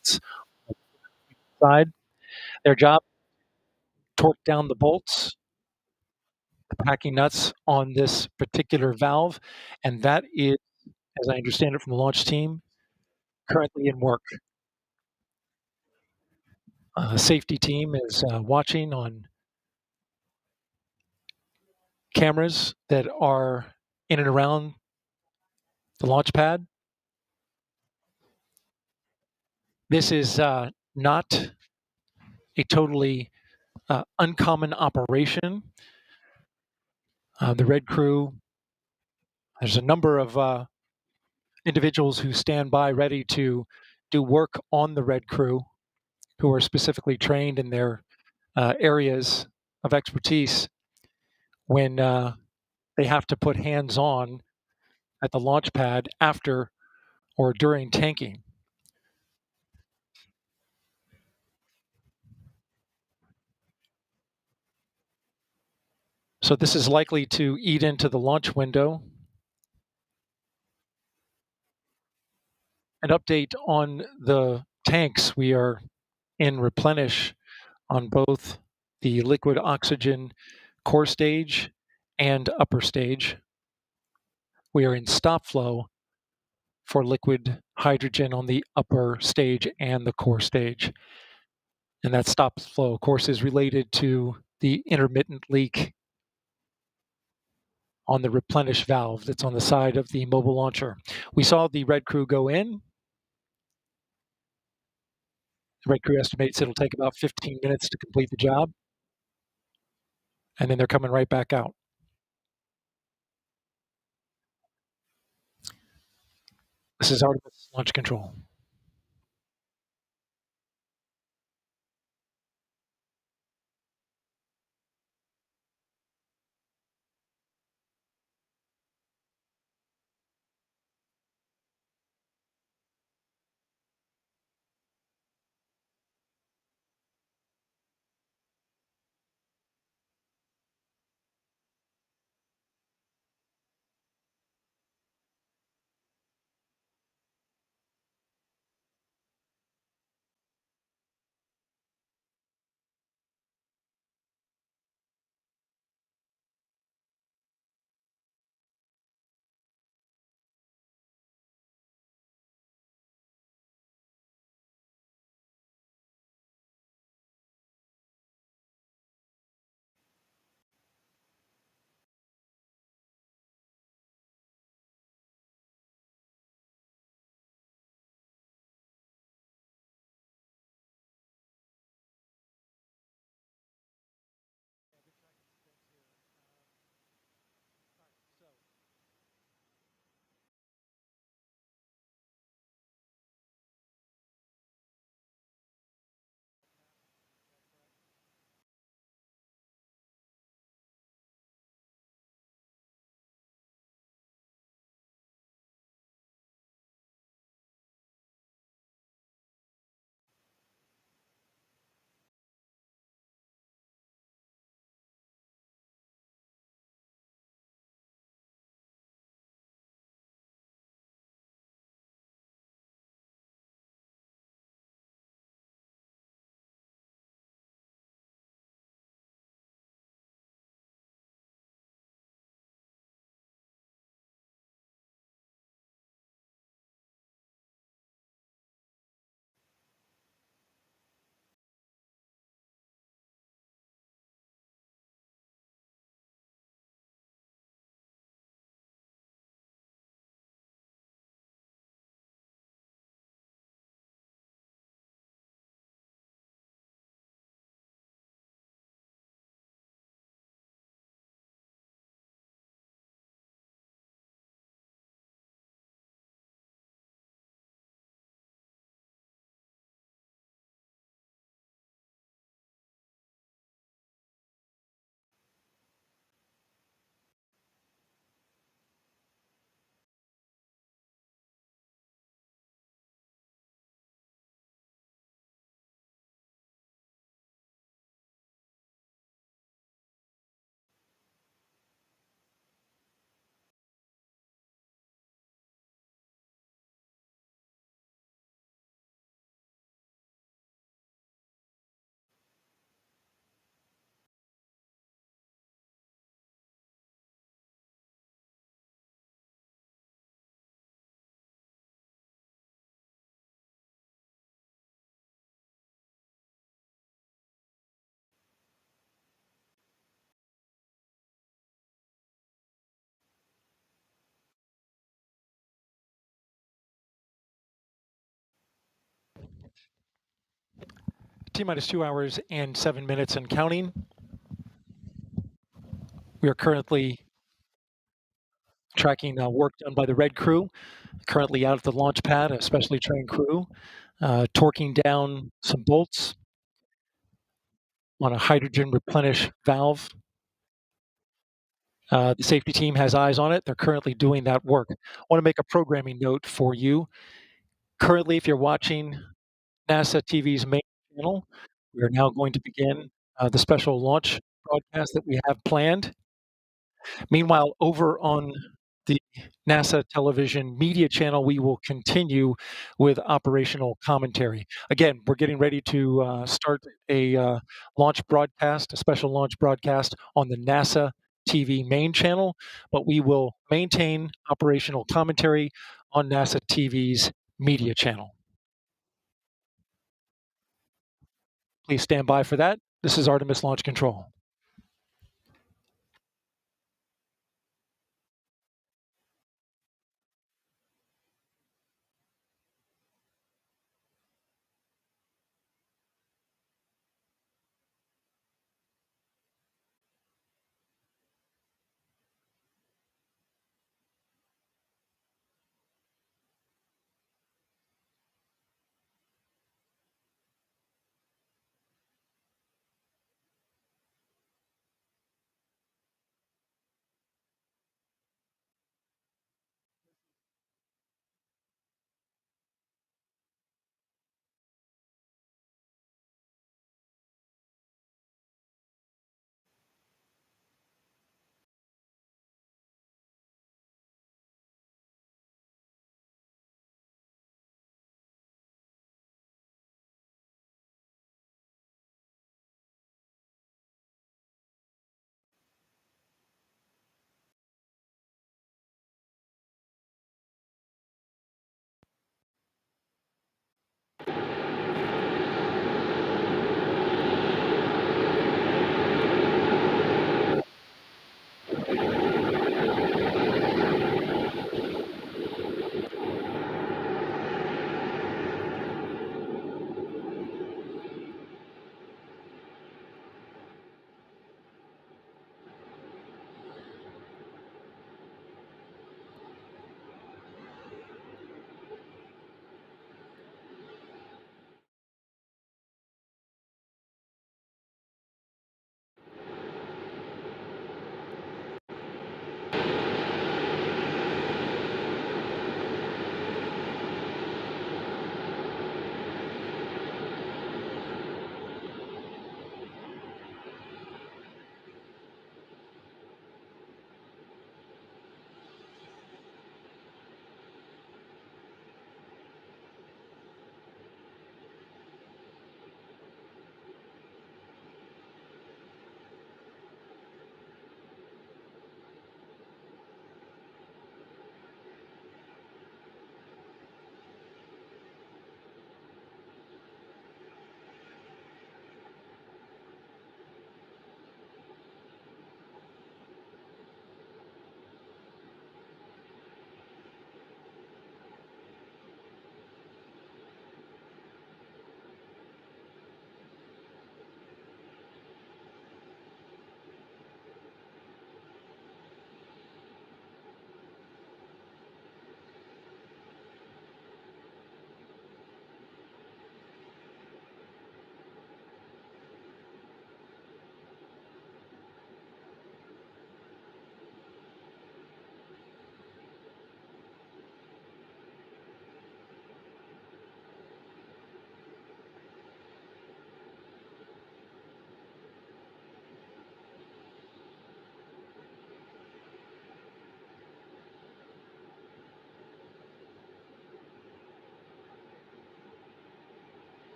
It's side. Their job, torque down the bolts, the packing nuts on this particular valve, and that is, as I understand it from the launch team, currently in work. Safety team is watching on cameras that are in and around the launch pad. This is not a totally uncommon operation. The Red Crew, there's a number of individuals who stand by ready to do work on the Red Crew who are specifically trained in their areas of expertise when they have to put hands on at the launch pad after or during tanking. So this is likely to eat into the launch window. An update on the tanks. We are in replenish on both the liquid oxygen core stage and upper stage. We are in stop flow for liquid hydrogen on the upper stage and the core stage. And that stop flow, of course, is related to the intermittent leak on the replenish valve that's on the side of the mobile launcher. We saw the Red Crew go in. The Red Crew estimates it'll take about 15 minutes to complete the job, and then they're coming right back out. This is Artemis Launch Control. T-minus 2 hours and 7 minutes and counting. We are currently tracking work done by the red crew, currently out at the launch pad, a specially trained crew, torquing down some bolts on a hydrogen replenish valve. The safety team has eyes on it. They're currently doing that work. I want to make a programming note for you. Currently, if you're watching NASA TV's main channel, we are now going to begin the special launch broadcast that we have planned. Meanwhile, over on the NASA television media channel, we will continue with operational commentary. Again, we're getting ready to start a launch broadcast, a special launch broadcast on the NASA TV main channel, but we will maintain operational commentary on NASA TV's media channel. Please stand by for that. This is Artemis Launch Control.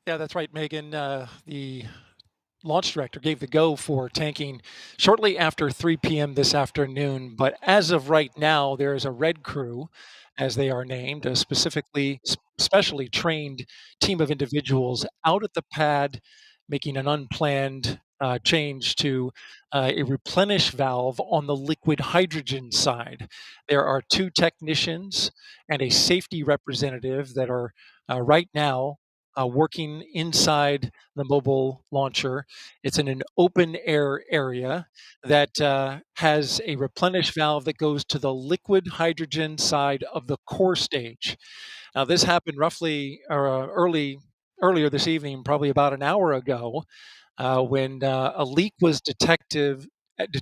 Yeah, that's right, Megan. The launch director gave the go for tanking shortly after 3 p.m. this afternoon. But as of right now, there is a red crew, as they are named, a specially trained team of individuals out at the pad making an unplanned change to a replenish valve on the liquid hydrogen side. There are two technicians and a safety representative that are right now working inside the mobile launcher. It's in an open air area that has a replenish valve that goes to the liquid hydrogen side of the core stage. Now, this happened roughly earlier this evening, probably about an hour ago, when a leak was detected at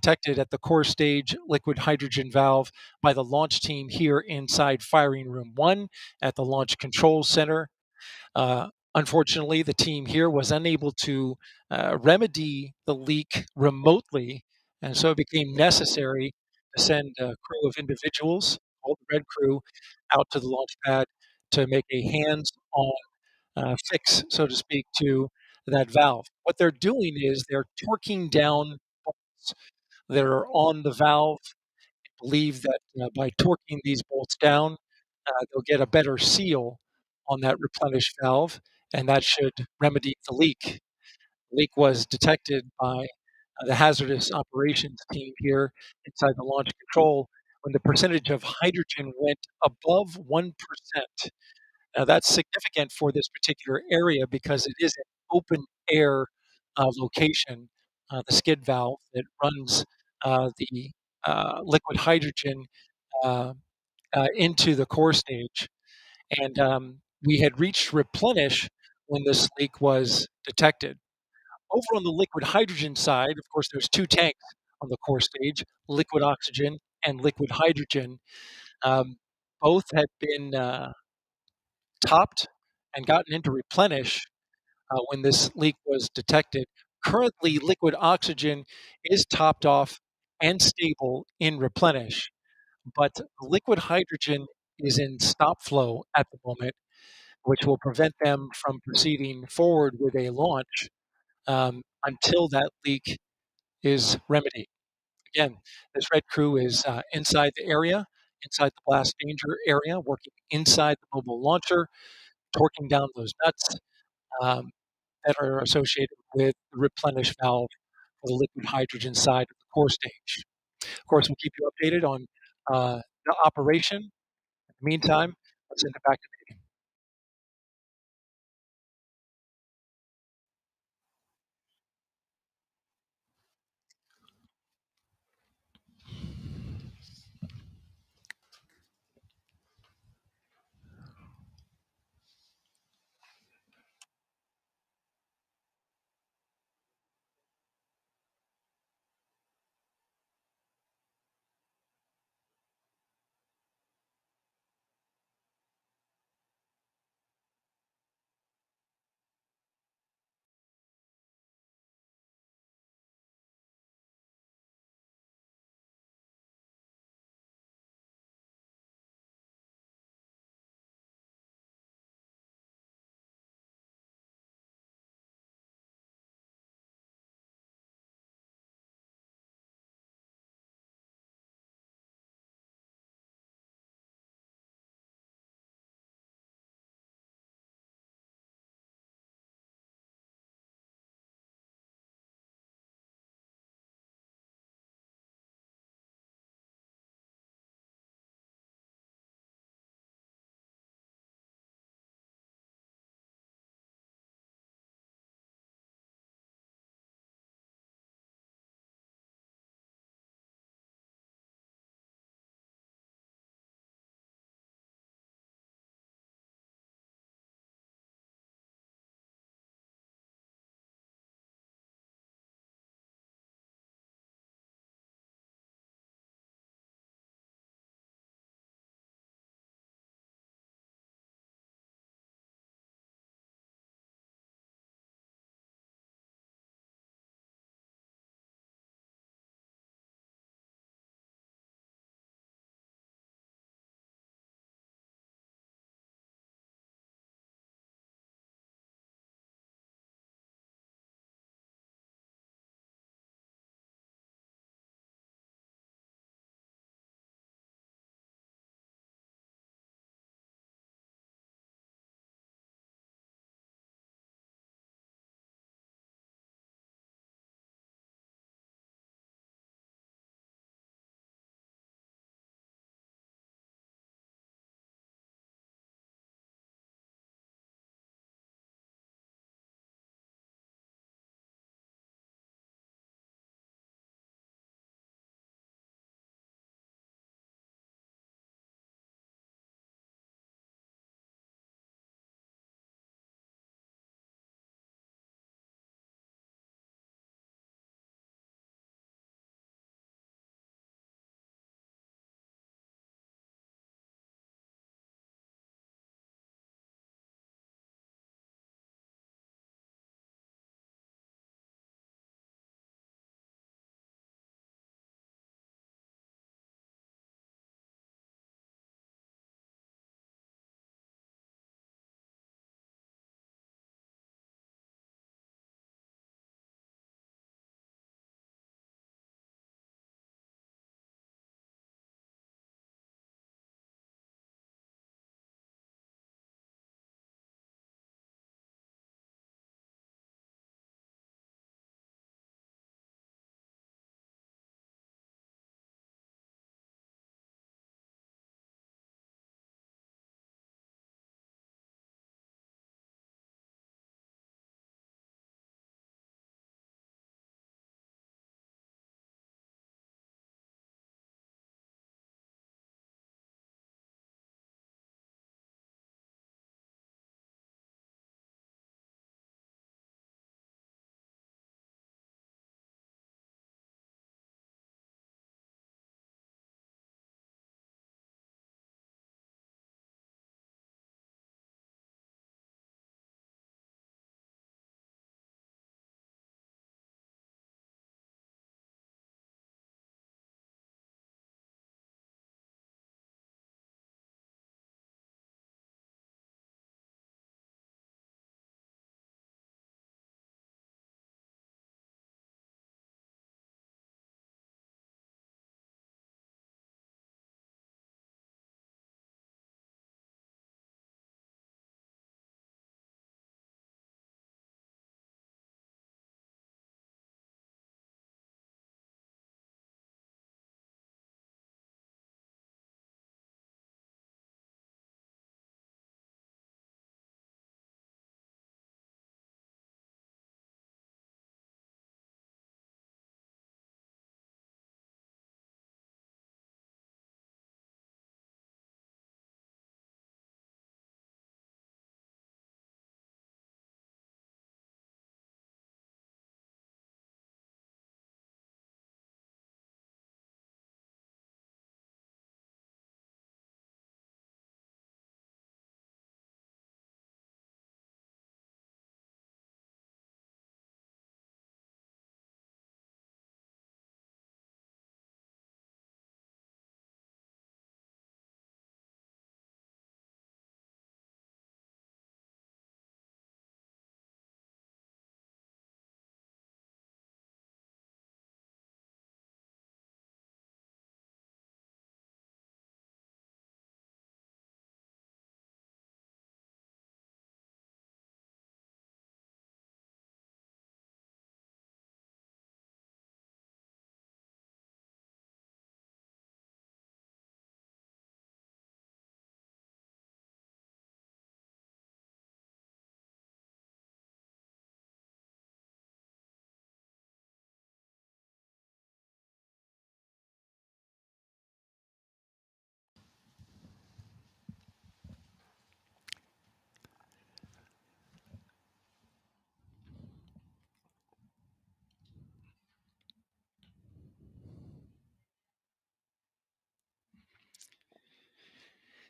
the core stage liquid hydrogen valve by the launch team here inside firing room 1 at the Launch Control Center. Unfortunately, the team here was unable to remedy the leak remotely, and so it became necessary to send a crew of individuals, called the Red Crew, out to the launch pad to make a hands-on fix, so to speak, to that valve. What they're doing is they're torquing down bolts that are on the valve. Believe that by torquing these bolts down, they'll get a better seal on that replenish valve, and that should remedy the leak. The leak was detected by the hazardous operations team here inside the launch control when the percentage of hydrogen went above 1%. Now, that's significant for this particular area because it is an open air location. The skid valve that runs the liquid hydrogen uh, into the core stage. And we had reached replenish when this leak was detected. Over on the liquid hydrogen side, of course, there's two tanks on the core stage, liquid oxygen and liquid hydrogen. Um, Both had been topped and gotten into replenish when this leak was detected. Currently, liquid oxygen is topped off and stable in replenish, but liquid hydrogen is in stop flow at the moment, which will prevent them from proceeding forward with a launch until that leak is remedied. Again, this red crew is inside the area, inside the blast danger area, working inside the mobile launcher, torquing down those nuts um, that are associated with the replenish valve for the liquid hydrogen side of the core stage. Of course, we'll keep you updated on the operation. In the meantime, let's send it back to Megan.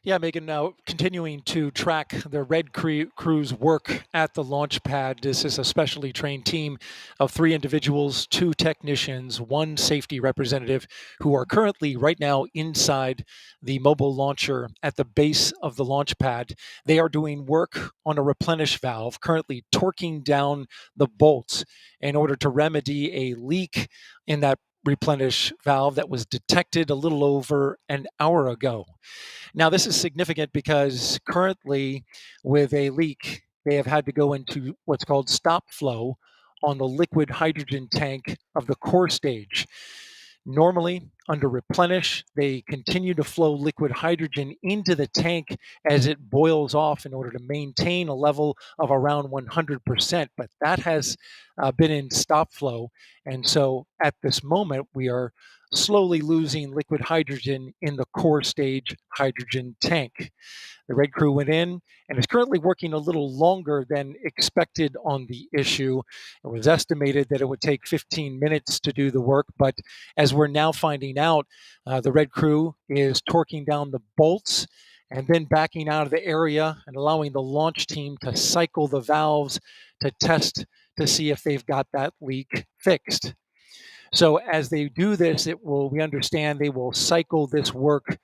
Yeah, Megan, now continuing to track the Crew's work at the launch pad. This is a specially trained team of three individuals, two technicians, one safety representative, who are currently right now inside the mobile launcher at the base of the launch pad. They are doing work on a replenish valve, currently torquing down the bolts in order to remedy a leak in that replenish valve that was detected a little over an hour ago. Now, this is significant because currently, with a leak, they have had to go into what's called stop flow on the liquid hydrogen tank of the core stage. Normally, under replenish, they continue to flow liquid hydrogen into the tank as it boils off in order to maintain a level of around 100%. But that has been in stop flow. And so at this moment, we are slowly losing liquid hydrogen in the core stage hydrogen tank. The Red Crew went in and is currently working a little longer than expected on the issue. It was estimated that it would take 15 minutes to do the work, but as we're now finding out, the Red Crew is torquing down the bolts and then backing out of the area and allowing the launch team to cycle the valves to test to see if they've got that leak fixed. So as they do this, we understand they will cycle this work,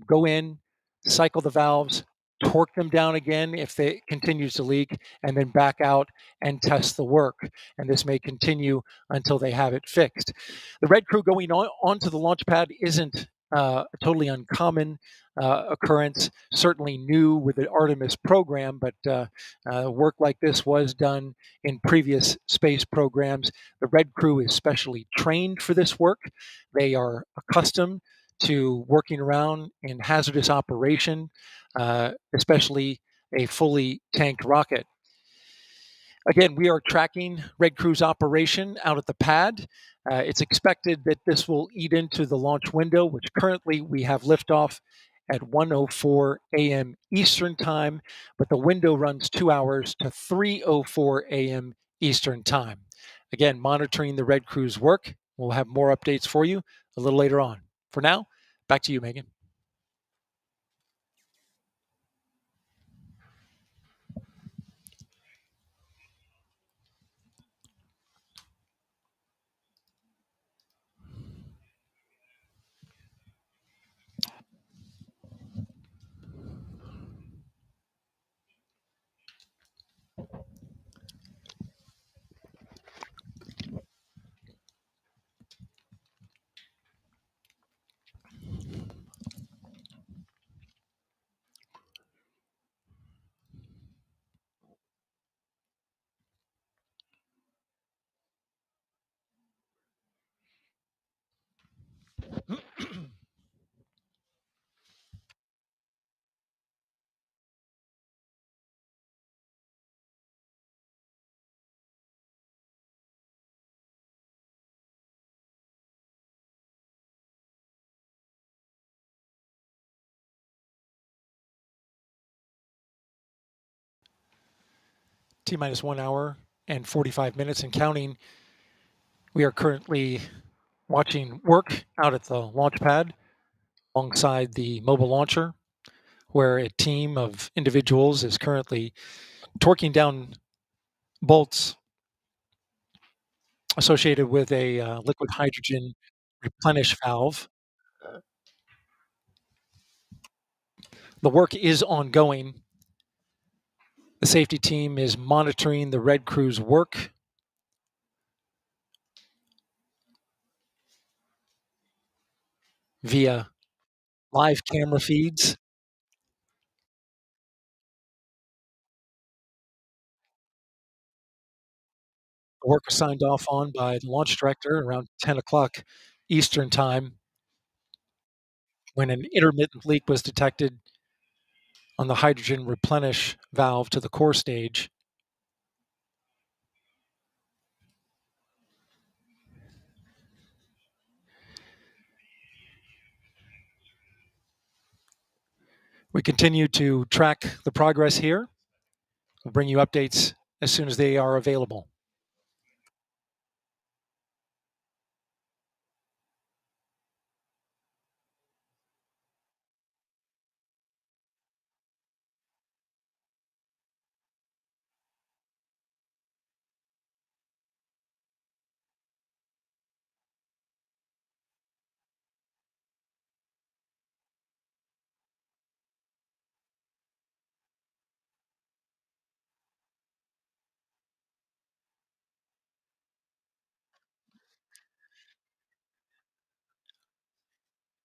go in, cycle the valves, torque them down again if it continues to leak, and then back out and test the work. And this may continue until they have it fixed. The Red Crew going onto the launch pad isn't a totally uncommon occurrence, certainly new with the Artemis program, but work like this was done in previous space programs. The Red Crew is specially trained for this work. They are accustomed to working around in hazardous operation, especially a fully tanked rocket. Again, we are tracking Red Crew's operation out at the pad. It's expected that this will eat into the launch window, which currently we have liftoff at 1:04 a.m. Eastern Time, but the window runs 2 hours to 3:04 a.m. Eastern Time. Again, monitoring the Red Crew's work. We'll have more updates for you a little later on. For now, back to you, Megan. T minus 1 hour and 45 minutes and counting. We are currently watching work out at the launch pad alongside the mobile launcher, where a team of individuals is currently torquing down bolts associated with a liquid hydrogen replenish valve. The work is ongoing. The safety team is monitoring the Red Crew's work via live camera feeds. The work was signed off on by the launch director around 10 o'clock Eastern Time when an intermittent leak was detected on the hydrogen replenish valve to the core stage. We continue to track the progress here. We'll bring you updates as soon as they are available.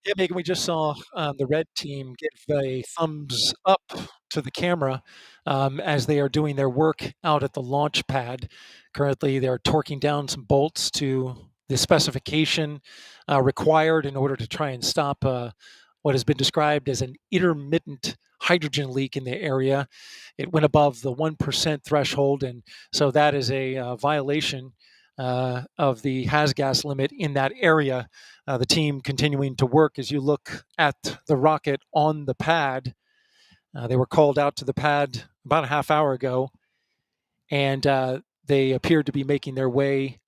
Yeah, Megan, we just saw the red team give a thumbs up to the camera as they are doing their work out at the launch pad. Currently, they're torquing down some bolts to the specification required in order to try and stop what has been described as an intermittent hydrogen leak in the area. It went above the 1% threshold, and so that is a violation of the has gas limit in that area. The team continuing to work. As you look at the rocket on the pad, they were called out to the pad about a half hour ago, and they appeared to be making their way,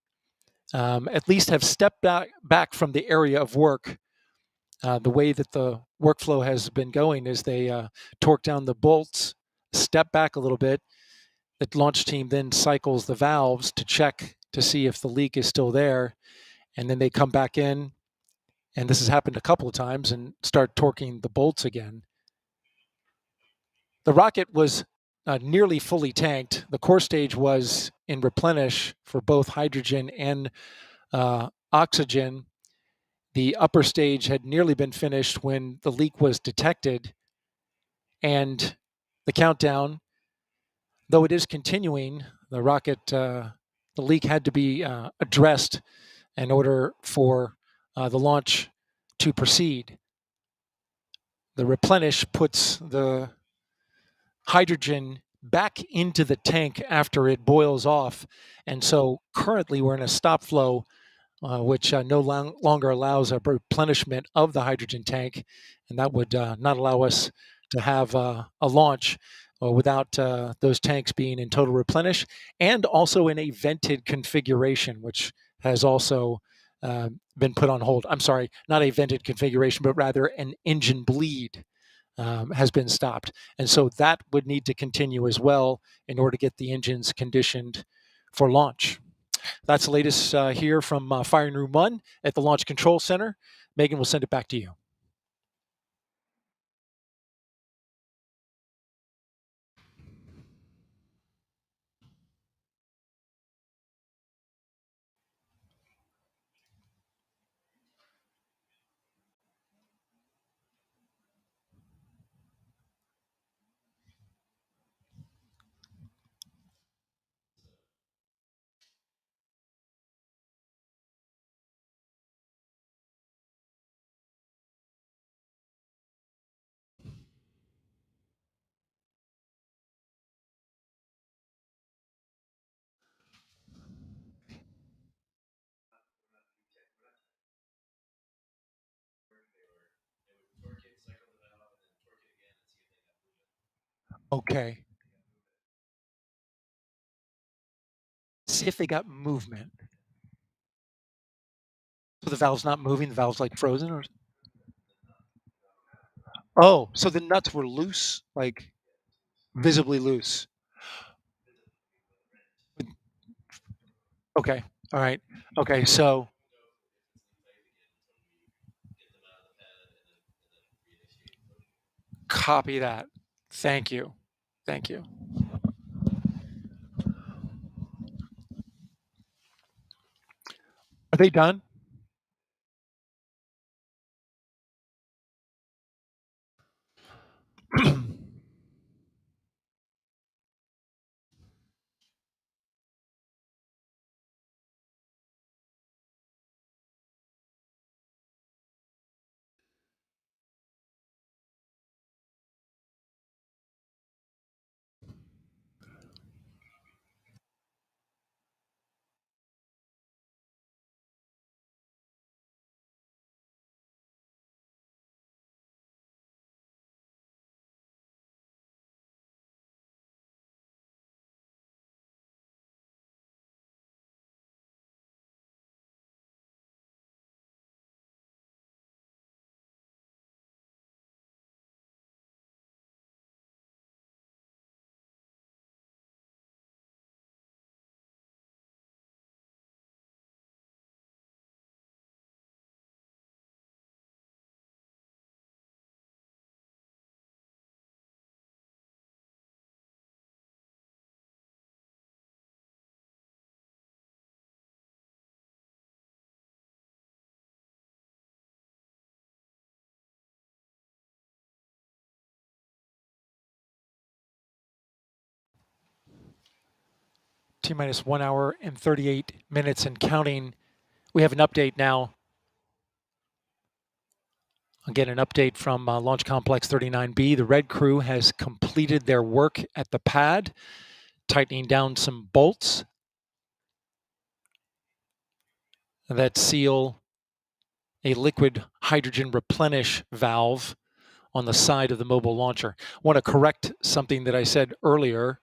at least have stepped back from the area of work. The way that the workflow has been going is they torque down the bolts, step back a little bit. The launch team then cycles the valves to check to see if the leak is still there, and then they come back in, and this has happened a couple of times, and start torquing the bolts again. The rocket was nearly fully tanked. The core stage was in replenish for both hydrogen and oxygen. The upper stage had nearly been finished when the leak was detected, and the countdown, though it is continuing, the leak had to be addressed in order for the launch to proceed. The replenish puts the hydrogen back into the tank after it boils off. And so currently we're in a stop flow, which no longer allows a replenishment of the hydrogen tank. And that would not allow us to have a launch without those tanks being in total replenish and also in a vented configuration, which has also been put on hold. I'm sorry, not a vented configuration, but rather an engine bleed has been stopped. And so that would need to continue as well in order to get the engines conditioned for launch. That's the latest here from Firing Room 1 at the Launch Control Center. Megan, will send it back to you. Okay. See if they got movement. So the valve's not moving, the valve's like frozen or oh, so the nuts were loose, like visibly loose. Okay. All right. Okay, so copy that. Thank you. Thank you. Are they done? T-minus 1 hour and 38 minutes and counting. We have an update now. Again, an update from Launch Complex 39B. The red crew has completed their work at the pad, tightening down some bolts that seal a liquid hydrogen replenish valve on the side of the mobile launcher. I want to correct something that I said earlier,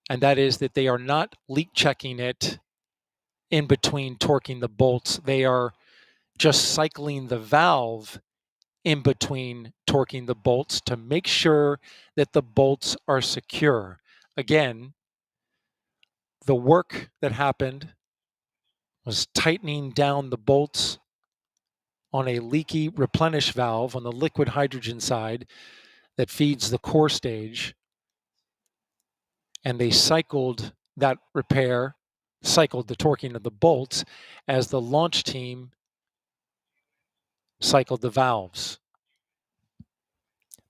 and that is that they are not leak checking it in between torquing the bolts. They are just cycling the valve in between torquing the bolts to make sure that the bolts are secure. Again, the work that happened was tightening down the bolts on a leaky replenish valve on the liquid hydrogen side that feeds the core stage. And they cycled that repair, cycled the torquing of the bolts as the launch team cycled the valves.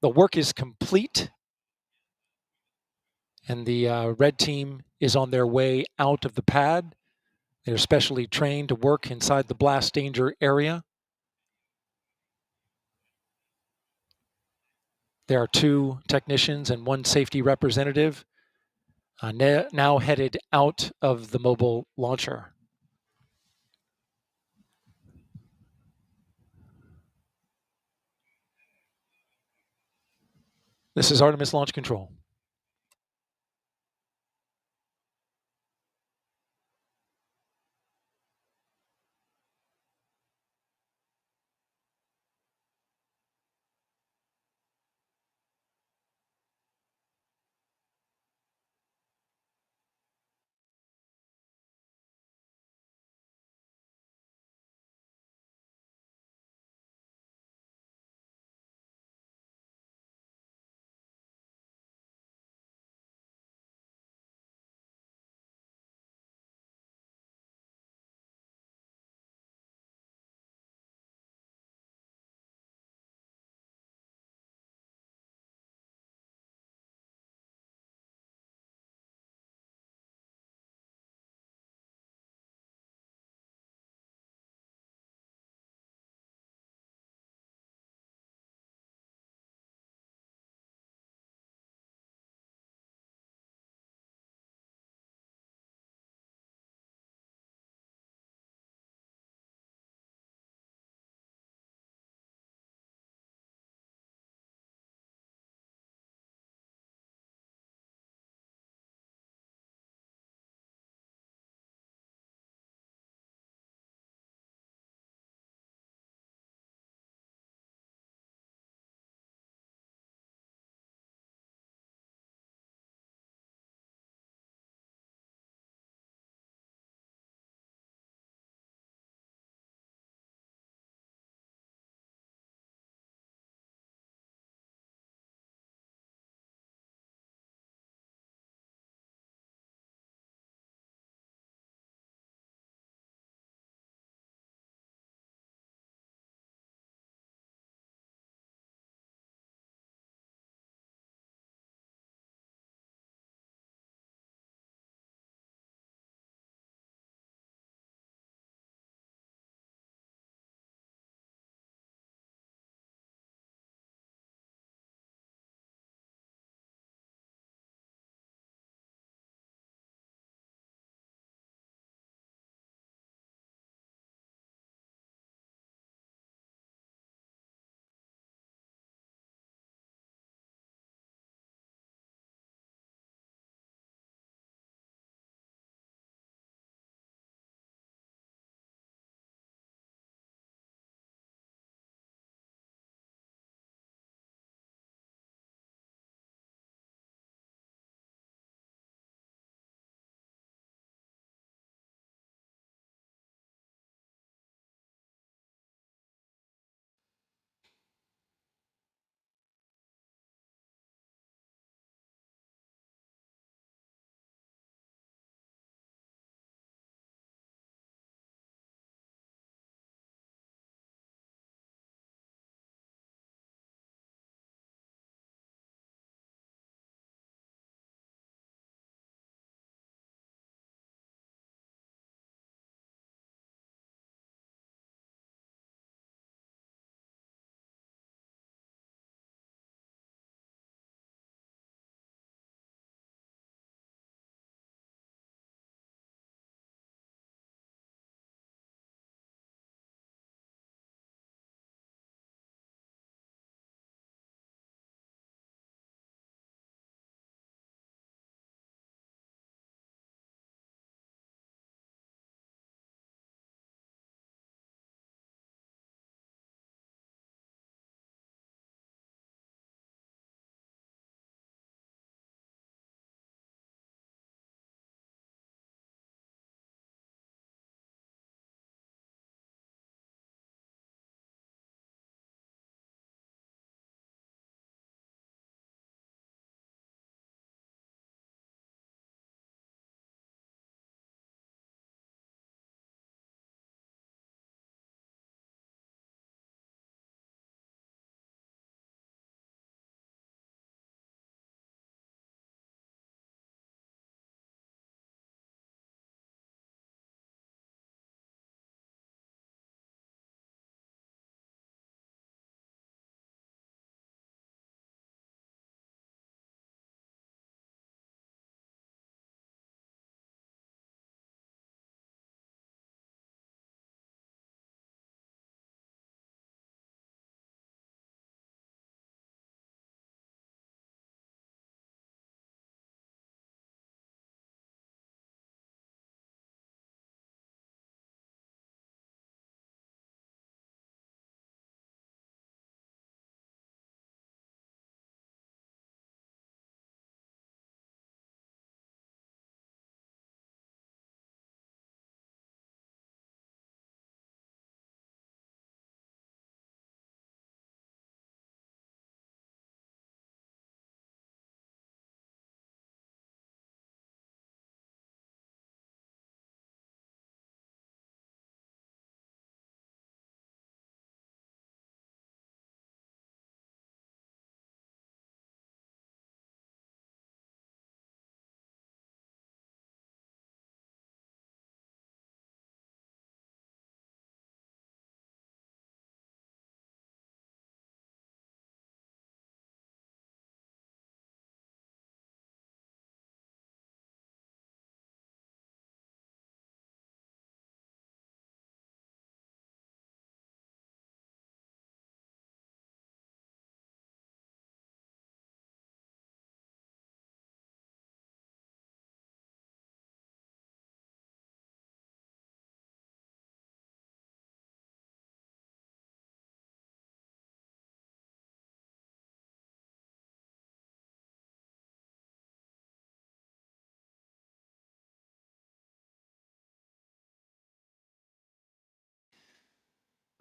The work is complete, and the red team is on their way out of the pad. They're specially trained to work inside the blast danger area. There are 2 technicians and 1 safety representative now headed out of the mobile launcher. This is Artemis Launch Control.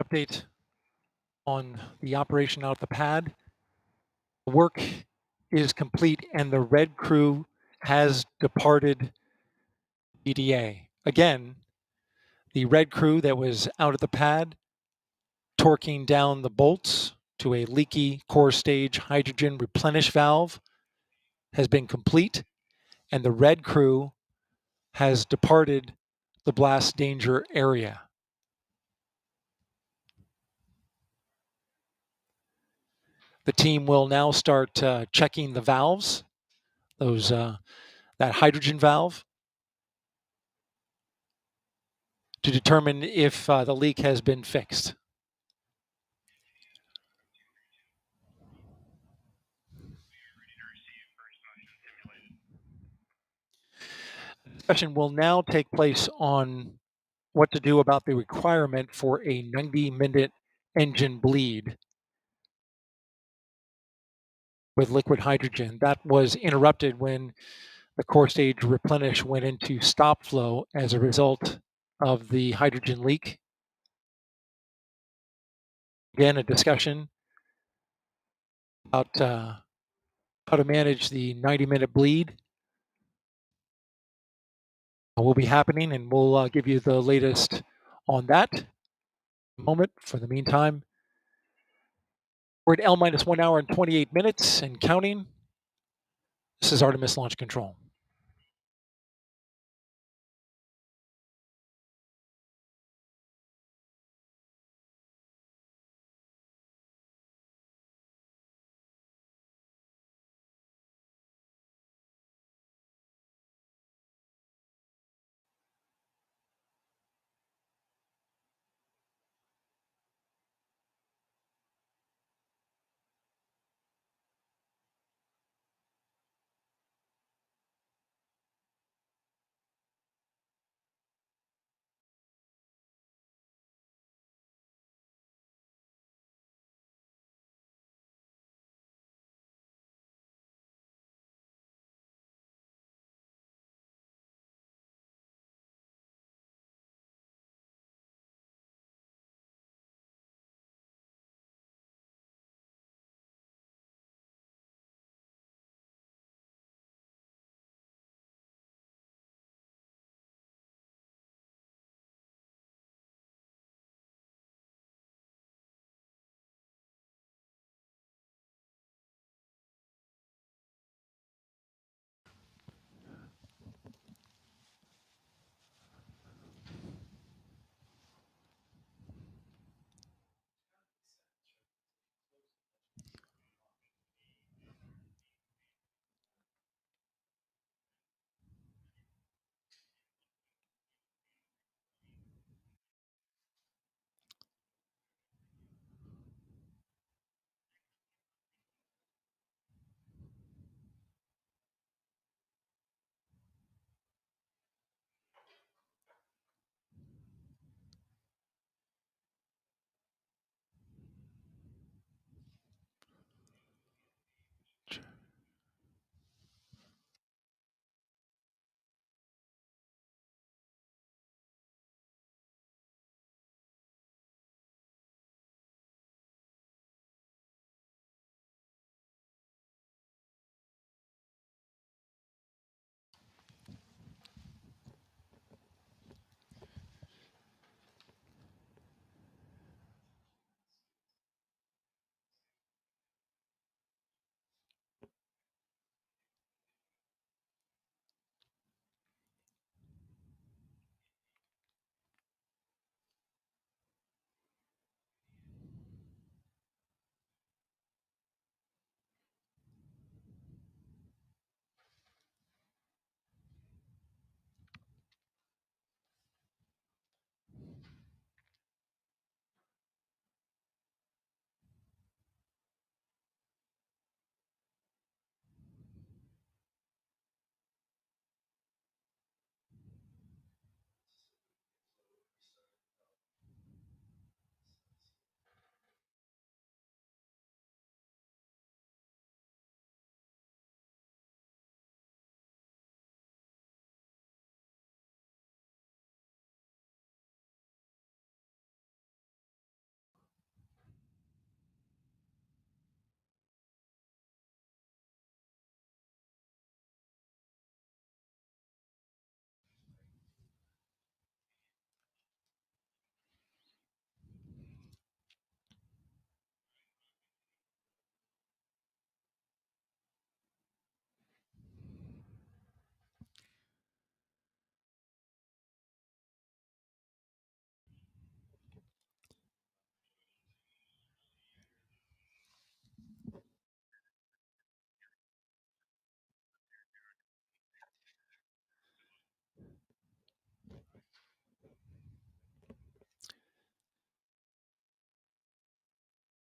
update on the operation out at the pad. The work is complete and the red crew has departed EDA. Again, the red crew that was out at the pad torquing down the bolts to a leaky core stage hydrogen replenish valve has been complete, and the red crew has departed the blast danger area. The team will now start checking the valves, that hydrogen valve, to determine if the leak has been fixed. Discussion will now take place on what to do about the requirement for a 90-minute engine bleed with liquid hydrogen. That was interrupted when the core stage replenish went into stop flow as a result of the hydrogen leak. Again, a discussion about how to manage the 90-minute bleed will be happening, and we'll give you the latest on that in a moment. For the meantime, we're at L-1 hour and 28 minutes and counting. This is Artemis Launch Control.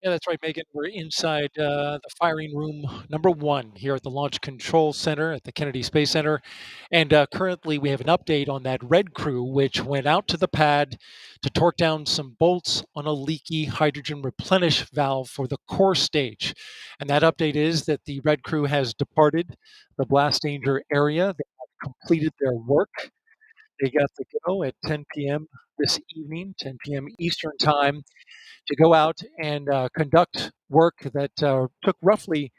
Yeah, that's right, Megan. We're inside the firing room number one here at the Launch Control Center at the Kennedy Space Center. And currently, we have an update on that red crew, which went out to the pad to torque down some bolts on a leaky hydrogen replenish valve for the core stage. And that update is that the red crew has departed the blast danger area. They have completed their work. They got to go at 10 p.m. this evening, 10 p.m. Eastern Time, to go out and conduct work that took roughly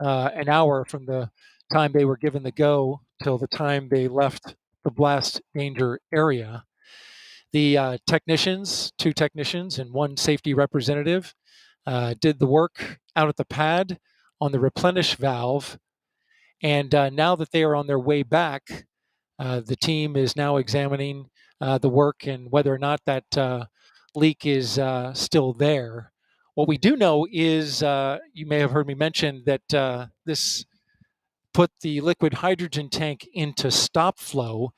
an hour from the time they were given the go till the time they left the blast danger area. The technicians, two technicians and one safety representative, did the work out at the pad on the replenish valve. And now that they are on their way back, the team is now examining the work and whether or not that leak is still there. What we do know is you may have heard me mention that this put the liquid hydrogen tank into stop flow,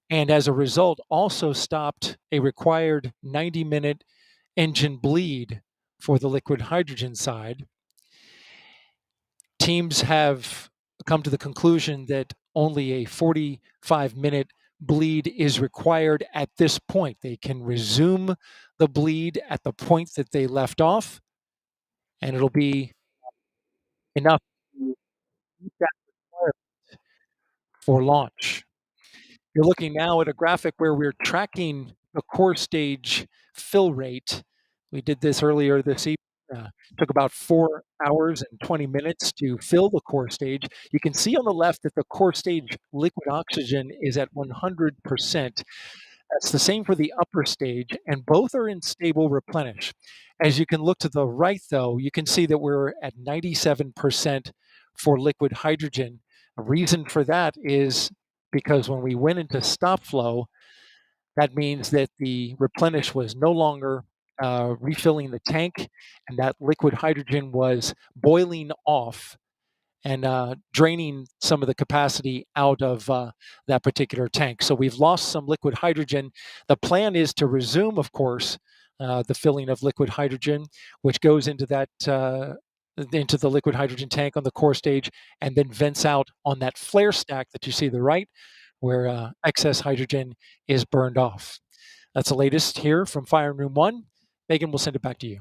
and as a result, also stopped a required 90-minute engine bleed for the liquid hydrogen side. Teams have come to the conclusion that only a 45-minute bleed is required at this point. They can resume the bleed at the point that they left off, and it'll be enough to meet that requirement for launch. You're looking now at a graphic where we're tracking the core stage fill rate. We did this earlier this evening. Took about 4 hours and 20 minutes to fill the core stage. You can see on the left that the core stage liquid oxygen is at 100%. That's the same for the upper stage, and both are in stable replenish. As you can look to the right, though, you can see that we're at 97% for liquid hydrogen. A reason for that is because when we went into stop flow, that means that the replenish was no longer refilling the tank, and that liquid hydrogen was boiling off and draining some of the capacity out of that particular tank. So we've lost some liquid hydrogen. The plan is to resume, of course, the filling of liquid hydrogen, which goes into that into the liquid hydrogen tank on the core stage, and then vents out on that flare stack that you see to the right, where excess hydrogen is burned off. That's the latest here from Fire Room 1. Megan, we'll send it back to you.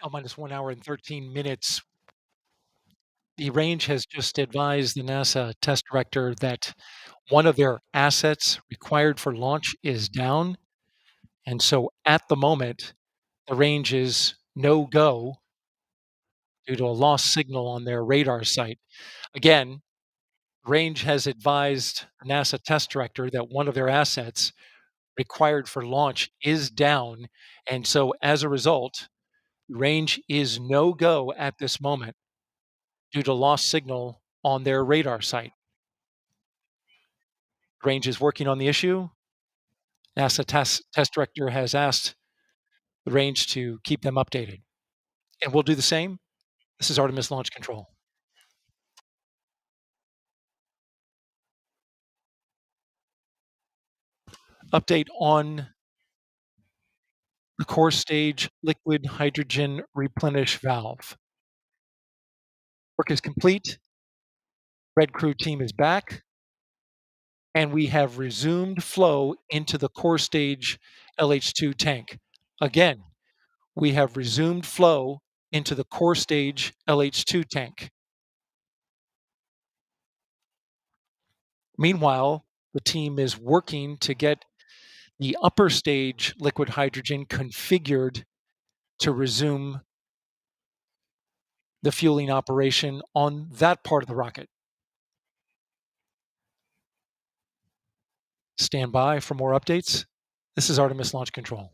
Oh, minus 1 hour and 13 minutes. The range has just advised the NASA test director that one of their assets required for launch is down. And so at the moment, the range is no go due to a lost signal on their radar site. Again, range has advised the NASA test director that one of their assets required for launch is down. And so as a result, range is no go at this moment due to lost signal on their radar site. Range is working on the issue. NASA test director has asked the range to keep them updated. And we'll do the same. This is Artemis Launch Control. Update on the core stage liquid hydrogen replenish valve. Work is complete. Red crew team is back, and we have resumed flow into the core stage LH2 tank. Again, we have resumed flow into the core stage LH2 tank. Meanwhile, the team is working to get the upper stage liquid hydrogen configured to resume the fueling operation on that part of the rocket. Stand by for more updates. This is Artemis Launch Control.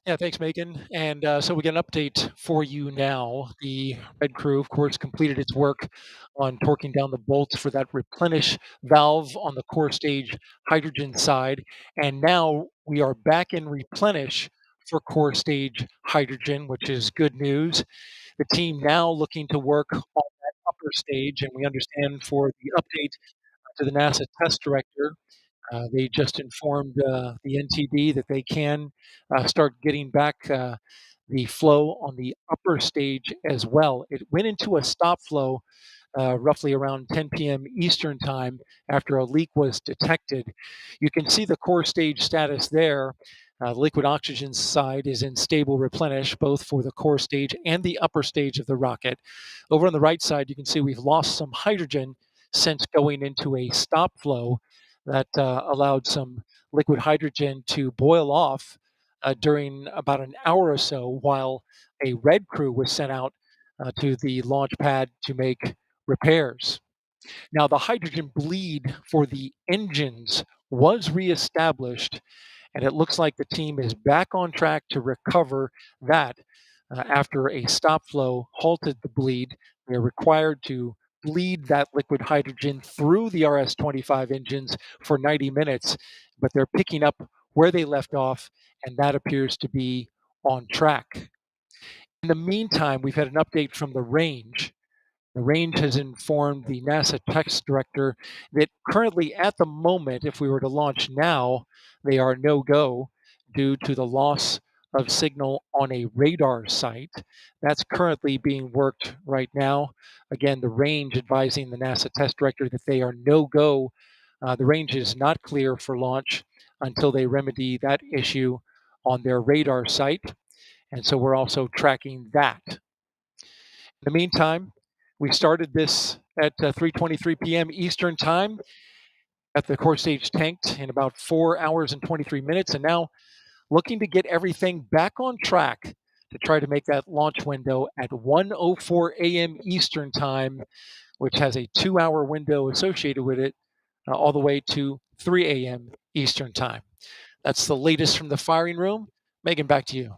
Yeah, thanks, Megan. And so we get an update for you now. The Red Crew, of course, completed its work on torquing down the bolts for that replenish valve on the core stage hydrogen side. And now we are back in replenish for core stage hydrogen, which is good news. The team now looking to work on that upper stage, and we understand for the update to the NASA test director. They just informed the NTD that they can start getting back the flow on the upper stage as well. It went into a stop flow roughly around 10 p.m. Eastern time after a leak was detected. You can see the core stage status there. The liquid oxygen side is in stable replenish, both for the core stage and the upper stage of the rocket. Over on the right side, you can see we've lost some hydrogen since going into a stop flow that allowed some liquid hydrogen to boil off during about an hour or so while a red crew was sent out to the launch pad to make repairs. Now, the hydrogen bleed for the engines was reestablished, and it looks like the team is back on track to recover that after a stop flow halted the bleed. They're required to bleed that liquid hydrogen through the RS-25 engines for 90 minutes, but they're picking up where they left off, and that appears to be on track. In the meantime, we've had an update from the range. The range has informed the NASA test director that currently, at the moment, if we were to launch now, they are no go due to the loss of signal on a radar site. That's currently being worked right now. Again, the range advising the NASA test director that they are no go. The range is not clear for launch until they remedy that issue on their radar site. And so we're also tracking that. In the meantime, we started this at 3:23 p.m. Eastern Time at the core stage tanked in about 4 hours and 23 minutes, and now looking to get everything back on track to try to make that launch window at 1:04 a.m. Eastern Time, which has a 2-hour window associated with it, all the way to 3 a.m. Eastern Time. That's the latest from the firing room. Megan, back to you.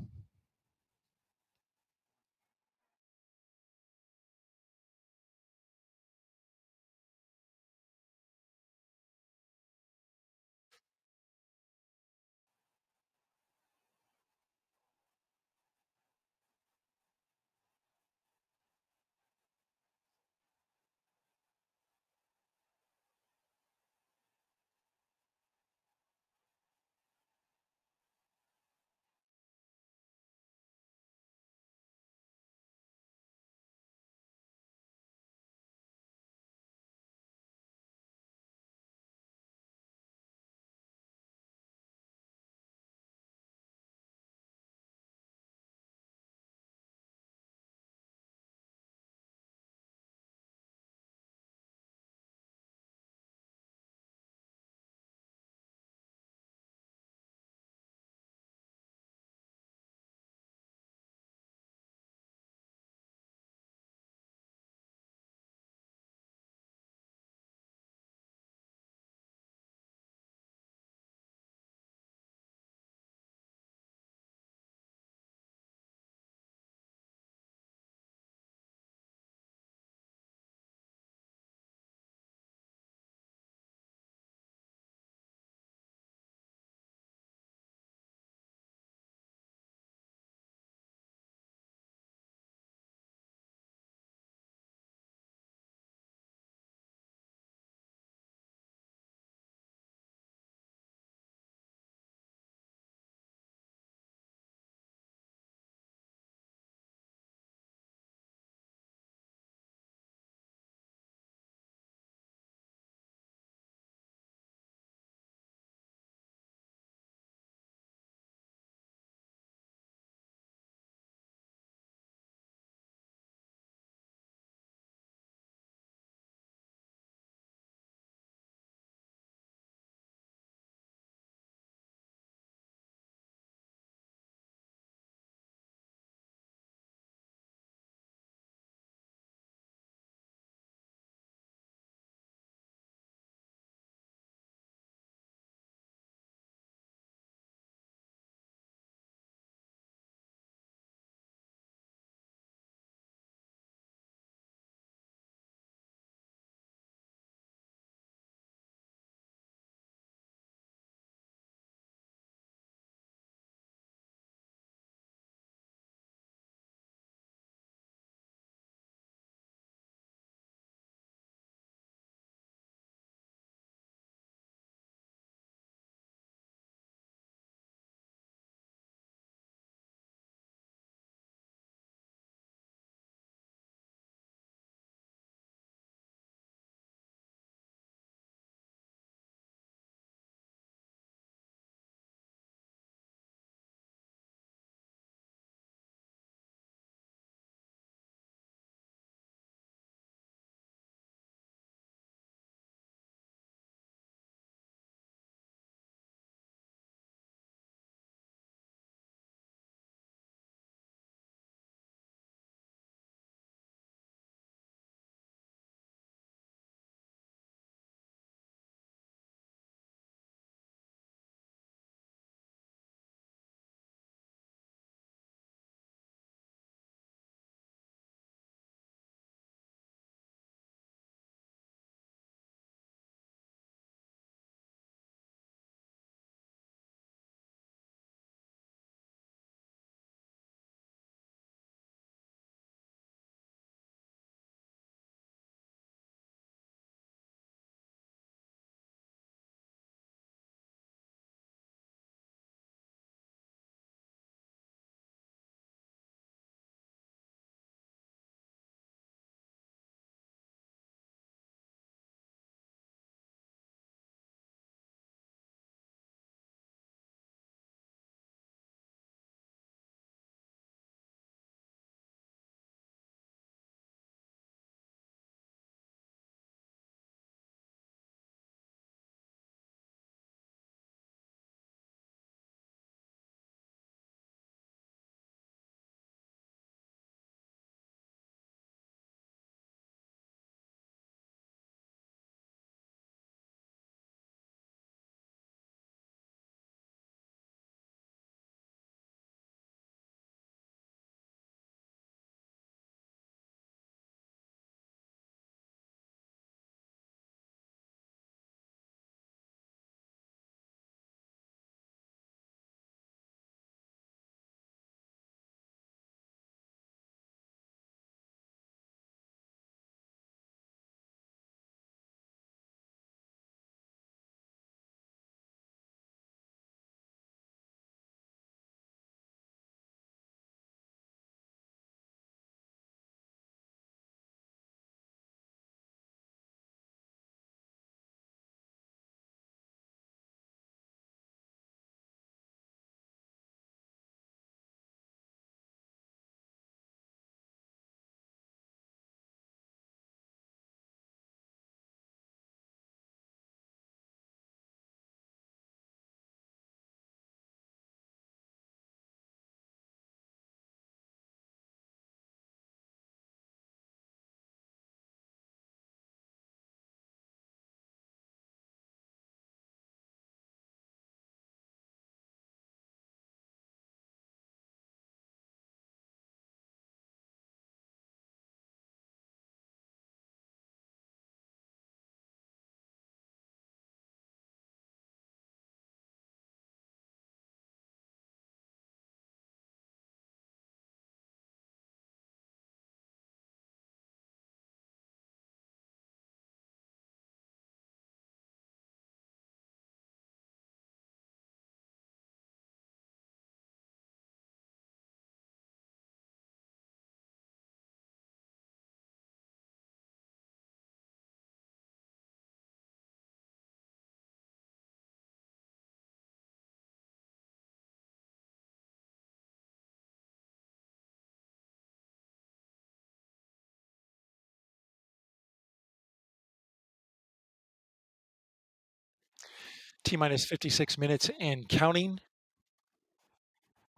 T minus 56 minutes and counting.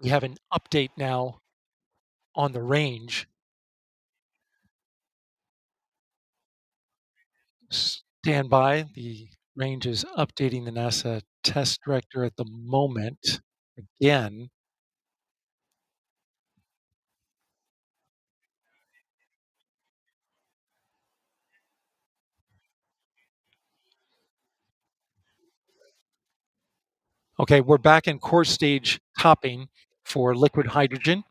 We have an update now on the range. Stand by. The range is updating the NASA test director at the moment. Again, okay, we're back in core stage topping for liquid hydrogen.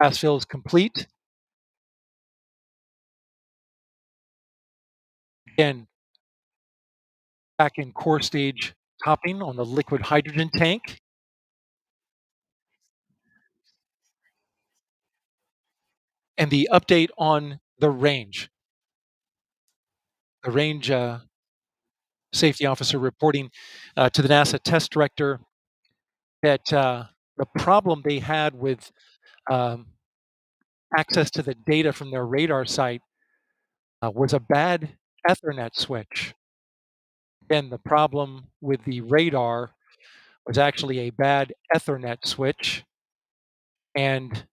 Pass fill is complete. Again, back in core stage topping on the liquid hydrogen tank. And the update on the range. The range safety officer reporting to the NASA test director that the problem they had with um, access to the data from their radar site was a bad Ethernet switch. Again, the problem with the radar was actually a bad Ethernet switch, and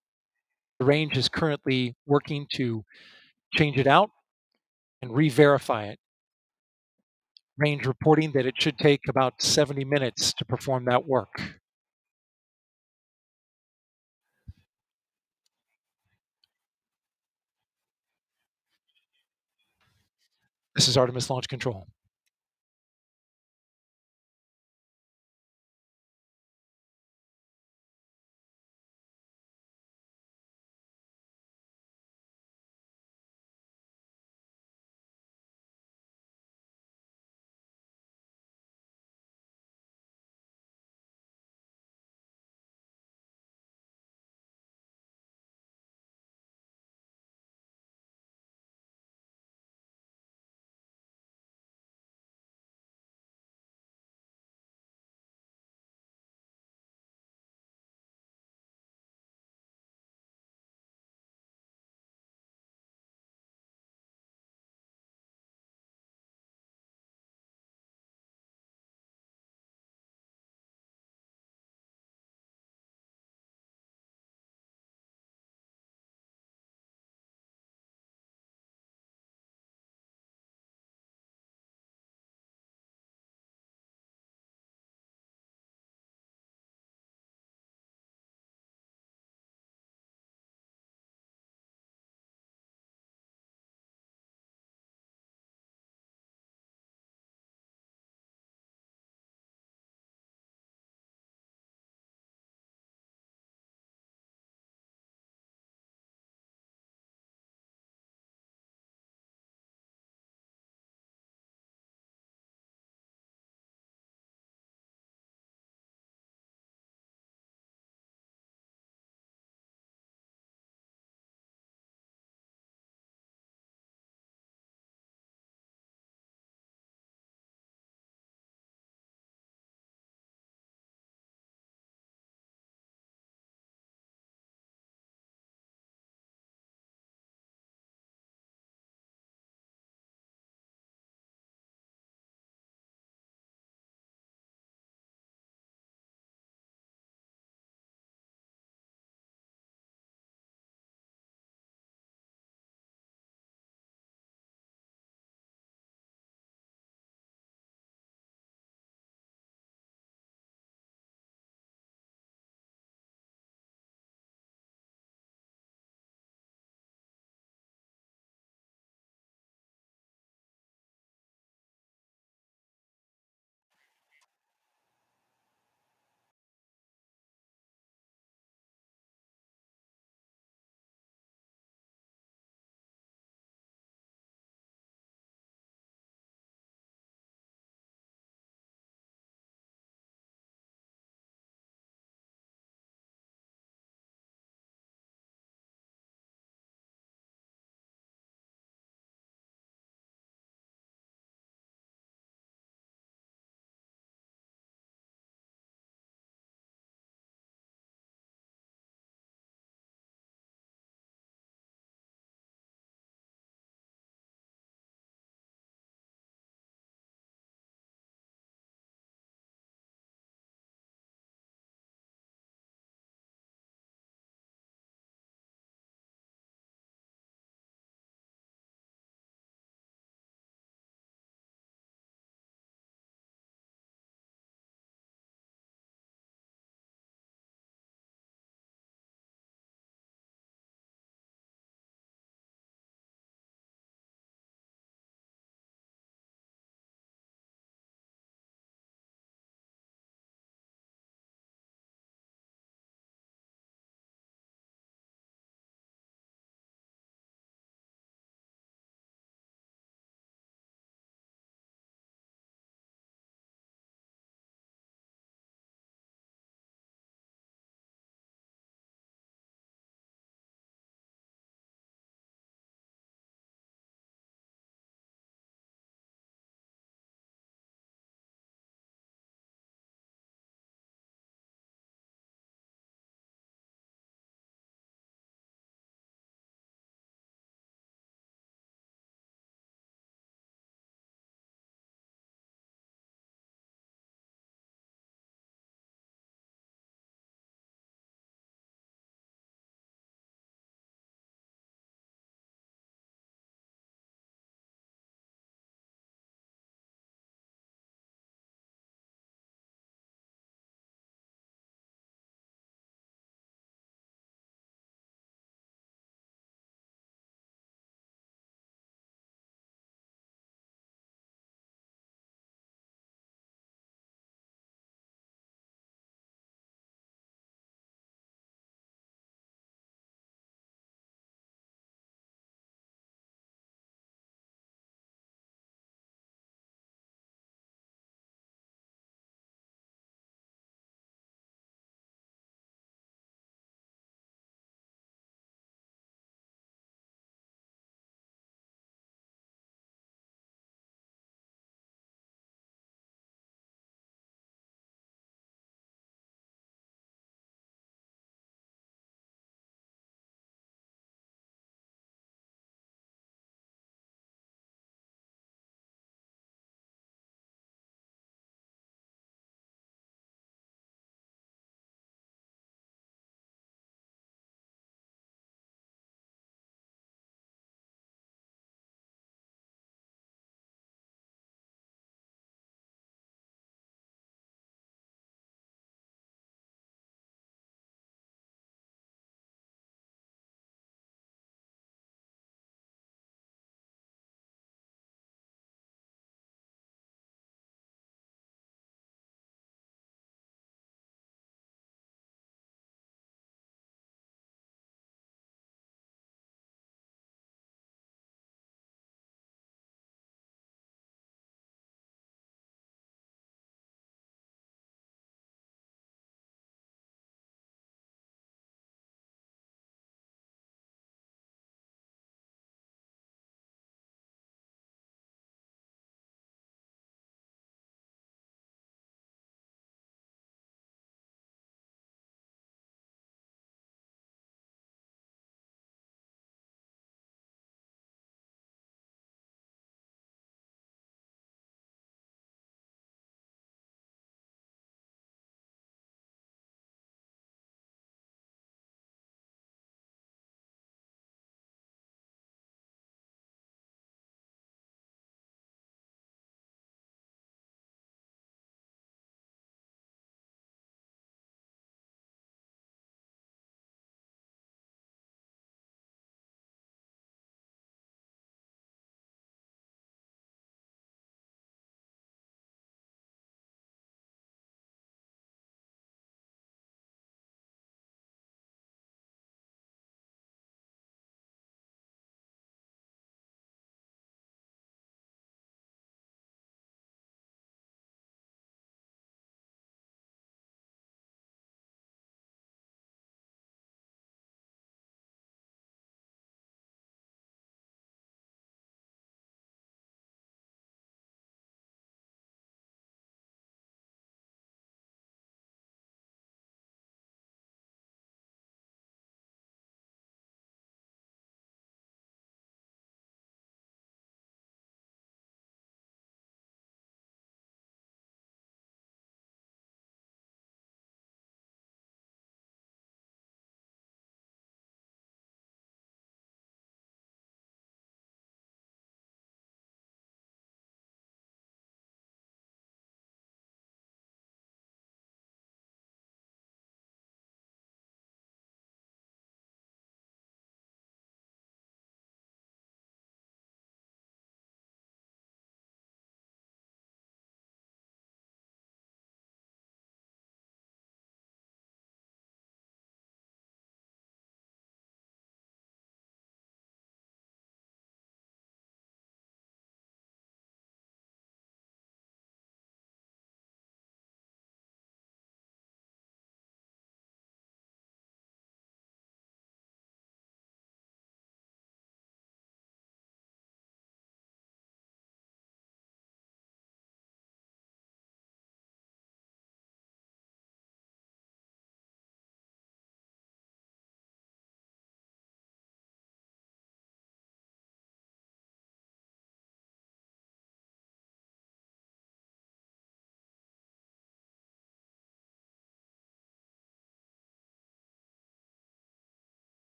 the range is currently working to change it out and re-verify it. Range reporting that it should take about 70 minutes to perform that work. This is Artemis Launch Control.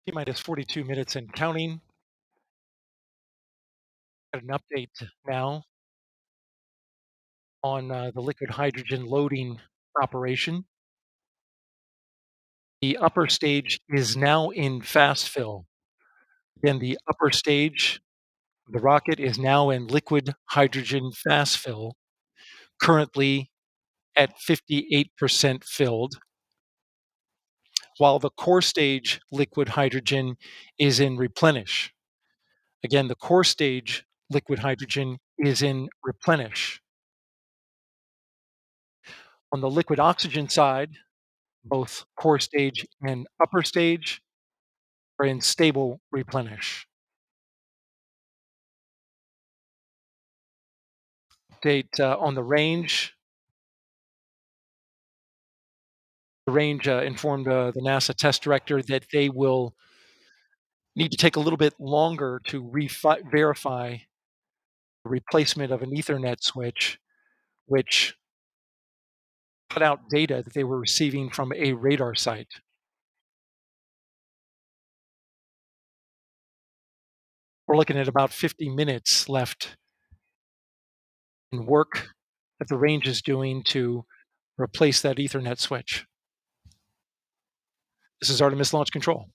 T minus 42 minutes and counting. Got an update now on the liquid hydrogen loading operation. The upper stage is now in fast fill. Again, the upper stage, the rocket is now in liquid hydrogen fast fill, currently at 58% filled, while the core stage liquid hydrogen is in replenish. Again, the core stage liquid hydrogen is in replenish. On the liquid oxygen side, both core stage and upper stage are in stable replenish. Update on the range. The range informed the NASA test director that they will need to take a little bit longer to verify the replacement of an Ethernet switch, which put out data that they were receiving from a radar site. We're looking at about 50 minutes left in work that the range is doing to replace that Ethernet switch. This is Artemis Launch Control.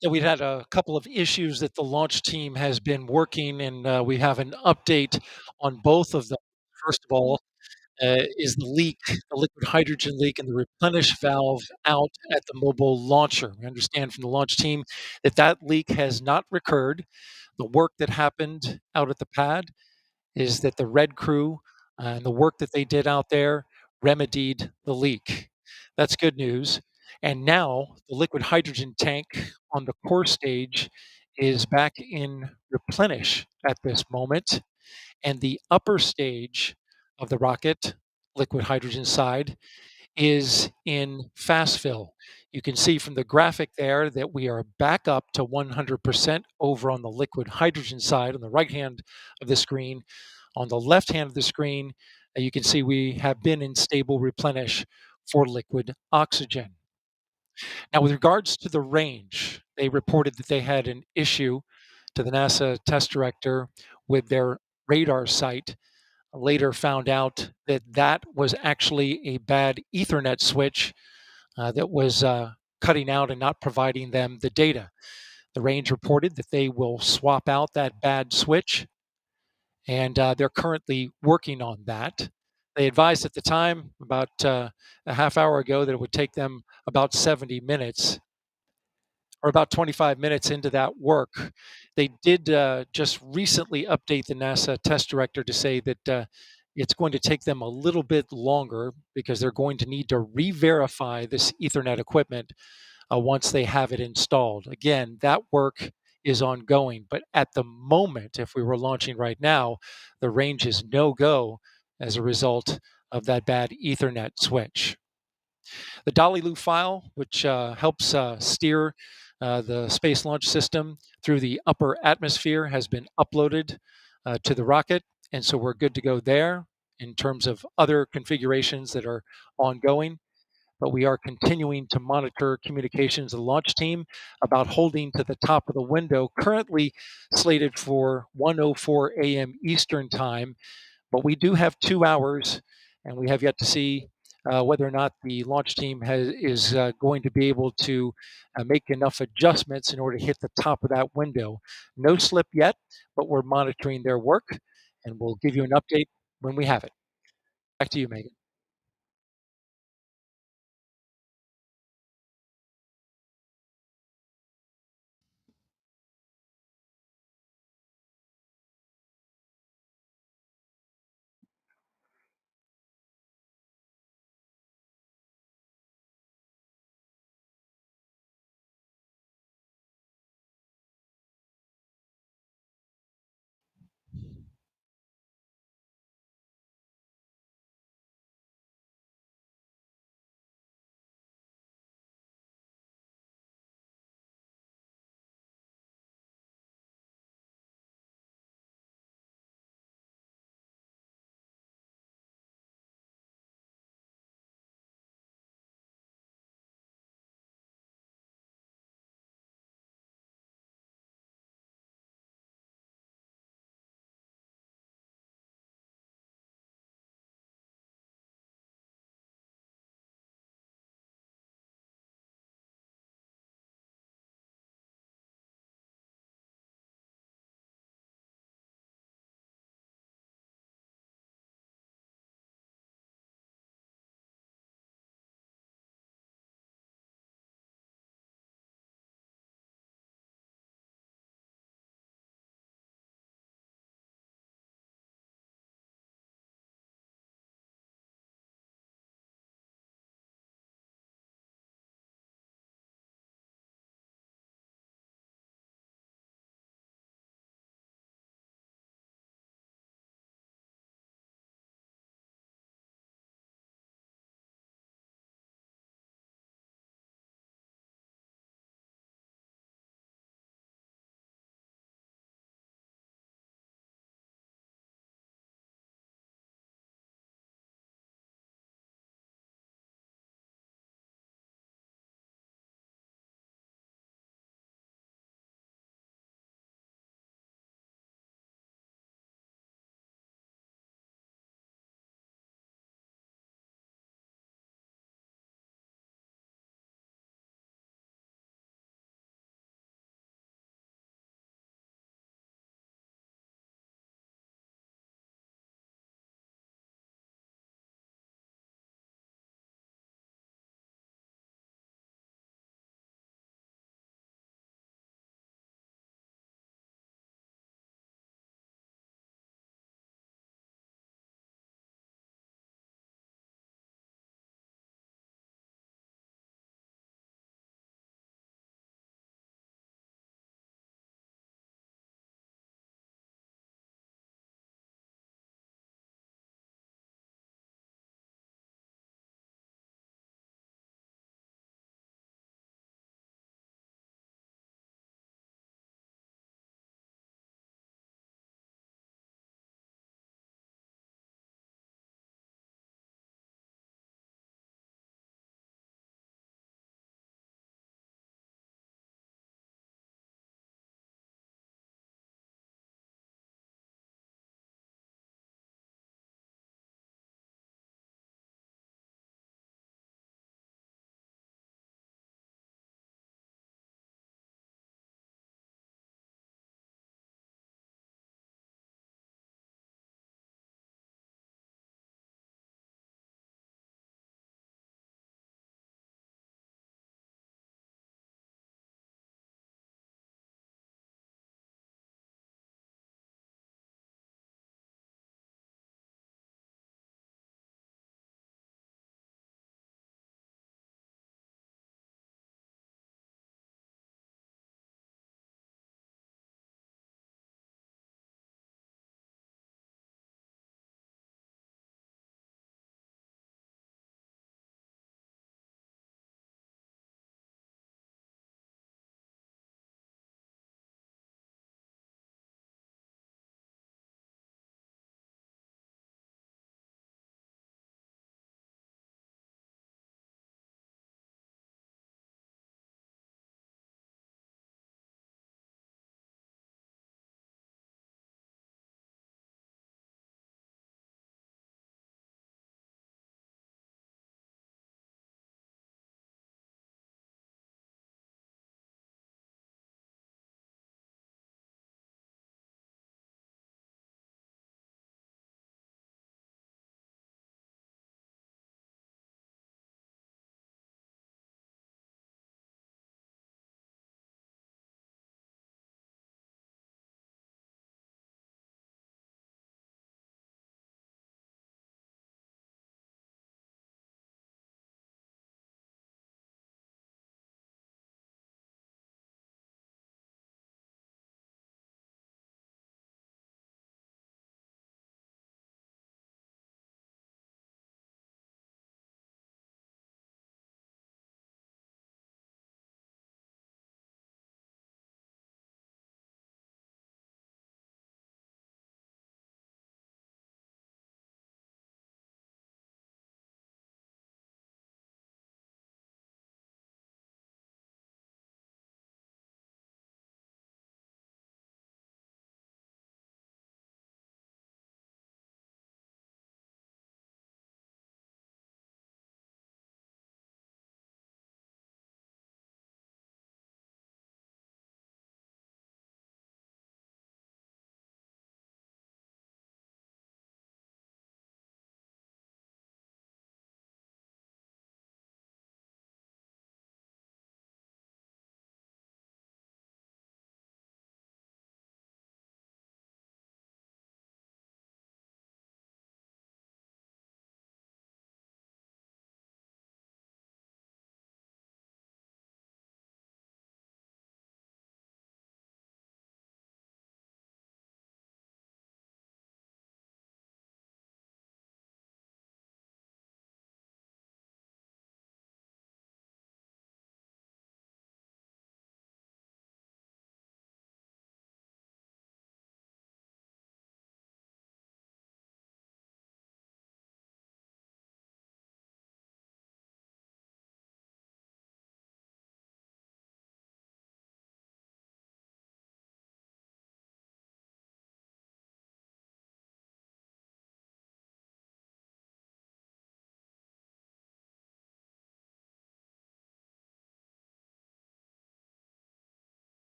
Yeah, we've had a couple of issues that the launch team has been working, and we have an update on both of them. First of all, is the liquid hydrogen leak and the replenish valve out at the mobile launcher. We understand from the launch team that that leak has not recurred. The work that happened out at the pad is that the red crew and the work that they did out there remedied the leak. That's good news. And now the liquid hydrogen tank on the core stage is back in replenish at this moment. And the upper stage of the rocket, liquid hydrogen side, is in fast fill. You can see from the graphic there that we are back up to 100% over on the liquid hydrogen side on the right hand of the screen. On the left hand of the screen, you can see we have been in stable replenish for liquid oxygen. Now, with regards to the range, they reported that they had an issue to the NASA test director with their radar sight. Later found out that that was actually a bad Ethernet switch that was cutting out and not providing them the data. The range reported that they will swap out that bad switch, and they're currently working on that. They advised at the time, about a half hour ago, that it would take them about 70 minutes or about 25 minutes into that work. They did just recently update the NASA test director to say that it's going to take them a little bit longer because they're going to need to re verify this Ethernet equipment once they have it installed. Again, that work is ongoing, but at the moment, if we were launching right now, the range is no go as a result of that bad Ethernet switch. The Dolly Lu file, which helps steer the Space Launch System through the upper atmosphere, has been uploaded to the rocket. And so we're good to go there in terms of other configurations that are ongoing. But we are continuing to monitor communications of the launch team about holding to the top of the window, currently slated for 1:04 a.m. Eastern Time, but we do have 2 hours, and we have yet to see whether or not the launch team is going to be able to make enough adjustments in order to hit the top of that window. No slip yet, but we're monitoring their work, and we'll give you an update when we have it. Back to you, Megan.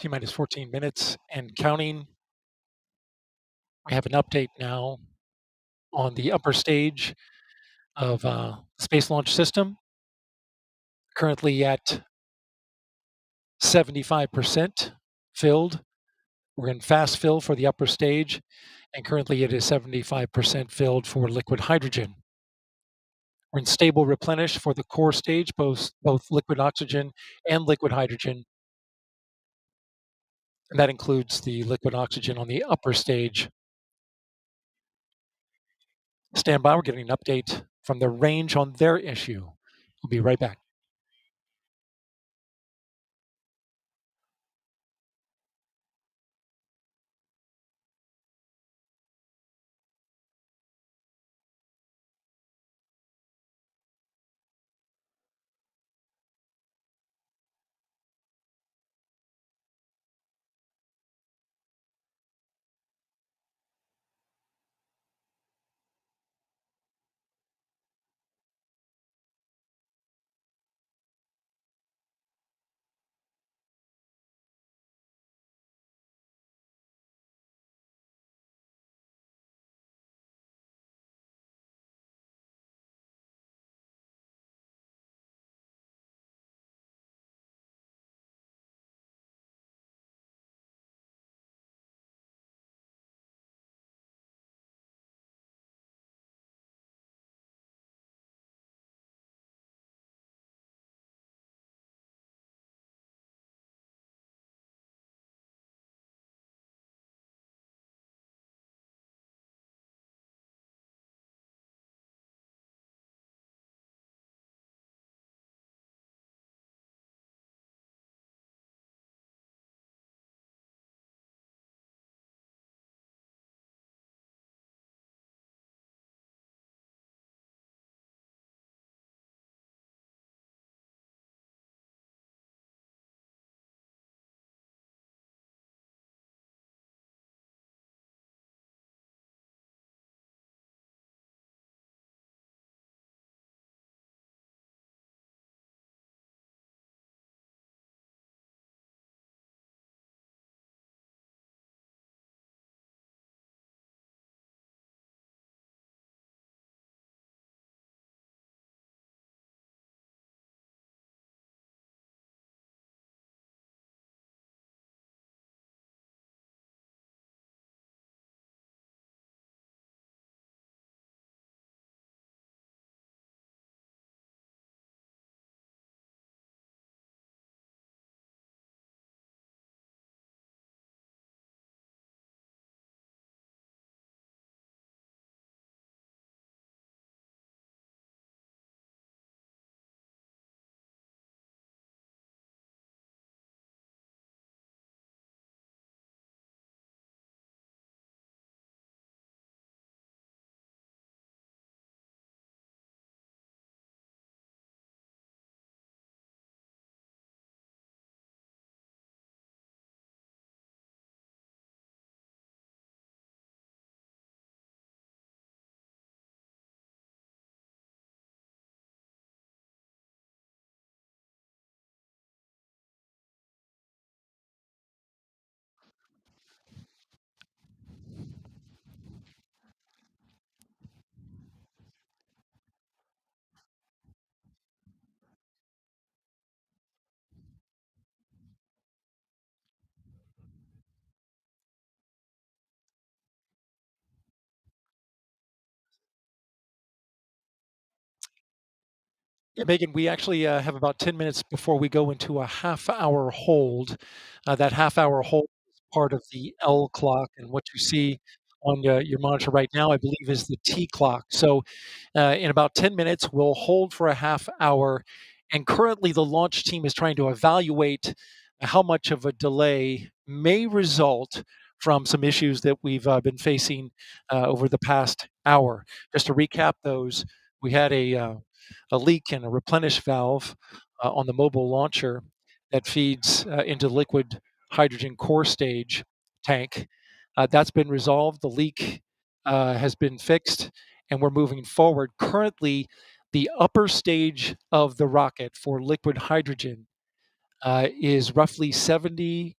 T minus 14 minutes and counting. We have an update now on the upper stage of Space Launch System, currently at 75% filled. We're in fast fill for the upper stage, and currently it is 75% filled for liquid hydrogen. We're in stable replenish for the core stage, both liquid oxygen and liquid hydrogen, and that includes the liquid oxygen on the upper stage. Stand by, we're getting an update from the range on their issue. We'll be right back. Yeah, Megan, we actually have about 10 minutes before we go into a half-hour hold. That half-hour hold is part of the L clock, and what you see on your monitor right now, I believe, is the T clock. So, in about 10 minutes, we'll hold for a half hour, and currently the launch team is trying to evaluate how much of a delay may result from some issues that we've been facing over the past hour. Just to recap those, we had a leak in a replenish valve on the mobile launcher that feeds into liquid hydrogen core stage tank. That's been resolved. The leak has been fixed, and we're moving forward. Currently, the upper stage of the rocket for liquid hydrogen is roughly 70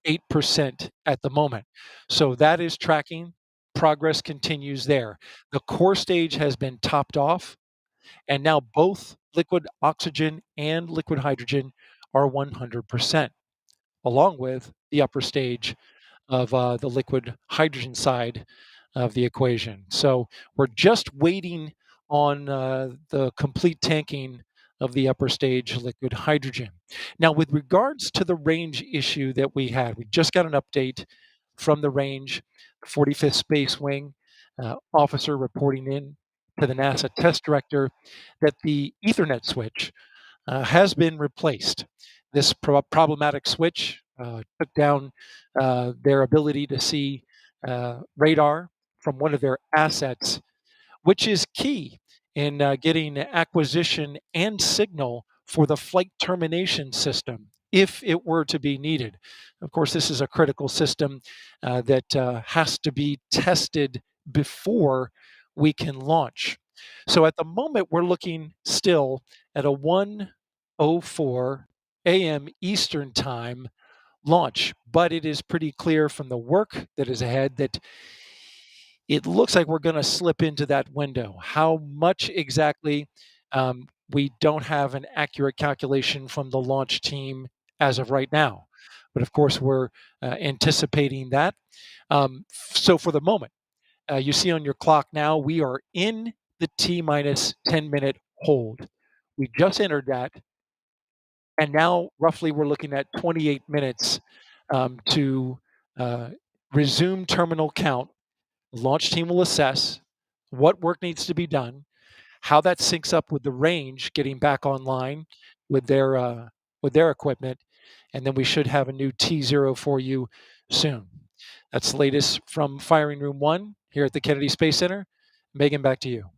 8% at the moment. So that is tracking. Progress continues there. The core stage has been topped off, and now both liquid oxygen and liquid hydrogen are 100%, along with the upper stage of the liquid hydrogen side of the equation. So we're just waiting on the complete tanking of the upper stage liquid hydrogen. Now, with regards to the range issue that we had, we just got an update from the range, 45th Space Wing officer reporting in to the NASA test director that the Ethernet switch has been replaced. This problematic switch took down their ability to see radar from one of their assets, which is key in getting acquisition and signal for the flight termination system if it were to be needed. Of course, this is a critical system that has to be tested before we can launch. So at the moment, we're looking still at a 1:04 a.m. Eastern Time launch, but it is pretty clear from the work that is ahead that it looks like we're going to slip into that window. How much exactly? We don't have an accurate calculation from the launch team as of right now. But of course, we're anticipating that. So for the moment, you see on your clock now, we are in the T minus 10-minute hold. We just entered that. And now, roughly, we're looking at 28 minutes to uh, resume terminal count. The launch team will assess what work needs to be done, how that syncs up with the range getting back online with their equipment, and then we should have a new T0 for you soon. That's the latest from Firing Room 1 here at the Kennedy Space Center. Megan, back to you.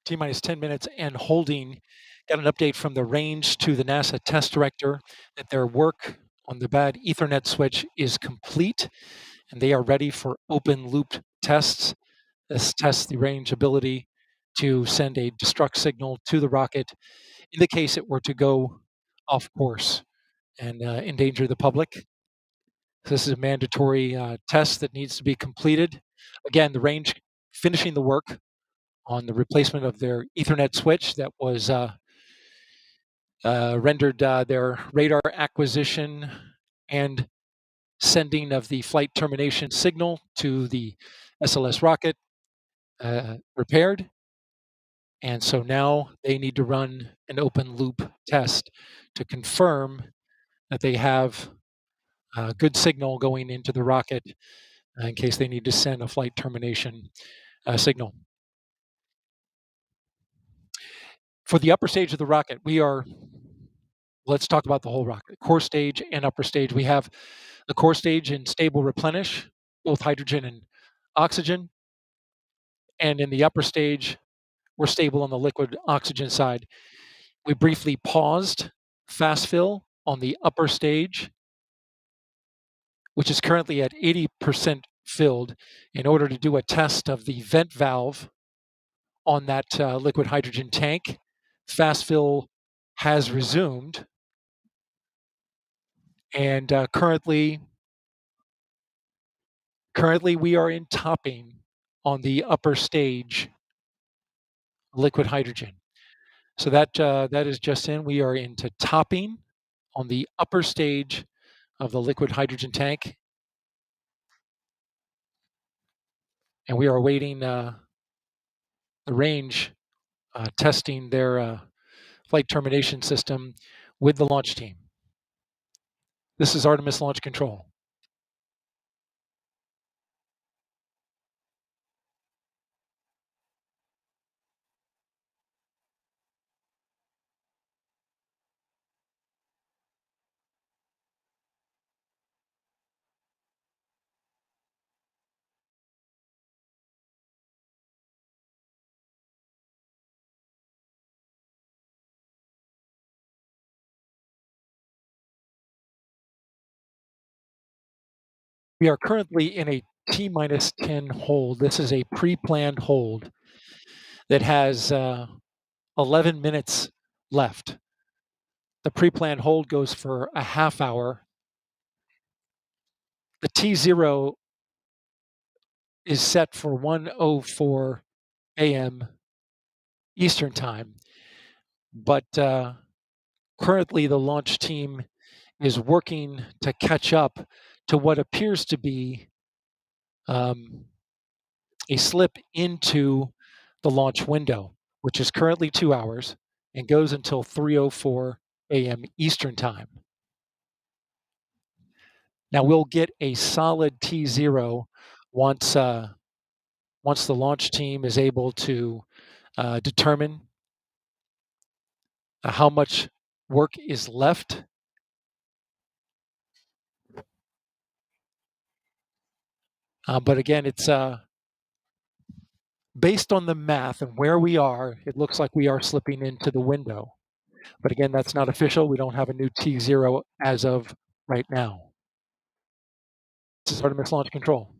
T minus 10 minutes and holding. Got an update from the range to the NASA test director that their work on the bad Ethernet switch is complete and they are ready for open loop tests. This tests the range ability to send a destruct signal to the rocket in the case it were to go off course and endanger the public. This is a mandatory test that needs to be completed. Again, the range finishing the work on the replacement of their Ethernet switch that was rendered their radar acquisition and sending of the flight termination signal to the SLS rocket repaired. And so now they need to run an open loop test to confirm that they have a good signal going into the rocket in case they need to send a flight termination signal. For the upper stage of the rocket, let's talk about the whole rocket, core stage and upper stage. We have the core stage in stable replenish, both hydrogen and oxygen. And in the upper stage, we're stable on the liquid oxygen side. We briefly paused fast fill on the upper stage, which is currently at 80% filled, in order to do a test of the vent valve on that liquid hydrogen tank. Fast fill has resumed, and currently we are in topping on the upper stage liquid hydrogen. So that is just in. We are into topping on the upper stage of the liquid hydrogen tank, and we are awaiting the range testing their flight termination system with the launch team. This is Artemis Launch Control. We are currently in a T minus 10 hold. This is a pre-planned hold that has 11 minutes left. The pre-planned hold goes for a half hour. The T0 is set for 1:04 a.m. Eastern time, but currently the launch team is working to catch up to what appears to be a slip into the launch window, which is currently 2 hours and goes until 3:04 a.m. Eastern time. Now we'll get a solid T0 once once the launch team is able to determine how much work is left. But again, it's based on the math and where we are, it looks like we are slipping into the window. But again, that's not official. We don't have a new T0 as of right now. This is Artemis Launch Control.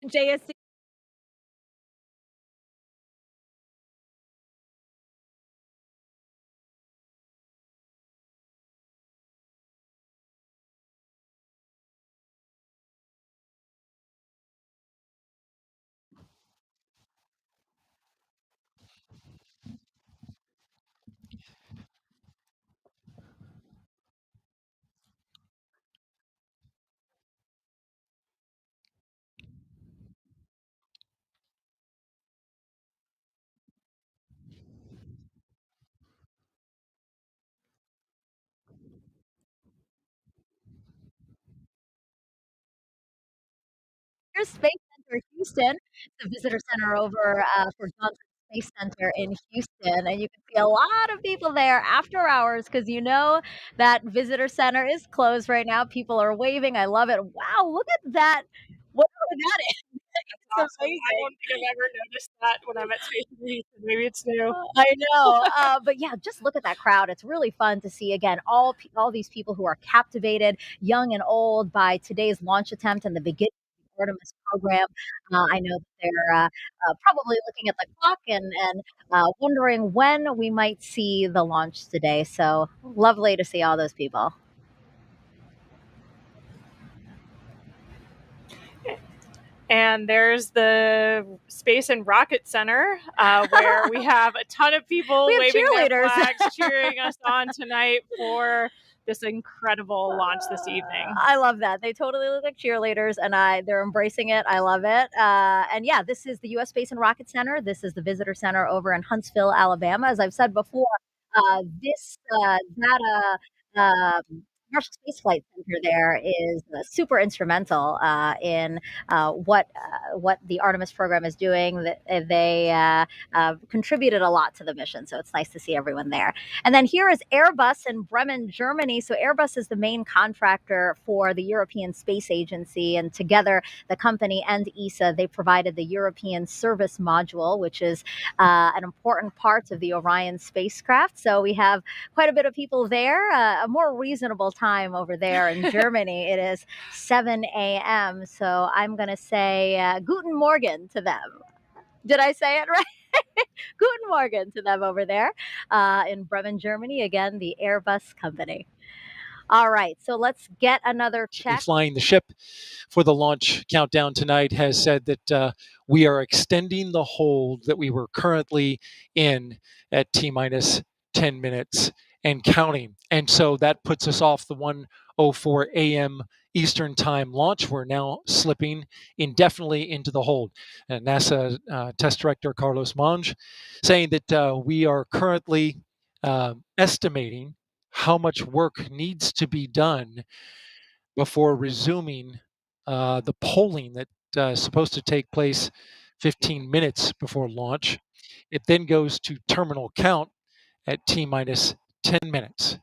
JSC. Here's Space Center Houston, the visitor center over, for Johnson Space Center in Houston, and you can see a lot of people there after hours because you know that visitor center is closed right now. People are waving. I love it. Wow, look at that. Whatever that is. It's Awesome. I amazing. don't think I've ever noticed that when I'm at Space Needs. Maybe it's new. I know, but yeah, just look at that crowd. It's really fun to see again all these people who are captivated, young and old, by today's launch attempt and the beginning of the Artemis program. I know that they're probably looking at the clock and wondering when we might see the launch today. So lovely to see all those people. And there's the Space and Rocket Center, where we have a ton of people We have waving their cheerleaders. flags, cheering us on tonight for this incredible launch this evening. I love that. They totally look like cheerleaders, and they're embracing it. I love it. And yeah, this is the U.S. Space and Rocket Center. This is the visitor center over in Huntsville, Alabama. As I've said before, this that Marshall Space Flight Center there is super instrumental in what the Artemis program is doing. That they contributed a lot to the mission, so it's nice to see everyone there. And then here is Airbus in Bremen, Germany. So Airbus is the main contractor for the European Space Agency, and together the company and ESA, they provided the European Service Module, which is an important part of the Orion spacecraft. So we have quite a bit of people there. A more reasonable time over there in Germany. It is 7 a.m. So I'm going to say Guten Morgen to them. Did I say it right? Guten Morgen to them over there in Bremen, Germany. Again, the Airbus company. All right, so let's get another check. Flying the ship for the launch countdown tonight has said that we are extending the hold that we were currently in at T minus 10 minutes and counting. And so that puts us off the 1:04 a.m. Eastern Time launch. We're now slipping indefinitely into the hold. And NASA Test Director Carlos Monge saying that we are currently estimating how much work needs to be done before resuming the polling that is supposed to take place 15 minutes before launch. It then goes to terminal count at T minus 10 minutes.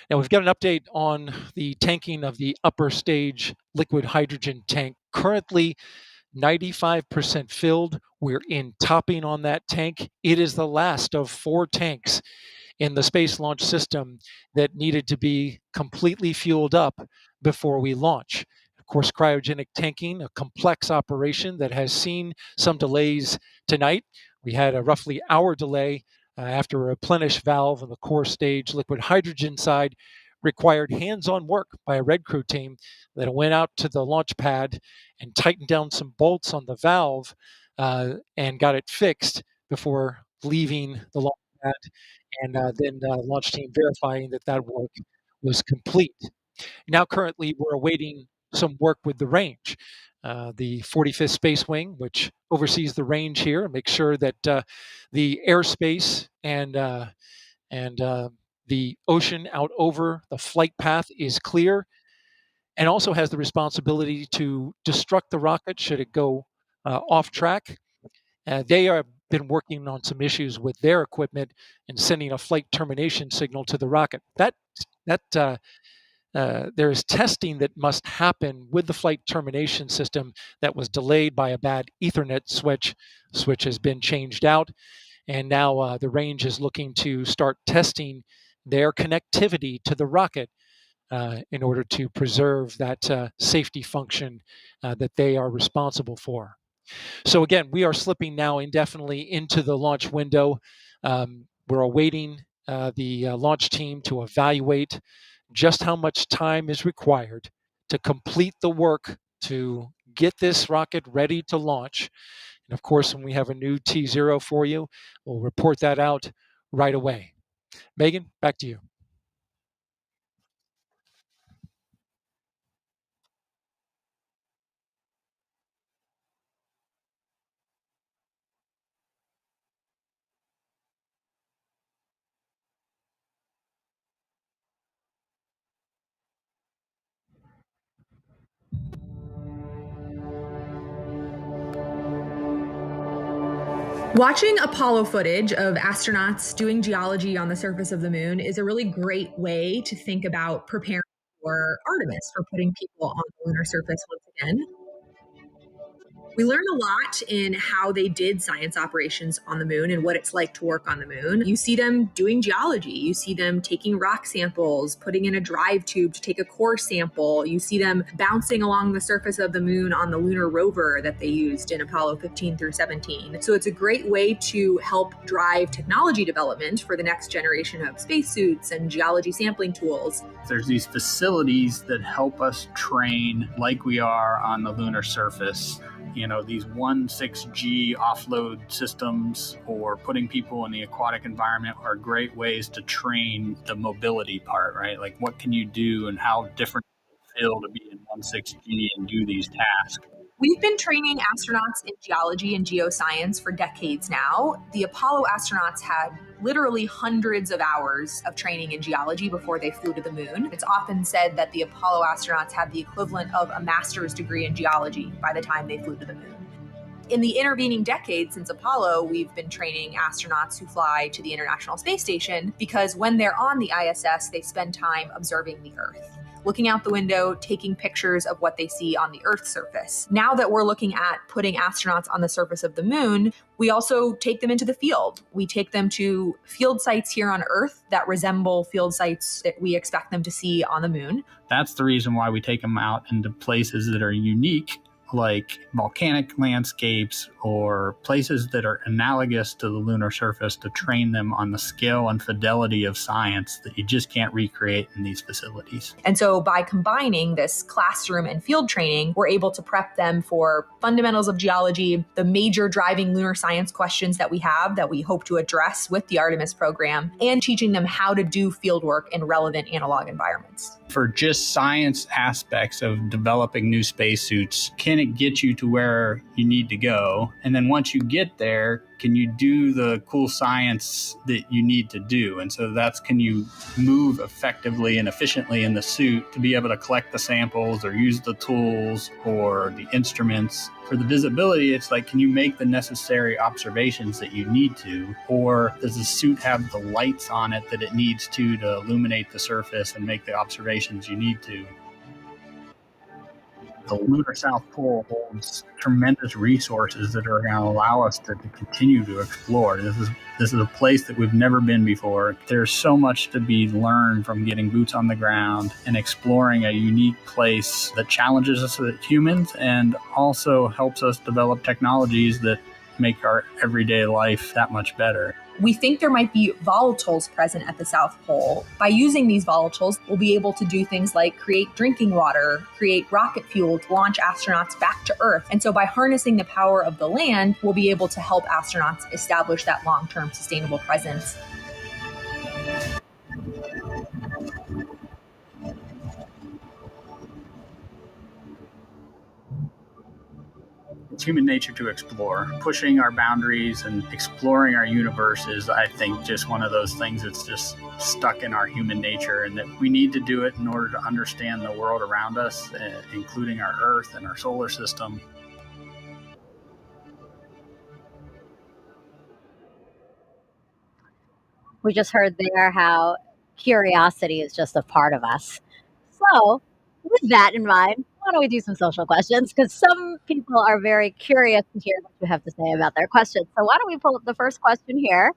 Now, we've got an update on the tanking of the upper stage liquid hydrogen tank. Currently 95% filled. We're in topping on that tank. It is the last of 4 tanks in the Space Launch System that needed to be completely fueled up before we launch. Of course, cryogenic tanking, a complex operation that has seen some delays tonight. We had a roughly hour delay after a replenish valve on the core stage liquid hydrogen side required hands-on work by a red crew team that went out to the launch pad and tightened down some bolts on the valve and got it fixed before leaving the launch pad, and then launch team verifying that that work was complete. Now, currently, we're awaiting some work with the range. The 45th Space Wing, which oversees the range here, and makes sure that the airspace and the ocean out over the flight path is clear, and also has the responsibility to destruct the rocket should it go off track. They have been working on some issues with their equipment and sending a flight termination signal to the rocket. There is testing that must happen with the flight termination system that was delayed by a bad Ethernet switch. Switch has been changed out, and now the range is looking to start testing their connectivity to the rocket in order to preserve that safety function that they are responsible for. So again, we are slipping now indefinitely into the launch window. We're awaiting the launch team to evaluate just how much time is required to complete the work to get this rocket ready to launch. And of course, when we have a new T0 for you, we'll report that out right away. Megan, back to you. Watching Apollo footage of astronauts doing geology on the surface of the moon is a really great way to think about preparing for Artemis, for putting people on the lunar surface once again. We learn a lot in how they did science operations on the moon and what it's like to work on the moon. You see them doing geology. You see them taking rock samples, putting in a drive tube to take a core sample. You see them bouncing along the surface of the moon on the lunar rover that they used in Apollo 15 through 17. So it's a great way to help drive technology development for the next generation of spacesuits and geology sampling tools. There's these facilities that help us train like we are on the lunar surface. These 1,6G offload systems or putting people in the aquatic environment are great ways to train the mobility part, right? Like what can you do and how different does it feel to be in 1,6G and do these tasks? We've been training astronauts in geology and geoscience for decades now. The Apollo astronauts had literally hundreds of hours of training in geology before they flew to the moon. It's often said that the Apollo astronauts had the equivalent of a master's degree in geology by the time they flew to the moon. In the intervening decades since Apollo, we've been training astronauts who fly to the International Space Station because when they're on the ISS, they spend time observing the Earth, looking out the window, taking pictures of what they see on the Earth's surface. Now that we're looking at putting astronauts on the surface of the moon, we also take them into the field. We take them to field sites here on Earth that resemble field sites that we expect them to see on the moon. That's the reason why we take them out into places that are unique, like volcanic landscapes or places that are analogous to the lunar surface, to train them on the scale and fidelity of science that you just can't recreate in these facilities. And so by combining this classroom and field training, we're able to prep them for fundamentals of geology, the major driving lunar science questions that we have that we hope to address with the Artemis program, and teaching them how to do fieldwork in relevant analog environments. For just science aspects of developing new spacesuits, can it get you to where you need to go? And then once you get there, can you do the cool science that you need to do? And so that's, can you move effectively and efficiently in the suit to be able to collect the samples or use the tools or the instruments? For the visibility, it's like, can you make the necessary observations that you need to? Or does the suit have the lights on it that it needs to illuminate the surface and make the observations you need to? The lunar South Pole holds tremendous resources that are going to allow us to continue to explore. This is a place that we've never been before. There's so much to be learned from getting boots on the ground and exploring a unique place that challenges us as humans and also helps us develop technologies that make our everyday life that much better. We think there might be volatiles present at the South Pole. By using these volatiles, we'll be able to do things like create drinking water, create rocket fuel to launch astronauts back to Earth. And so by harnessing the power of the land, we'll be able to help astronauts establish that long-term sustainable presence. It's human nature to explore. Pushing our boundaries and exploring our universe is, I think, just one of those things that's just stuck in our human nature, and that we need to do it in order to understand the world around us, including our Earth and our solar system. We just heard there how curiosity is just a part of us. So, with that in mind, why don't we do some social questions? Because some people are very curious to hear what you have to say about their questions. So, why don't we pull up the first question here?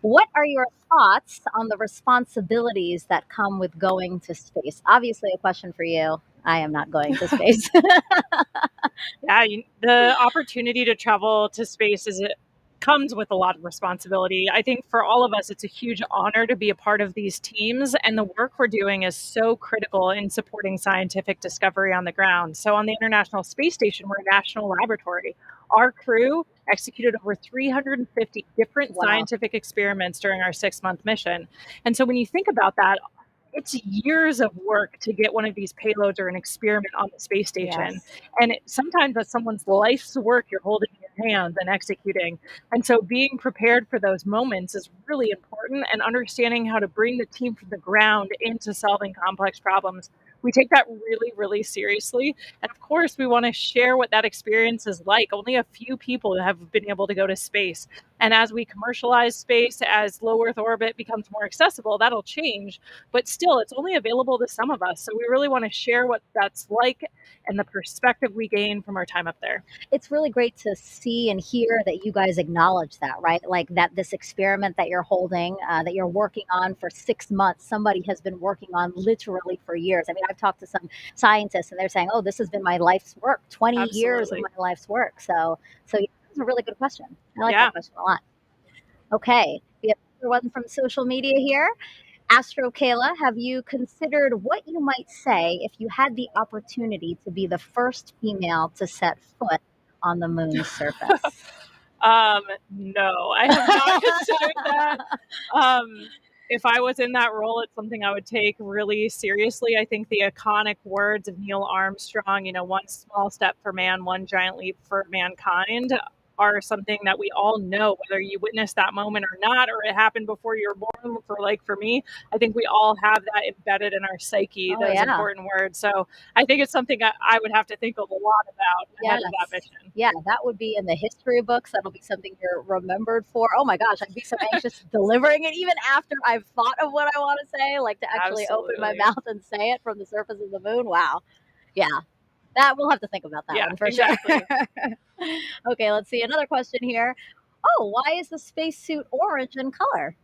What are your thoughts on the responsibilities that come with going to space? Obviously, a question for you. I am not going to space. Yeah, the opportunity to travel to space comes with a lot of responsibility. I think for all of us, it's a huge honor to be a part of these teams, and the work we're doing is so critical in supporting scientific discovery on the ground. So on the International Space Station, we're a national laboratory. Our crew executed over 350 different scientific experiments during our 6-month mission. And so when you think about that, it's years of work to get one of these payloads or an experiment on the space station. Yes. And sometimes that's someone's life's work you're holding in your hands and executing. And so being prepared for those moments is really important, and understanding how to bring the team from the ground into solving complex problems. We take that really, really seriously. And of course, we want to share what that experience is like. Only a few people have been able to go to space. And as we commercialize space, as low Earth orbit becomes more accessible, that'll change. But still, it's only available to some of us. So we really want to share what that's like and the perspective we gain from our time up there. It's really great to see and hear that you guys acknowledge that, right? Like that this experiment that you're holding, that you're working on for 6 months, somebody has been working on literally for years. I mean, I've talked to some scientists and they're saying, oh, this has been my life's work, 20 years of Absolutely. my life's work. So yeah, that's a really good question. I like Yeah. that question a lot. Okay, we have another one from social media here. Astro Kayla, have you considered what you might say if you had the opportunity to be the first female to set foot on the moon's surface? No, I have not considered that. If I was in that role, it's something I would take really seriously. I think the iconic words of Neil Armstrong, one small step for man, one giant leap for mankind, are something that we all know, whether you witnessed that moment or not, or it happened before you were born. For me, I think we all have that embedded in our psyche, those important words. So I think it's something I would have to think a lot about ahead of that mission. Yeah, that would be in the history books. That'll be something you're remembered for. Oh my gosh, I'd be so anxious delivering it, even after I've thought of what I want to say, like to actually open my mouth and say it from the surface of the moon. Wow. Yeah. That we'll have to think about that one for sure. Okay, let's see another question here. Oh, why is the spacesuit orange in color?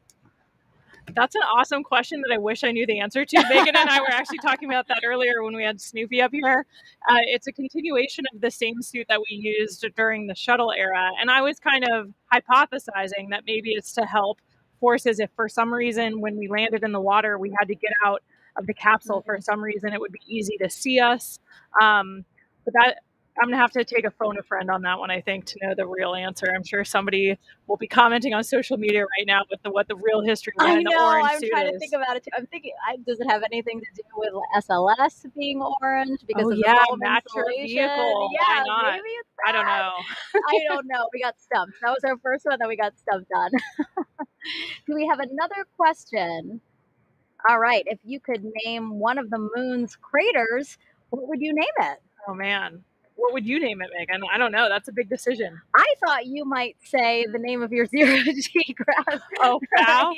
That's an awesome question that I wish I knew the answer to. Megan and I were actually talking about that earlier when we had Snoopy up here. It's a continuation of the same suit that we used during the shuttle era. And I was kind of hypothesizing that maybe it's to help forces if for some reason when we landed in the water, we had to get out of the capsule for some reason, it would be easy to see us. But that I'm going to have to take a phone a friend on that one, I think, to know the real answer. I'm sure somebody will be commenting on social media right now with what the real history behind the orange suit is. I'm trying to think about it too. I'm thinking, does it have anything to do with SLS being orange? Because of yeah, the match your vehicle. Yeah, Why not? maybe it's I don't know. I don't know. We got stumped. That was our first one that we got stumped on. Do we have another question? All right. If you could name one of the moon's craters, what would you name it? Oh, man. What would you name it, Megan? I don't know. That's a big decision. I thought you might say the name of your zero-G grass. Oh, wow.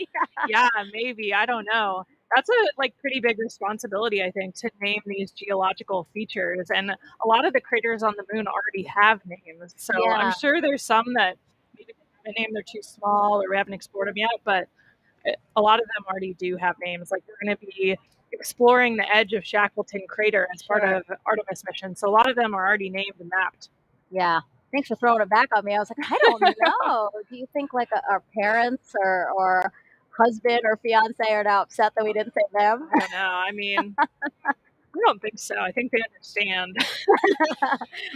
Yeah, maybe. I don't know. That's a pretty big responsibility, I think, to name these geological features. And a lot of the craters on the moon already have names. So I'm sure there's some that maybe they haven't named, they're too small, or we haven't explored them yet. But a lot of them already do have names. Like, we're going to be exploring the edge of Shackleton Crater as part of Artemis mission. So a lot of them are already named and mapped. Yeah. Thanks for throwing it back on me. I was like, I don't know. Do you think our parents or husband or fiance are now upset that we didn't say them? I don't know. I mean, I don't think so. I think they understand.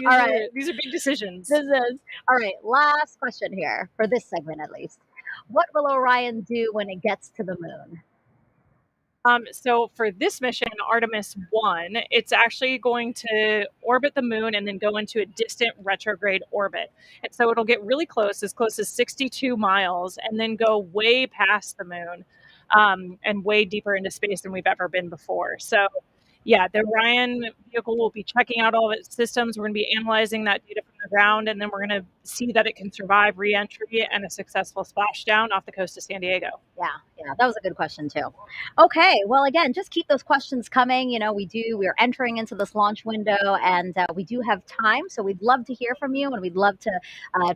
All right. These are big decisions. All right. Last question here for this segment, at least. What will Orion do when it gets to the moon? So for this mission, Artemis 1, it's actually going to orbit the moon and then go into a distant retrograde orbit. And so it'll get really close as 62 miles, and then go way past the moon and way deeper into space than we've ever been before. So yeah, the Orion vehicle will be checking out all of its systems. We're going to be analyzing that data from the ground, and then we're going to see that it can survive re-entry and a successful splashdown off the coast of San Diego. Yeah, that was a good question too. Okay, well, again, just keep those questions coming. We're entering into this launch window, and we do have time, so we'd love to hear from you, and we'd love to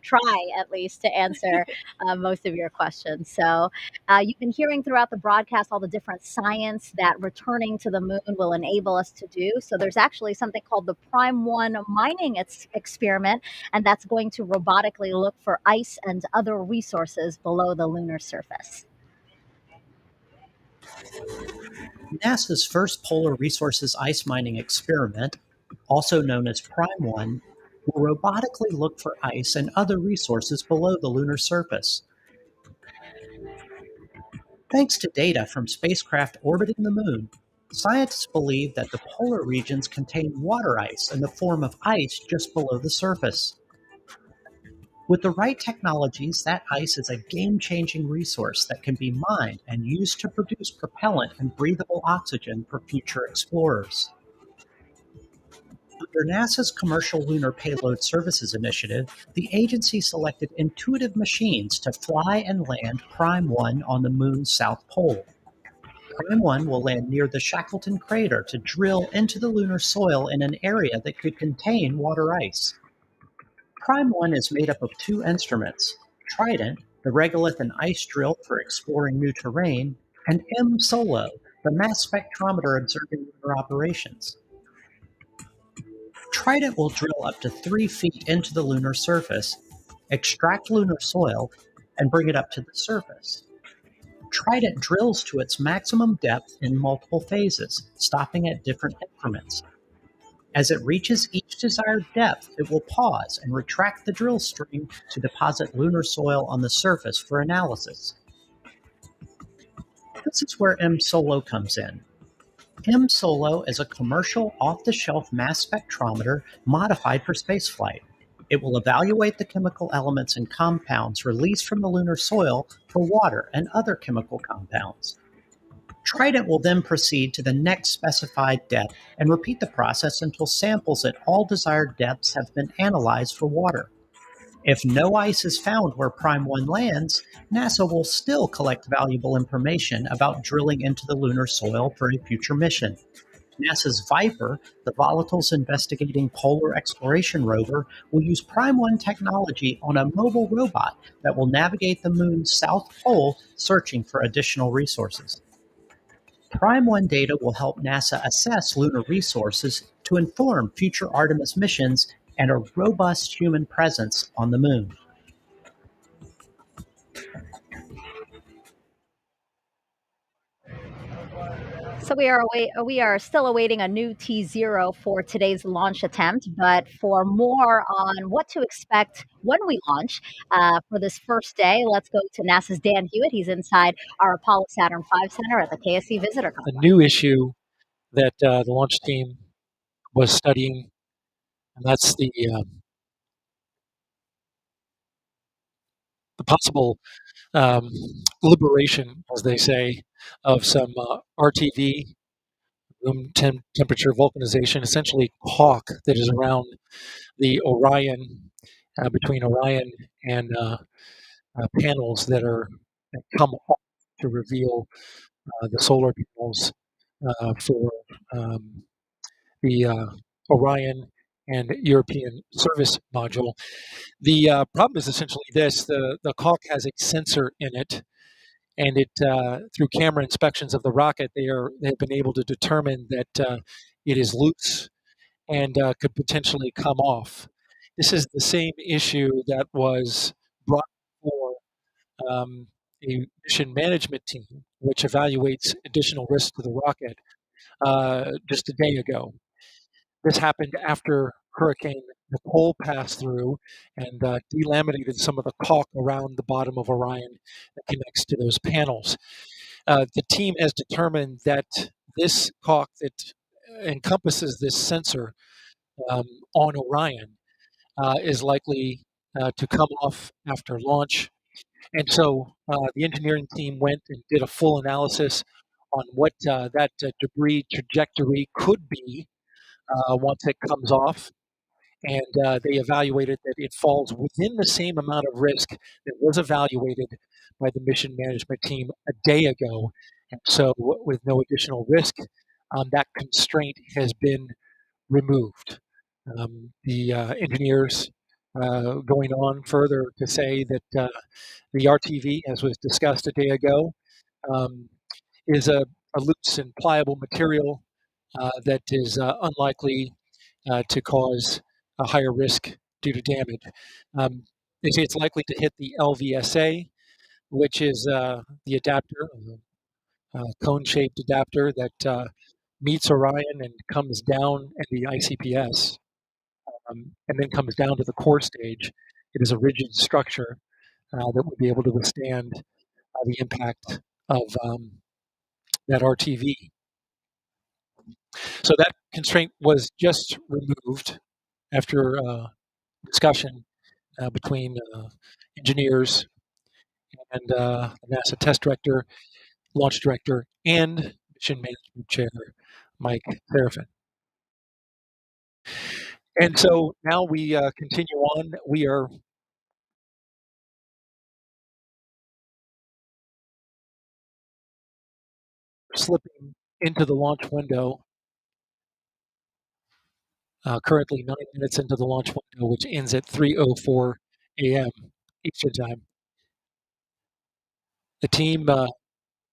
try at least to answer most of your questions. So you've been hearing throughout the broadcast all the different science that returning to the moon will enable us to do. So there's actually something called the Prime 1 mining experiment, and that's going to robotically look for ice and other resources below the lunar surface. NASA's first polar resources ice mining experiment, also known as Prime 1, will robotically look for ice and other resources below the lunar surface. Thanks to data from spacecraft orbiting the moon, scientists believe that the polar regions contain water ice in the form of ice just below the surface. With the right technologies, that ice is a game-changing resource that can be mined and used to produce propellant and breathable oxygen for future explorers. Under NASA's Commercial Lunar Payload Services Initiative, the agency selected intuitive machines to fly and land Prime 1 on the moon's south pole. Prime 1 will land near the Shackleton crater to drill into the lunar soil in an area that could contain water ice. Prime 1 is made up of two instruments, Trident, the regolith and ice drill for exploring new terrain, and M-SOLO, the mass spectrometer observing lunar operations. Trident will drill up to 3 feet into the lunar surface, extract lunar soil, and bring it up to the surface. Trident drills to its maximum depth in multiple phases, stopping at different increments. As it reaches each desired depth, it will pause and retract the drill string to deposit lunar soil on the surface for analysis. This is where M-SOLO comes in. M-SOLO is a commercial off-the-shelf mass spectrometer modified for spaceflight. It will evaluate the chemical elements and compounds released from the lunar soil for water and other chemical compounds. Trident will then proceed to the next specified depth and repeat the process until samples at all desired depths have been analyzed for water. If no ice is found where Prime 1 lands, NASA will still collect valuable information about drilling into the lunar soil for a future mission. NASA's Viper, the Volatiles Investigating Polar Exploration rover, will use Prime 1 technology on a mobile robot that will navigate the moon's south pole searching for additional resources. Prime 1 data will help NASA assess lunar resources to inform future Artemis missions and a robust human presence on the moon. So we are still awaiting a new T0 for today's launch attempt, but for more on what to expect when we launch for this first day, let's go to NASA's Dan Hewitt. He's inside our Apollo Saturn V Center at the KSC Visitor Complex. A new issue that the launch team was studying, and that's the possible liberation, as they say, of some RTV, room temperature vulcanization, essentially caulk that is around the Orion, between Orion and panels that come off to reveal the solar panels for the Orion and European service module. The problem is essentially this: the caulk has a sensor in it, and it through camera inspections of the rocket, they have been able to determine that it is loose and could potentially come off. This is the same issue that was brought before a mission management team, which evaluates additional risks to the rocket, just a day ago. This happened after Hurricane Nicole passed through and delaminated some of the caulk around the bottom of Orion that connects to those panels. The team has determined that this caulk that encompasses this sensor on Orion is likely to come off after launch. And so the engineering team went and did a full analysis on what that debris trajectory could be once it comes off. and they evaluated that it falls within the same amount of risk that was evaluated by the mission management team a day ago. And so, with no additional risk, that constraint has been removed. The engineers going on further to say that the RTV, as was discussed a day ago, um, is a loose and pliable material that is unlikely to cause a higher risk due to damage. Um, they say it's likely to hit the LVSA, which is the adapter, cone-shaped adapter that meets Orion and comes down at the ICPS, and then comes down to the core stage. It is a rigid structure that would be able to withstand the impact of that RTV. So that constraint was just removed after discussion between engineers and the NASA test director, launch director, and mission management chair, Mike Serafin. And so now we continue on. We are slipping into the launch window, currently 9 minutes into the launch window, which ends at 3:04 a.m. Eastern Time. The team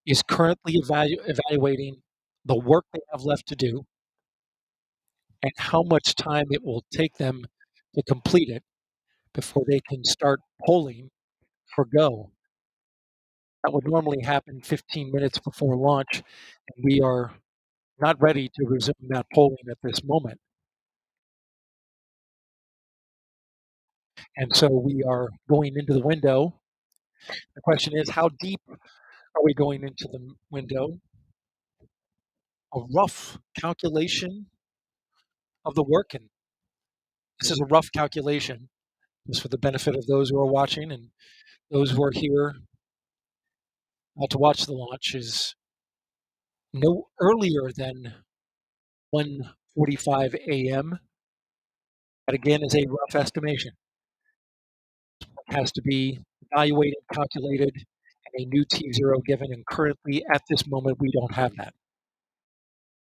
is currently evaluating the work they have left to do and how much time it will take them to complete it before they can start polling for go. That would normally happen 15 minutes before launch, and we are not ready to resume that polling at this moment. And so we are going into the window. The question is, how deep are we going into the window? A rough calculation of the work, and this is a rough calculation, just for the benefit of those who are watching and those who are here to watch the launch, is no earlier than 1:45 a.m. That again is a rough estimation. It has to be evaluated, calculated, and a new T0 given. And currently, at this moment, we don't have that.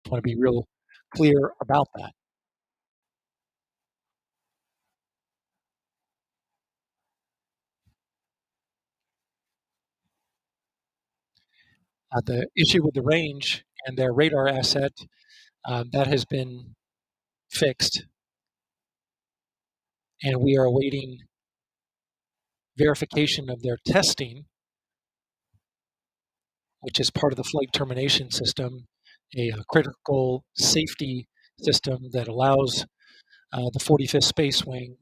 I want to be real clear about that. The issue with the range and their radar asset, that has been fixed, and we are awaiting verification of their testing, which is part of the flight termination system, a critical safety system that allows the 45th Space Wing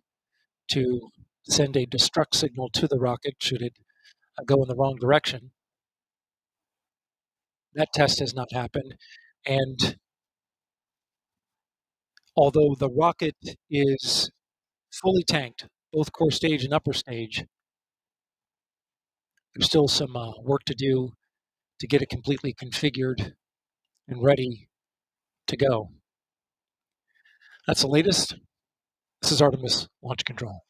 to send a destruct signal to the rocket should it go in the wrong direction. That test has not happened. And although the rocket is fully tanked, both core stage and upper stage, there's still some work to do to get it completely configured and ready to go. That's the latest. This is Artemis Launch Control.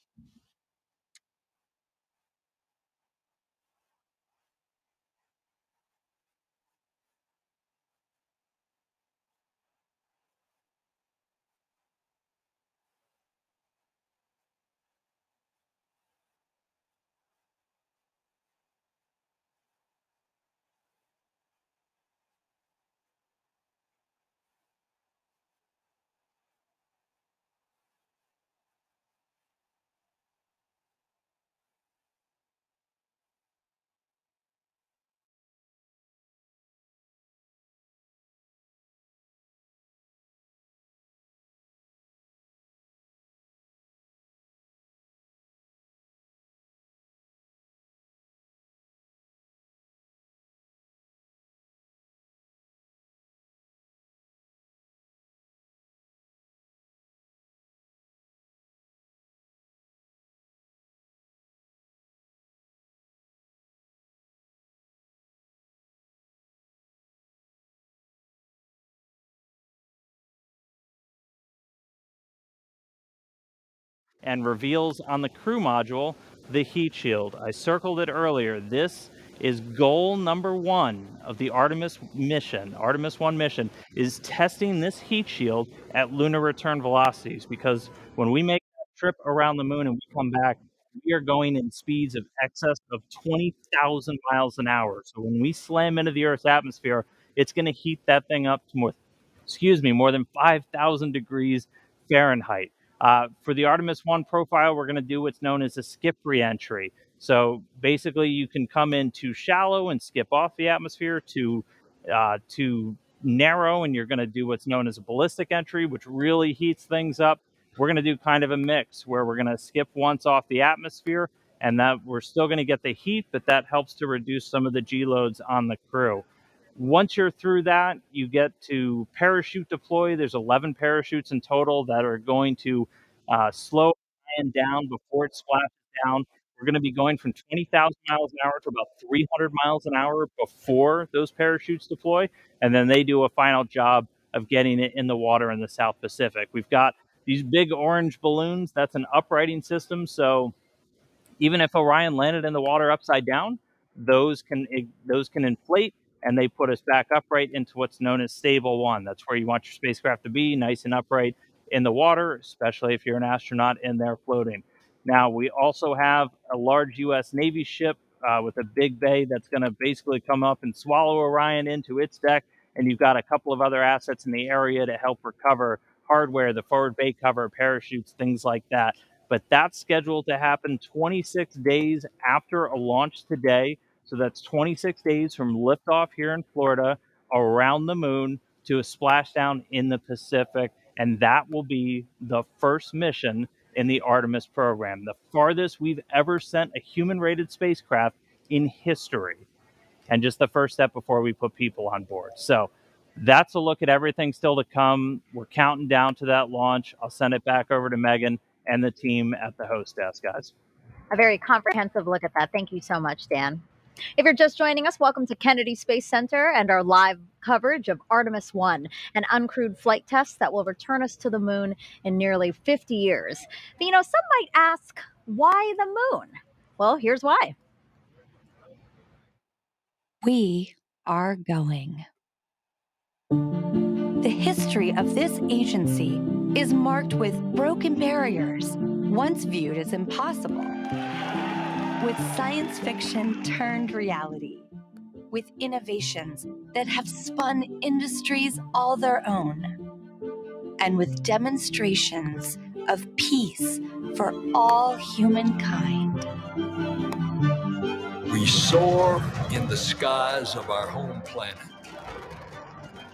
and reveals on the crew module the heat shield. I circled it earlier. This is goal number 1 of the Artemis mission. Artemis 1 mission is testing this heat shield at lunar return velocities, because when we make that trip around the moon and we come back, we are going in speeds of excess of 20,000 miles an hour. So when we slam into the Earth's atmosphere, it's going to heat that thing up to more than 5,000 degrees Fahrenheit. For the Artemis 1 profile, we're going to do what's known as a skip reentry. So basically, you can come in too shallow and skip off the atmosphere, too narrow, and you're going to do what's known as a ballistic entry, which really heats things up. We're going to do kind of a mix where we're going to skip once off the atmosphere, and that we're still going to get the heat, but that helps to reduce some of the G loads on the crew. Once you're through that, you get to parachute deploy. There's 11 parachutes in total that are going to slow Orion down before it splashes down. We're going to be going from 20,000 miles an hour to about 300 miles an hour before those parachutes deploy. And then they do a final job of getting it in the water in the South Pacific. We've got these big orange balloons. That's an uprighting system. So even if Orion landed in the water upside down, those can inflate, and they put us back upright into what's known as stable 1. That's where you want your spacecraft to be, nice and upright in the water, especially if you're an astronaut in there floating. Now, we also have a large U.S. Navy ship with a big bay that's going to basically come up and swallow Orion into its deck, and you've got a couple of other assets in the area to help recover hardware, the forward bay cover, parachutes, things like that. But that's scheduled to happen 26 days after a launch today. So that's 26 days from liftoff here in Florida around the moon to a splashdown in the Pacific. And that will be the first mission in the Artemis program, the farthest we've ever sent a human-rated spacecraft in history, and just the first step before we put people on board. So that's a look at everything still to come. We're counting down to that launch. I'll send it back over to Megan and the team at the host desk, guys. A very comprehensive look at that. Thank you so much, Dan. If you're just joining us, welcome to Kennedy Space Center and our live coverage of Artemis 1, an uncrewed flight test that will return us to the moon in nearly 50 years. But, some might ask, why the moon? Well, here's why. We are going. The history of this agency is marked with broken barriers, once viewed as impossible, with science fiction turned reality, with innovations that have spun industries all their own, and with demonstrations of peace for all humankind. We soar in the skies of our home planet.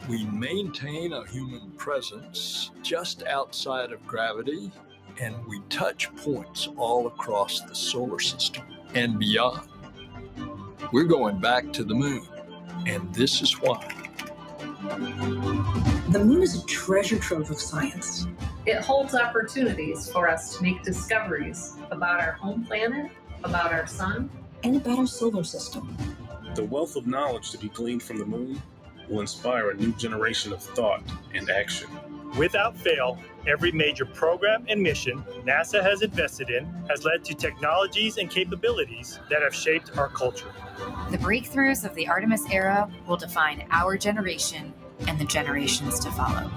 We maintain a human presence just outside of gravity, and we touch points all across the solar system and beyond. We're going back to the moon, and this is why. The moon is a treasure trove of science. It holds opportunities for us to make discoveries about our home planet, about our sun, and about our solar system. The wealth of knowledge to be gleaned from the moon will inspire a new generation of thought and action. Without fail, every major program and mission NASA has invested in has led to technologies and capabilities that have shaped our culture. The breakthroughs of the Artemis era will define our generation and the generations to follow.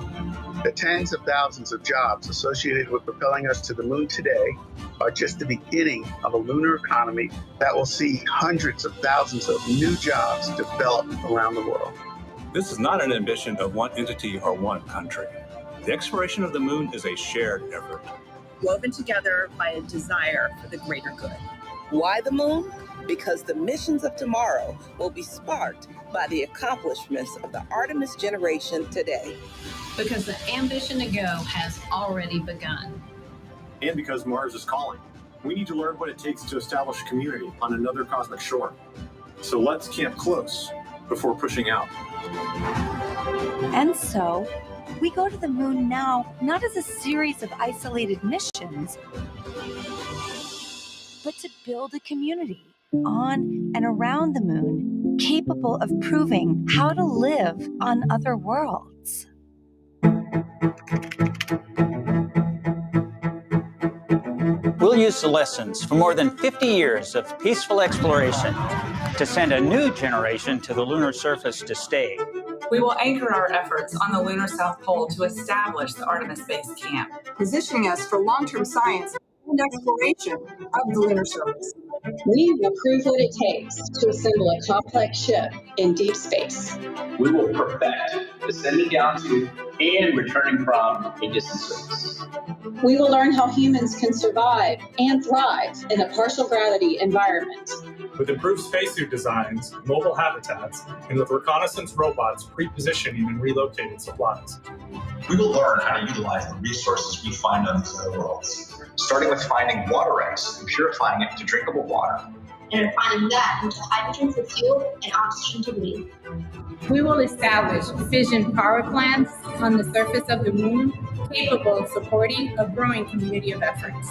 The tens of thousands of jobs associated with propelling us to the moon today are just the beginning of a lunar economy that will see hundreds of thousands of new jobs develop around the world. This is not an ambition of one entity or one country. The exploration of the moon is a shared effort, woven together by a desire for the greater good. Why the moon? Because the missions of tomorrow will be sparked by the accomplishments of the Artemis generation today. Because the ambition to go has already begun. And because Mars is calling. We need to learn what it takes to establish a community on another cosmic shore. So let's camp close before pushing out. And so, we go to the moon now, not as a series of isolated missions, but to build a community on and around the moon capable of proving how to live on other worlds. use the lessons from more than 50 years of peaceful exploration to send a new generation to the lunar surface to stay. We will anchor our efforts on the lunar South Pole to establish the Artemis Base Camp, positioning us for long-term science and exploration of the lunar surface. We will prove what it takes to assemble a complex ship in deep space. We will perfect ascending down to and returning from a distant surface. We will learn how humans can survive and thrive in a partial gravity environment. With improved spacesuit designs, mobile habitats, and with reconnaissance robots pre-positioning and relocating supplies. We will learn how to utilize the resources we find on these other worlds, starting with finding water ice and purifying it to drinkable water. And refining that into hydrogen for fuel and oxygen to breathe. We will establish fission power plants on the surface of the moon, capable of supporting a growing community of efforts.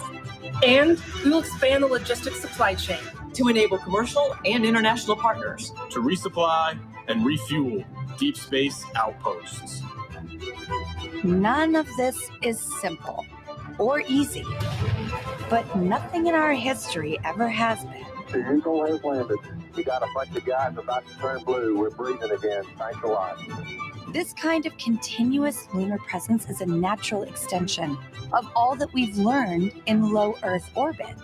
And we will expand the logistics supply chain to enable commercial and international partners to resupply and refuel deep space outposts. None of this is simple or easy, but nothing in our history ever has been. The Eagle has landed. We got a bunch of guys about to turn blue. We're breathing again. Thanks a lot. This kind of continuous lunar presence is a natural extension of all that we've learned in low Earth orbit.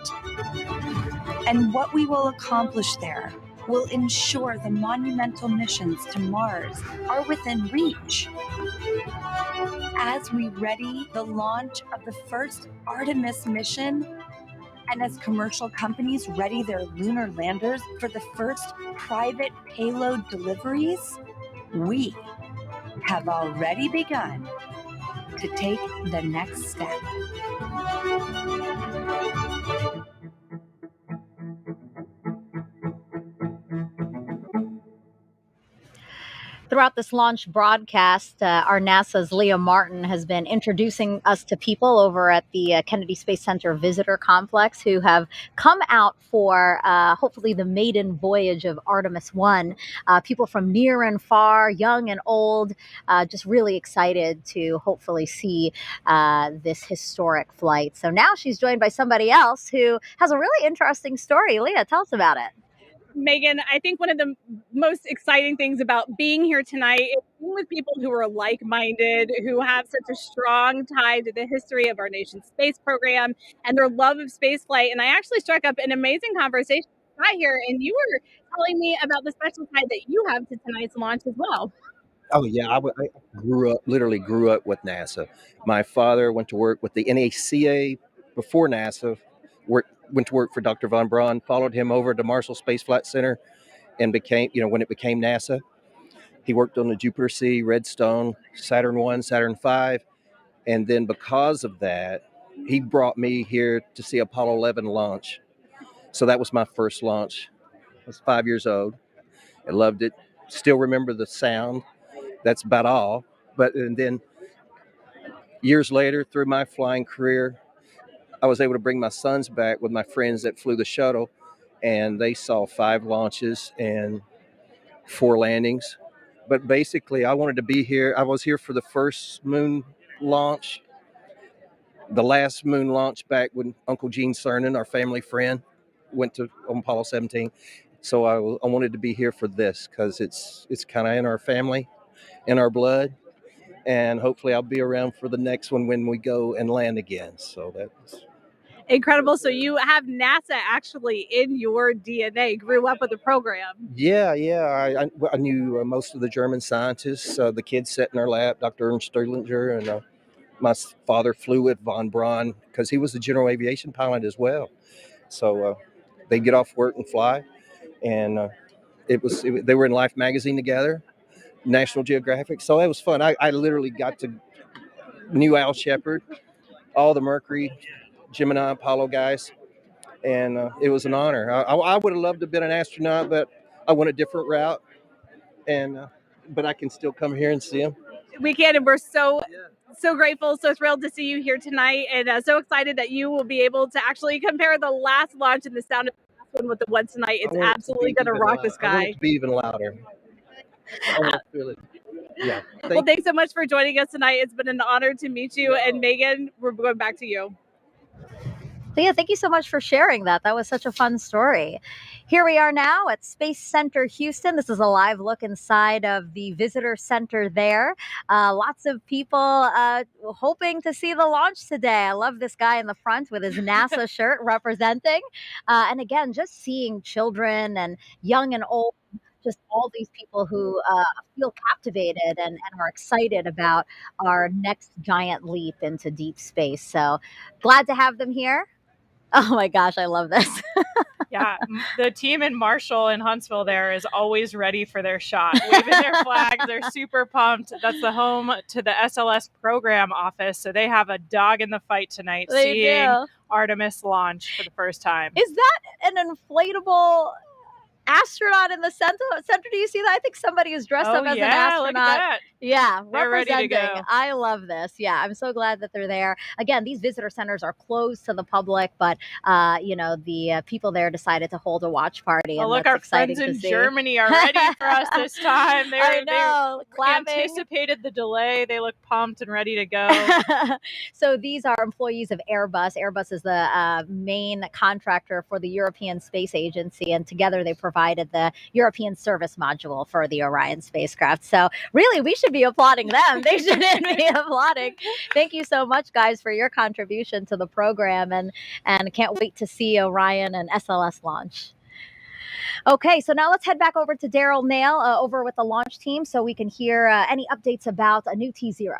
And what we will accomplish there will ensure the monumental missions to Mars are within reach. As we ready the launch of the first Artemis mission, and as commercial companies ready their lunar landers for the first private payload deliveries, we have already begun to take the next step. Throughout this launch broadcast, our NASA's Leah Martin has been introducing us to people over at the Kennedy Space Center Visitor Complex who have come out for hopefully the maiden voyage of Artemis 1. People from near and far, young and old, just really excited to hopefully see this historic flight. So now she's joined by somebody else who has a really interesting story. Leah, tell us about it. Megan, I think one of the most exciting things about being here tonight is being with people who are like-minded, who have such a strong tie to the history of our nation's space program and their love of spaceflight. And I actually struck up an amazing conversation right here, and you were telling me about the special tie that you have to tonight's launch as well. Oh, yeah. I literally grew up with NASA. My father went to work with the NACA before NASA, went to work for Dr. von Braun, followed him over to Marshall Space Flight Center and became, when it became NASA, he worked on the Jupiter C, Redstone, Saturn 1, Saturn 5. And then because of that, he brought me here to see Apollo 11 launch. So that was my first launch. I was 5 years old. I loved it. Still remember the sound. That's about all. And then years later, through my flying career, I was able to bring my sons back with my friends that flew the shuttle, and they saw 5 launches and 4 landings. But basically, I wanted to be here. I was here for the first moon launch, the last moon launch back when Uncle Gene Cernan, our family friend, went to Apollo 17. So I wanted to be here for this because it's kind of in our family, in our blood. And hopefully I'll be around for the next one when we go and land again. So that's incredible. So you have NASA actually in your DNA, grew up with the program. Yeah. I knew most of the German scientists. The kids sat in our lap, Dr. Ernst Stirlinger, and my father flew with von Braun because he was a general aviation pilot as well. So they'd get off work and fly. And they were in Life magazine together, National Geographic. So it was fun. I literally knew Al Shepard, all the Mercury, Gemini, Apollo guys, and it was an honor. I would have loved to have been an astronaut, but I went a different route, but I can still come here and see them. We can, and we're so grateful, so thrilled to see you here tonight, and so excited that you will be able to actually compare the last launch and the sound of the last one with the one tonight. It's absolutely going to rock the sky. I want it to be even louder. Yeah. Well, thanks so much for joining us tonight. It's been an honor to meet you. And Megan, we're going back to you. So yeah, thank you so much for sharing that. That was such a fun story. Here we are now at Space Center Houston. This is a live look inside of the visitor center there. Lots of people hoping to see the launch today. I love this guy in the front with his NASA shirt representing. And again, just seeing children and young and old, just all these people who feel captivated and are excited about our next giant leap into deep space. So glad to have them here. Oh my gosh, I love this. Yeah, the team in Marshall and Huntsville there is always ready for their shot, waving their flags. They're super pumped. That's the home to the SLS program office, so they have a dog in the fight tonight, They seeing do. Artemis launch for the first time. Is that an inflatable astronaut in the center? Do you see that? I think somebody is dressed up as an astronaut. Look at that. Yeah, They're ready to representing. go. I love this. Yeah, I'm so glad that they're there. Again, these visitor centers are closed to the public, but the people there decided to hold a watch party, Oh, and look, that's our exciting friends to in see. Germany are ready for us this time. I know, They clapping. anticipated the delay. They look pumped and ready to go. So these are employees of Airbus. Airbus is the main contractor for the European Space Agency, and together they provided the European service module for the Orion spacecraft. So really, we should be applauding them. They shouldn't be applauding. Thank you so much, guys, for your contribution to the program, and can't wait to see Orion and SLS launch. Okay, so now let's head back over to Daryl Nail over with the launch team so we can hear any updates about a new T0.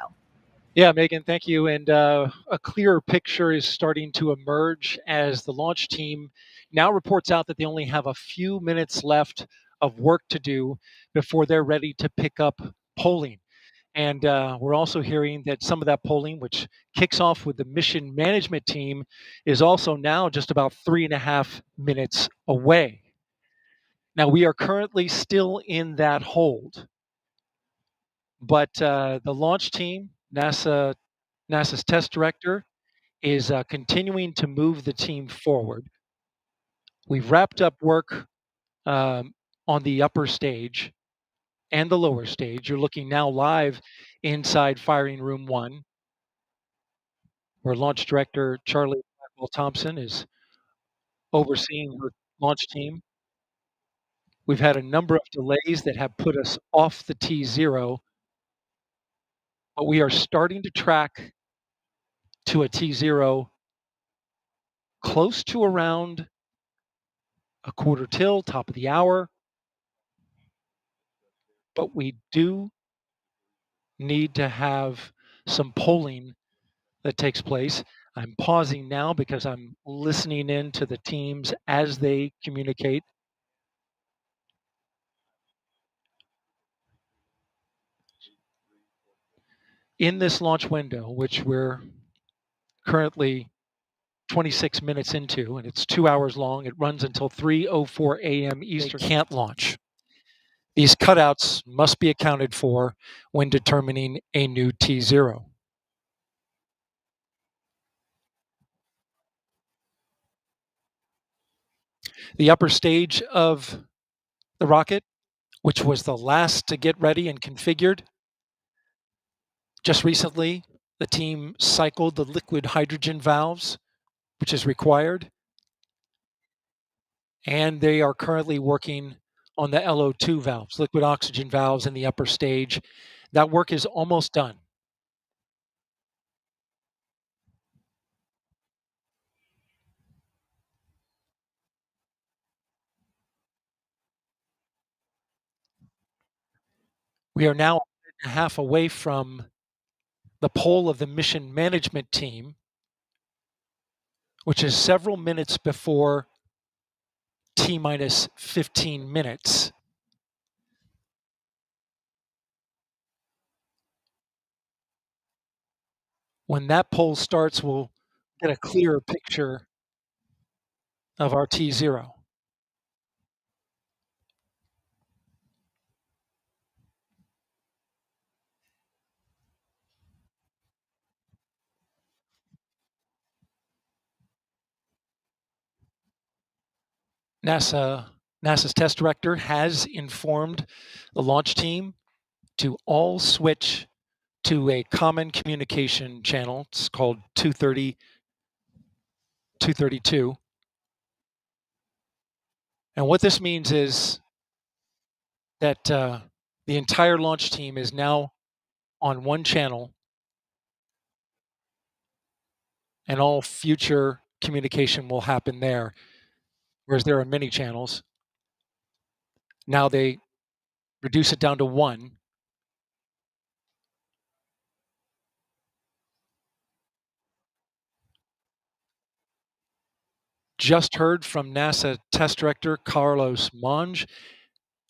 Yeah, Megan, thank you. And a clearer picture is starting to emerge as the launch team now reports out that they only have a few minutes left of work to do before they're ready to pick up polling. And we're also hearing that some of that polling, which kicks off with the mission management team, is also now just about 3.5 minutes away. Now, we are currently still in that hold, but the launch team, NASA's test director, is continuing to move the team forward. We've wrapped up work on the upper stage and the lower stage. You're looking now live inside firing room 1, where launch director Charlie Blackwell Thompson is overseeing her launch team. We've had a number of delays that have put us off the T0, but we are starting to track to a T0 close to around a quarter till, top of the hour. But we do need to have some polling that takes place. I'm pausing now because I'm listening in to the teams as they communicate. In this launch window, which we're currently 26 minutes into, and it's 2 hours long, it runs until 3:04 a.m. Eastern, can't launch. These cutouts must be accounted for when determining a new T0. The upper stage of the rocket, which was the last to get ready and configured, just recently, the team cycled the liquid hydrogen valves, which is required, and they are currently working on the LO2 valves, liquid oxygen valves in the upper stage. That work is almost done. We are now a half away from the pole of the mission management team, which is several minutes before T minus 15 minutes. When that pole starts, we'll get a clearer picture of our T0. NASA's test director has informed the launch team to all switch to a common communication channel. It's called 230 2:32. And what this means is that the entire launch team is now on one channel, and all future communication will happen there, whereas there are many channels. Now they reduce it down to one. Just heard from NASA Test Director Carlos Monge.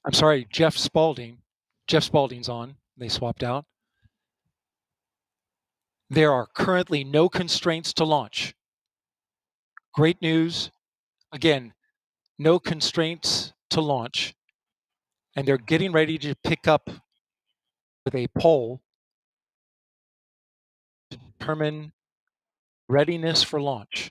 I'm sorry, Jeff Spalding. Jeff Spalding's on. They swapped out. There are currently no constraints to launch. Great news. Again, no constraints to launch. And they're getting ready to pick up with a poll to determine readiness for launch.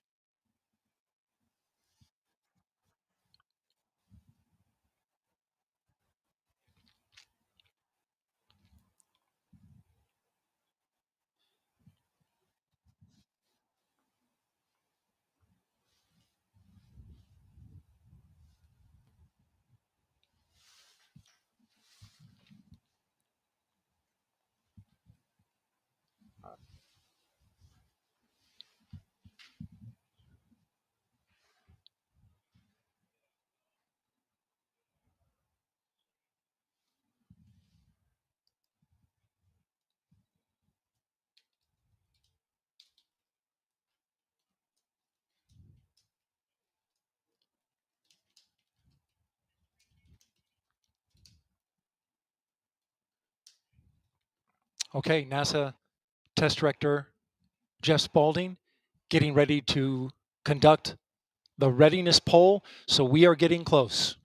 Okay, NASA Test Director Jeff Spalding getting ready to conduct the readiness poll. So we are getting close.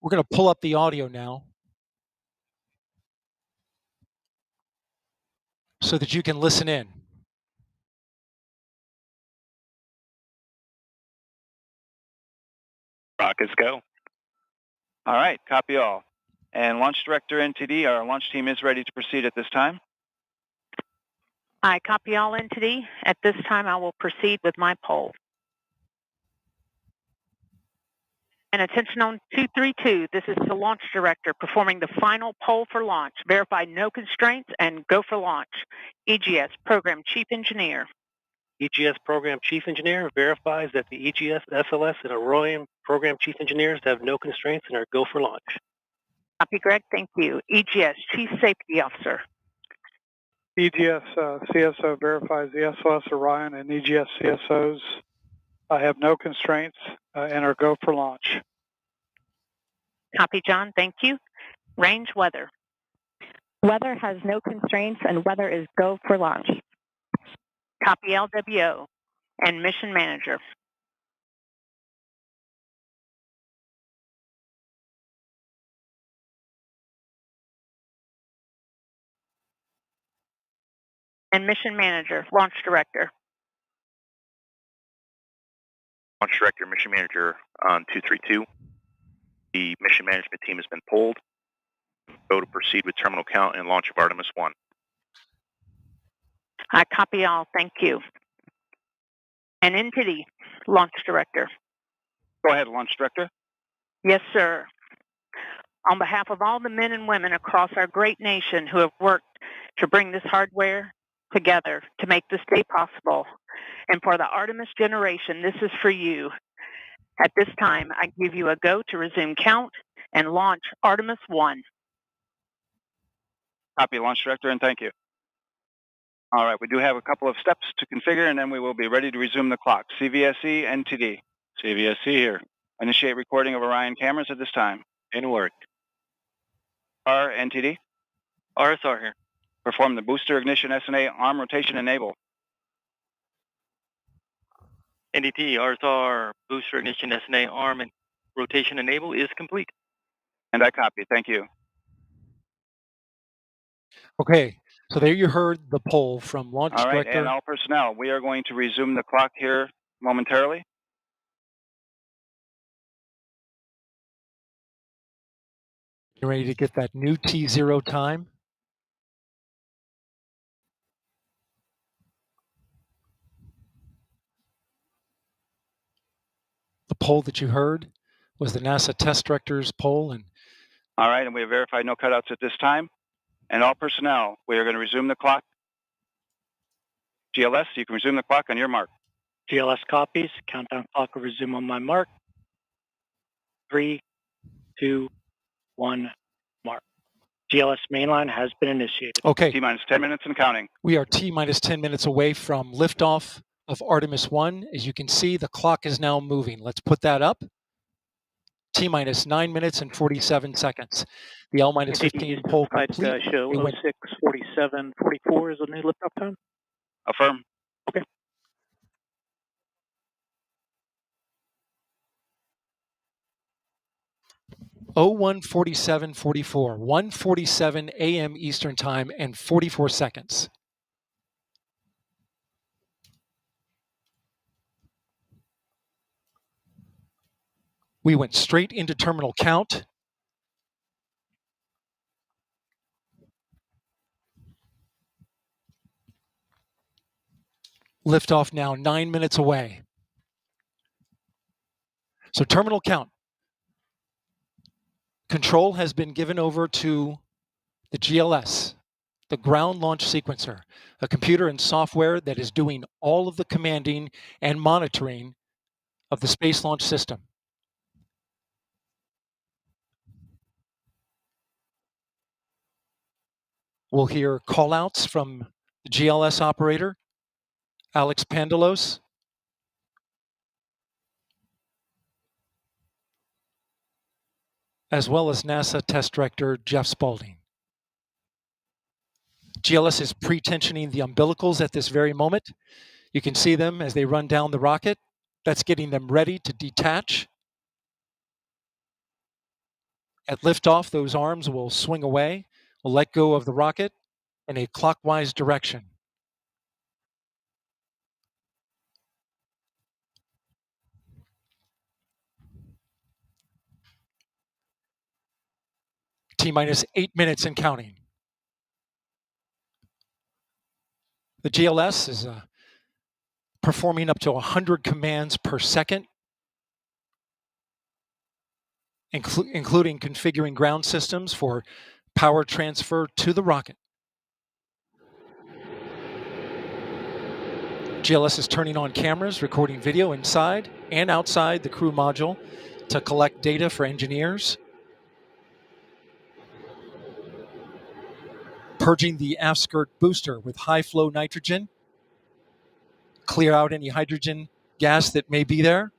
We're going to pull up the audio now so that you can listen in. Rockets go. All right, copy all. And Launch Director NTD, our launch team is ready to proceed at this time. I copy all NTD. At this time, I will proceed with my poll. And attention on 232, this is the Launch Director performing the final poll for launch. Verify no constraints and go for launch. EGS Program Chief Engineer. EGS Program Chief Engineer verifies that the EGS, SLS, and Orion Program Chief Engineers have no constraints and are go for launch. Copy, Greg. Thank you. EGS Chief Safety Officer. EGS CSO verifies the SLS, Orion, and EGS CSOs have no constraints and are go for launch. Copy, John. Thank you. Range weather. Weather has no constraints and weather is go for launch. Copy LWO and Mission Manager. And Mission Manager, Launch Director. Launch Director, Mission Manager on 232. The mission management team has been pulled. Go to proceed with terminal count and launch of Artemis 1. I copy all. Thank you. And NTD, Launch Director. Go ahead, Launch Director. Yes, sir. On behalf of all the men and women across our great nation who have worked to bring this hardware together to make this day possible, and for the Artemis generation, this is for you. At this time, I give you a go to resume count and launch Artemis 1. Copy, Launch Director, and thank you. All right, we do have a couple of steps to configure, and then we will be ready to resume the clock. CVSE, NTD. CVSE here. Initiate recording of Orion cameras at this time. In work. R, NTD. RSR here. Perform the booster ignition SNA arm rotation enable. NDT, RSR, booster ignition SNA arm and rotation enable is complete. And I copy. Thank you. Okay, so there you heard the poll from Launch All right, Director. and all personnel, we are going to resume the clock here momentarily. You ready to get that new T0 time? The poll that you heard was the NASA test director's poll. And all right, and we have verified no cutouts at this time. And all personnel, we are going to resume the clock. GLS, you can resume the clock on your mark. GLS copies. Countdown clock will resume on my mark. 3, 2, 1, mark. GLS mainline has been initiated. Okay. T-minus 10 minutes and counting. We are T-minus 10 minutes away from liftoff of Artemis 1. As you can see, the clock is now moving. Let's put that up. T-minus 9 minutes and 47 seconds. The L-minus 15 poll complete. Show 06:47:44 is the new liftoff time. Affirm. Okay. Oh, 1:47:44, 1:47 a.m. Eastern Time and 44 seconds. We went straight into terminal count. Liftoff now 9 minutes away. So terminal count. Control has been given over to the GLS, the ground launch sequencer, a computer and software that is doing all of the commanding and monitoring of the Space Launch System. We'll hear callouts from the GLS operator, Alex Pandalos, as well as NASA Test Director Jeff Spaulding. GLS is pre-tensioning the umbilicals at this very moment. You can see them as they run down the rocket. That's getting them ready to detach. At liftoff, those arms will swing away. We'll let go of the rocket in a clockwise direction. T-minus 8 minutes and counting. The GLS is performing up to 100 commands per second, including configuring ground systems for power transfer to the rocket. GLS is turning on cameras, recording video inside and outside the crew module to collect data for engineers. Purging the aft skirt booster with high flow nitrogen. Clear out any hydrogen gas that may be there.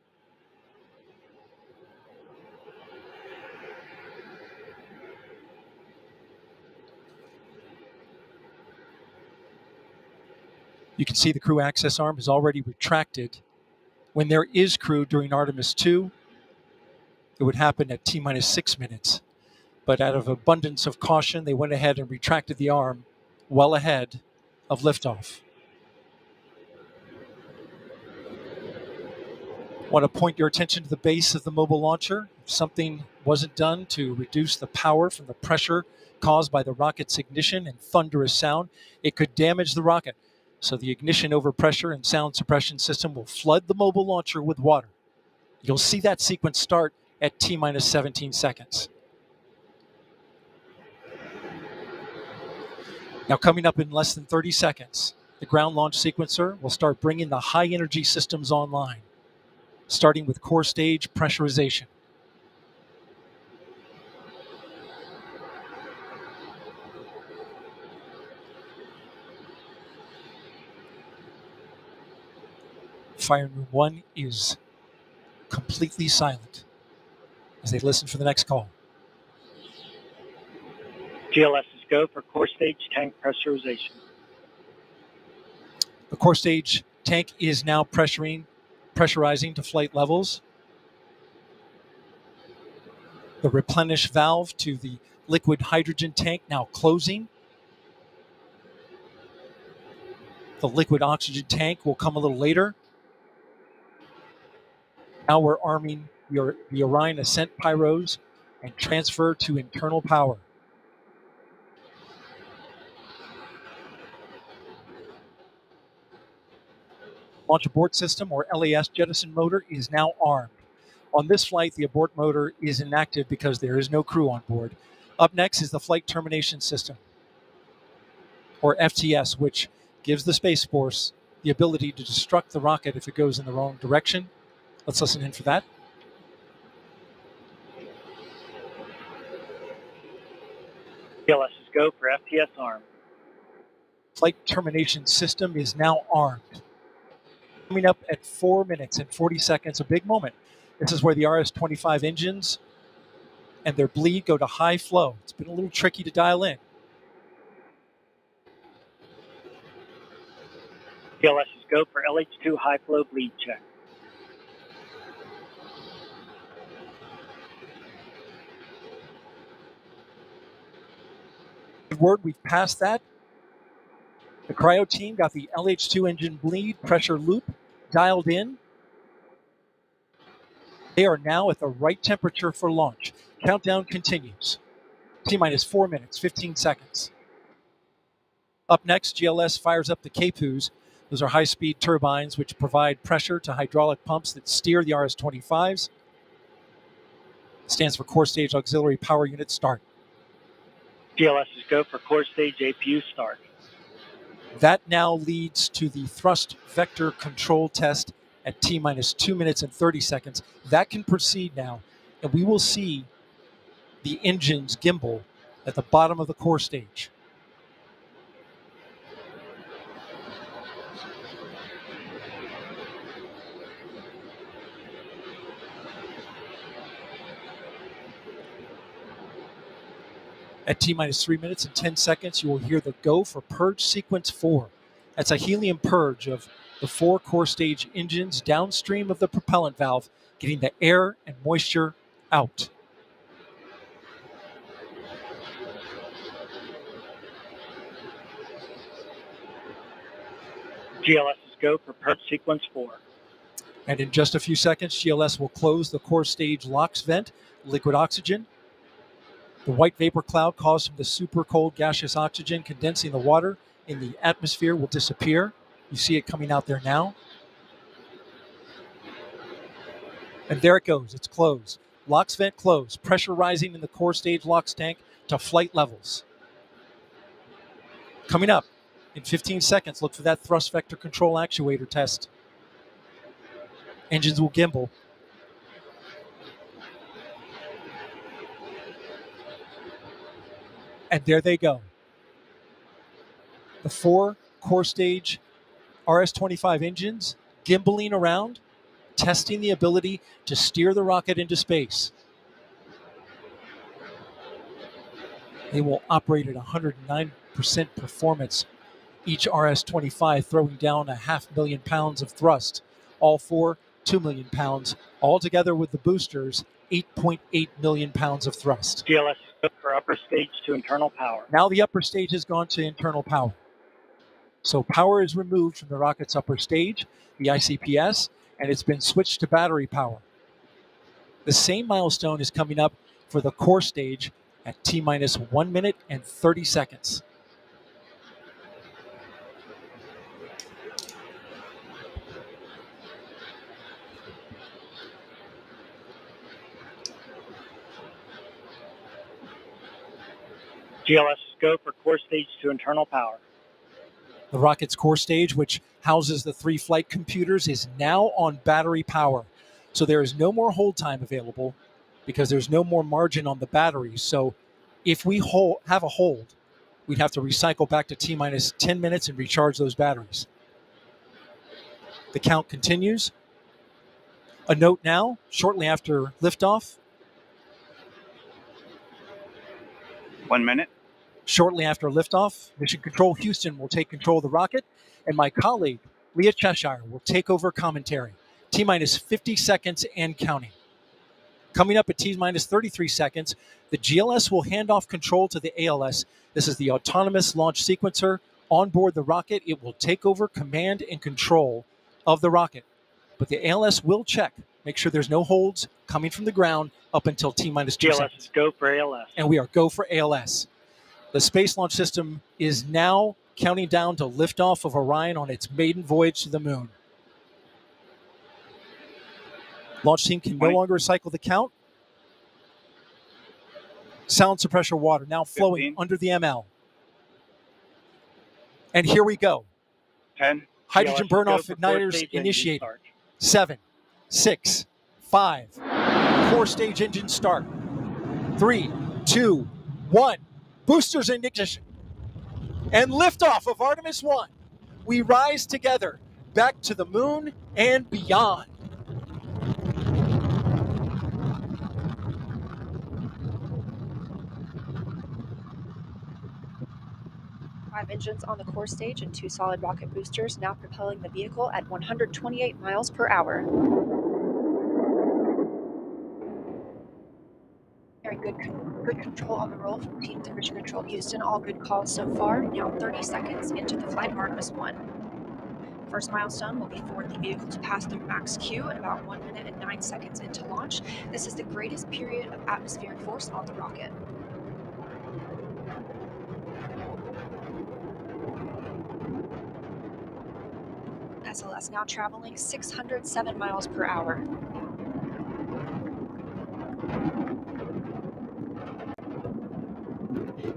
You can see the crew access arm is already retracted. When there is crew during Artemis 2, it would happen at T-minus 6 minutes. But out of abundance of caution, they went ahead and retracted the arm well ahead of liftoff. I want to point your attention to the base of the mobile launcher. If something wasn't done to reduce the power from the pressure caused by the rocket's ignition and thunderous sound, it could damage the rocket. So the ignition overpressure and sound suppression system will flood the mobile launcher with water. You'll see that sequence start at T-minus 17 seconds. Now coming up in less than 30 seconds, the ground launch sequencer will start bringing the high energy systems online, starting with core stage pressurization. Firing Room 1 is completely silent as they listen for the next call. GLS is go for core stage tank pressurization. The core stage tank is now pressurizing to flight levels. The replenish valve to the liquid hydrogen tank now closing. The liquid oxygen tank will come a little later. Now we're arming the Orion Ascent pyros and transfer to internal power. Launch abort system or LAS jettison motor is now armed. On this flight, the abort motor is inactive because there is no crew on board. Up next is the Flight Termination System, or FTS, which gives the Space Force the ability to destruct the rocket if it goes in the wrong direction. Let's listen in for that. GLS is go for FTS armed. Flight Termination System is now armed. Coming up at 4 minutes and 40 seconds, a big moment. This is where the RS-25 engines and their bleed go to high flow. It's been a little tricky to dial in. GLS is go for LH2 high flow bleed check. Good word, we've passed that. The cryo team got the LH2 engine bleed pressure loop dialed in. They are now at the right temperature for launch. Countdown continues. T-minus 4 minutes, 15 seconds. Up next, GLS fires up the KPUs. Those are high-speed turbines which provide pressure to hydraulic pumps that steer the RS-25s. Stands for Core Stage Auxiliary Power Unit Start. GLS is go for core stage APU start. That now leads to the thrust vector control test at T-minus 2 minutes and 30 seconds. That can proceed now, and we will see the engines gimbal at the bottom of the core stage. At T-minus 3 minutes and 10 seconds, you will hear the go for purge sequence 4. That's a helium purge of the 4 core stage engines downstream of the propellant valve, getting the air and moisture out. GLS is go for purge sequence 4. And in just a few seconds, GLS will close the core stage LOX vent, liquid oxygen. The white vapor cloud caused from the super cold gaseous oxygen condensing the water in the atmosphere will disappear. You see it coming out there now. And there it goes. It's closed. LOX vent closed. Pressure rising in the core stage LOX tank to flight levels. Coming up in 15 seconds, look for that thrust vector control actuator test. Engines will gimbal. And there they go. The 4 core stage RS-25 engines gimbaling around, testing the ability to steer the rocket into space. They will operate at 109% performance. Each RS-25 throwing down 500,000 pounds of thrust. All 4, 2 million pounds. All together with the boosters, 8.8 million pounds of thrust. GLS is for upper stage to internal power. Now the upper stage has gone to internal power. So power is removed from the rocket's upper stage, the ICPS, and it's been switched to battery power. The same milestone is coming up for the core stage at T-minus 1 minute and 30 seconds. GLS is go for core stage to internal power. The rocket's core stage, which houses the 3 flight computers, is now on battery power. So there is no more hold time available because there's no more margin on the batteries. So if we have a hold, we'd have to recycle back to T-minus 10 minutes and recharge those batteries. The count continues. A note now, shortly after liftoff. 1 minute. Shortly after liftoff, Mission Control Houston will take control of the rocket, and my colleague, Leah Cheshire, will take over commentary. T-minus 50 seconds and counting. Coming up at T-minus 33 seconds, the GLS will hand off control to the ALS. This is the autonomous launch sequencer. On board the rocket, it will take over command and control of the rocket. But the ALS will check, make sure there's no holds coming from the ground up until T-minus 2 seconds. GLS, go for ALS. And we are go for ALS. The Space Launch System is now counting down to liftoff of Orion on its maiden voyage to the moon. Launch team can no longer recycle the count. Sound suppressor water now flowing 15. under the ML. And here we go. 10. Hydrogen GLS burn-off go for core igniters stage engine initiated. start. 7, 6, 5. Core stage engine start. 3, 2, 1. Boosters in ignition. And liftoff of Artemis 1. We rise together back to the moon and beyond. Five engines on the core stage and 2 solid rocket boosters now propelling the vehicle at 128 miles per hour. Very good control on the roll from teams in Mission Control Houston. All good calls so far. Now 30 seconds into the flight of Artemis 1. First milestone will be for the vehicle to pass through max Q at about 1 minute and 9 seconds into launch. This is the greatest period of atmospheric force on the rocket. SLS now traveling 607 miles per hour.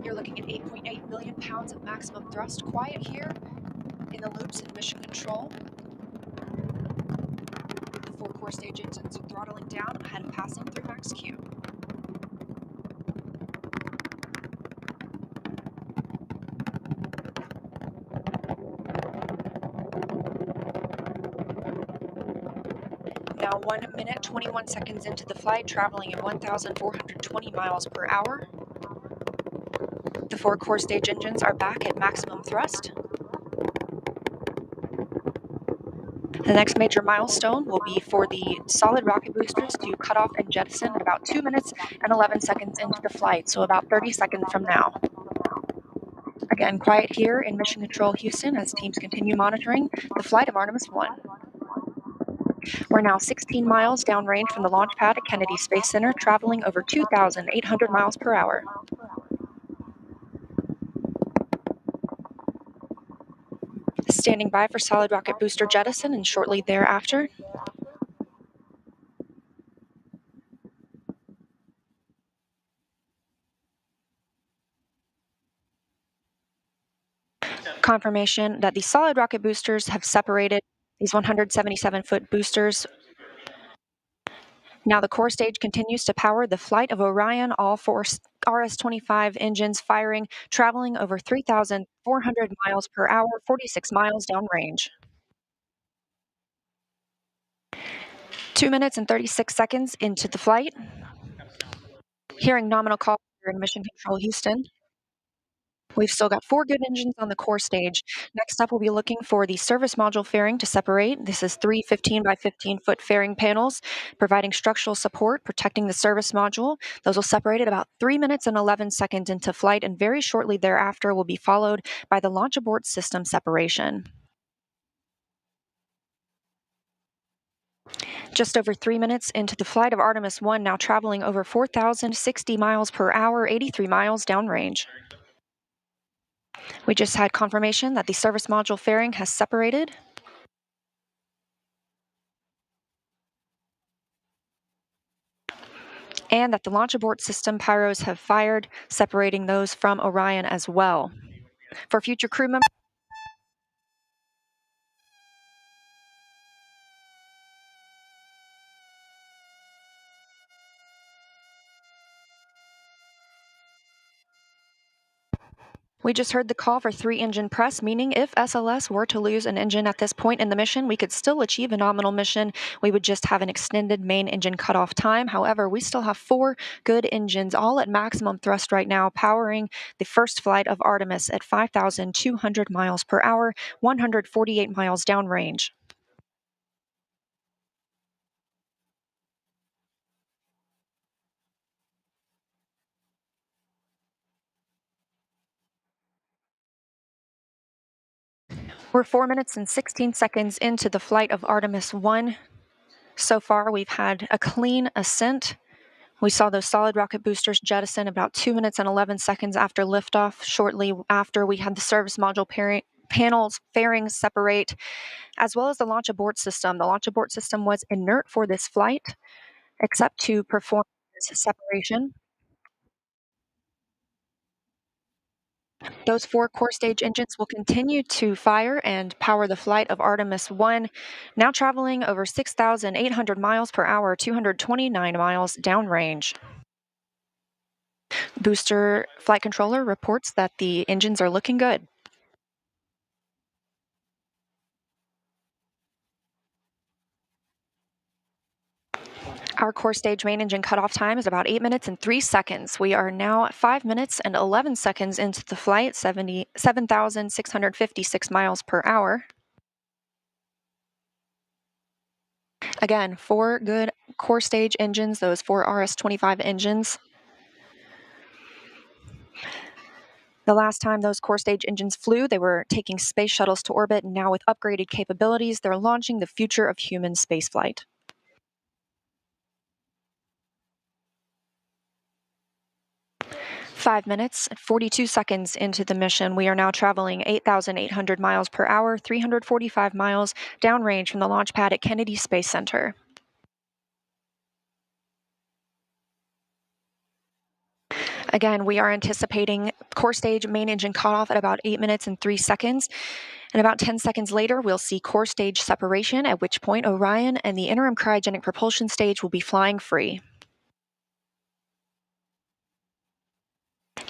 You're looking at 8.8 million pounds of maximum thrust. Quiet here in the loops in Mission Control. The 4 core stage engines are throttling down ahead of passing through max Q. Now 1 minute, 21 seconds into the flight, traveling at 1,420 miles per hour. The 4 core stage engines are back at maximum thrust. The next major milestone will be for the solid rocket boosters to cut off and jettison at about 2 minutes and 11 seconds into the flight, so about 30 seconds from now. Again, quiet here in Mission Control Houston as teams continue monitoring the flight of Artemis 1. We're now 16 miles downrange from the launch pad at Kennedy Space Center, traveling over 2,800 miles per hour. Standing by for solid rocket booster jettison and shortly thereafter. Confirmation that the solid rocket boosters have separated these 177-foot boosters. Now the core stage continues to power the flight of Orion, all 4 RS-25 engines firing, traveling over 3,400 miles per hour, 46 miles downrange. 2 minutes and 36 seconds into the flight. Hearing nominal call here in Mission Control Houston. We've still got 4 good engines on the core stage. Next up, we'll be looking for the service module fairing to separate. This is 3 15 by 15 foot fairing panels, providing structural support, protecting the service module. Those will separate at about 3 minutes and 11 seconds into flight, and very shortly thereafter will be followed by the launch abort system separation. Just over 3 minutes into the flight of Artemis 1, now traveling over 4,060 miles per hour, 83 miles downrange. We just had confirmation that the service module fairing has separated. And that the launch abort system pyros have fired, separating those from Orion as well. For future crew members, we just heard the call for 3 engine press, meaning if SLS were to lose an engine at this point in the mission, we could still achieve a nominal mission. We would just have an extended main engine cutoff time. However, we still have 4 good engines, all at maximum thrust right now, powering the first flight of Artemis at 5,200 miles per hour, 148 miles downrange. We're 4 minutes and 16 seconds into the flight of Artemis 1. So far, we've had a clean ascent. We saw those solid rocket boosters jettison about 2 minutes and 11 seconds after liftoff. Shortly after, we had the service module panels, fairings separate, as well as the launch abort system. The launch abort system was inert for this flight, except to perform this separation. Those 4 core stage engines will continue to fire and power the flight of Artemis 1, now traveling over 6,800 miles per hour, 229 miles downrange. Booster flight controller reports that the engines are looking good. Our core stage main engine cutoff time is about 8 minutes and 3 seconds. We are now 5 minutes and 11 seconds into the flight, 7,656 miles per hour. Again, 4 good core stage engines, those 4 RS-25 engines. The last time those core stage engines flew, they were taking space shuttles to orbit, and now with upgraded capabilities, they're launching the future of human spaceflight. Five minutes, 42 seconds into the mission, we are now traveling 8,800 miles per hour, 345 miles downrange from the launch pad at Kennedy Space Center. Again, we are anticipating core stage main engine cutoff at about 8 minutes and 3 seconds. And about 10 seconds later, we'll see core stage separation, at which point Orion and the interim cryogenic propulsion stage will be flying free.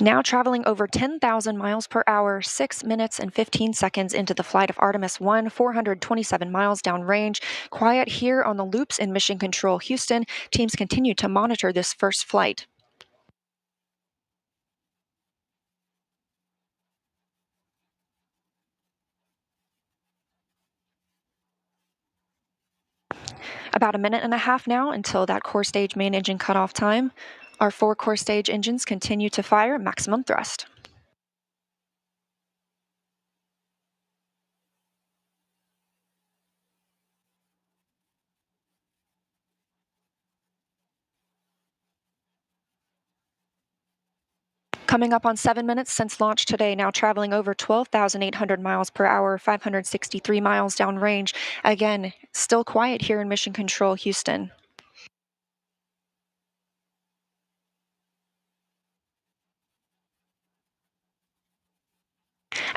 Now traveling over 10,000 miles per hour, 6 minutes and 15 seconds into the flight of Artemis 1, 427 miles downrange. Quiet here on the loops in Mission Control Houston. Teams continue to monitor this first flight. About a minute and a half now until that core stage main engine cutoff time. Our 4 core stage engines continue to fire at maximum thrust. Coming up on 7 minutes since launch today, now traveling over 12,800 miles per hour, 563 miles downrange. Again, still quiet here in Mission Control Houston.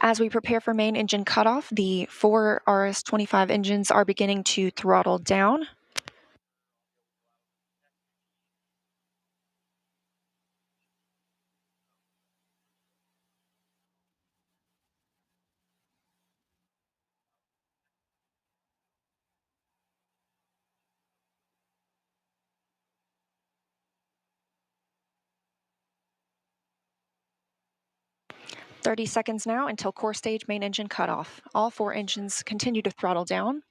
As we prepare for main engine cutoff, the 4 RS-25 engines are beginning to throttle down. "30 seconds now until core stage main engine cutoff. All 4 engines continue to throttle down.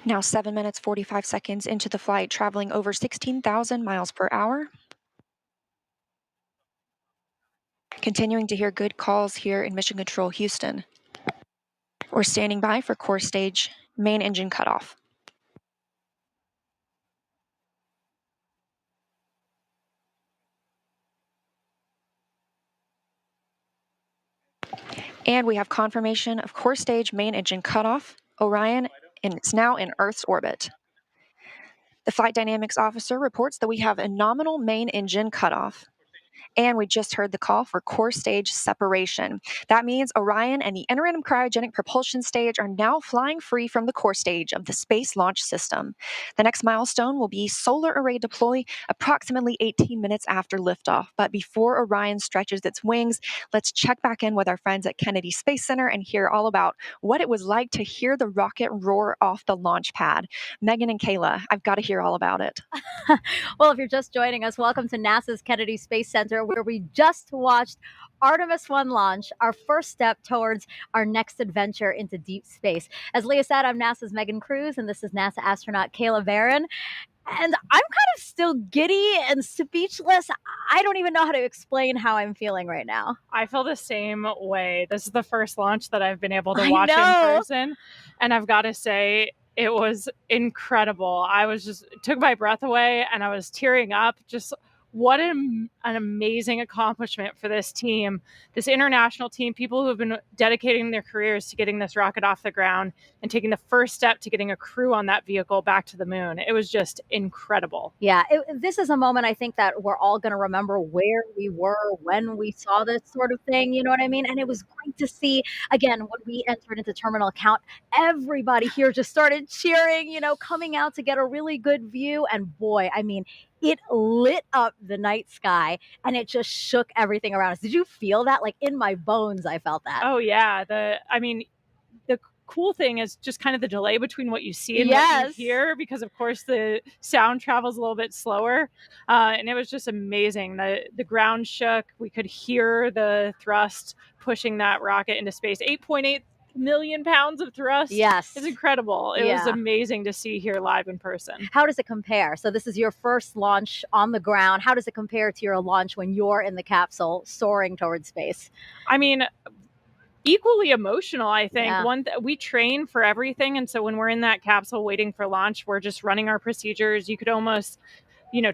Now 7 minutes, 45 seconds into the flight, traveling over 16,000 miles per hour. Continuing to hear good calls here in Mission Control Houston. We're standing by for core stage main engine cutoff. And we have confirmation of core stage main engine cutoff. Orion is now in Earth's orbit. The flight dynamics officer reports that we have a nominal main engine cutoff. And we just heard the call for core stage separation. That means Orion and the interim cryogenic propulsion stage are now flying free from the core stage of the Space Launch System. The next milestone will be solar array deploy approximately 18 minutes after liftoff. But before Orion stretches its wings, let's check back in with our friends at Kennedy Space Center and hear all about what it was like to hear the rocket roar off the launch pad. Megan and Kayla, I've got to hear all about it. Well, if you're just joining us, welcome to NASA's Kennedy Space Center, where we just watched Artemis 1 launch, our first step towards our next adventure into deep space. As Leah said, I'm NASA's Megan Cruz, and this is NASA astronaut Kayla Barron. And I'm kind of still giddy and speechless. I don't even know how to explain how I'm feeling right now. I feel the same way. This is the first launch that I've been able to watch in person. And I've got to say, it was incredible. It took my breath away and I was tearing up just what an amazing accomplishment for this team, this international team, people who have been dedicating their careers to getting this rocket off the ground and taking the first step to getting a crew on that vehicle back to the moon. It was just incredible. Yeah, this is a moment I think that we're all going to remember where we were when we saw this sort of thing, you know what I mean? And it was great to see, again, when we entered into terminal count, everybody here just started cheering, you know, coming out to get a really good view. And boy, I mean, it lit up the night sky and it just shook everything around us. Did you feel that? Like in my bones, I felt that. Oh, yeah. The cool thing is just kind of the delay between what you see and what you hear, because of course the sound travels a little bit slower, and it was just amazing. The ground shook. We could hear the thrust pushing that rocket into space. 8.8 million pounds of thrust. Yes. It's incredible. It was amazing to see here live in person. How does it compare? So this is your first launch on the ground. How does it compare to your launch when you're in the capsule soaring towards space? I mean, equally emotional, I think. Yeah. We train for everything, and so when we're in that capsule waiting for launch, we're just running our procedures. You could almost,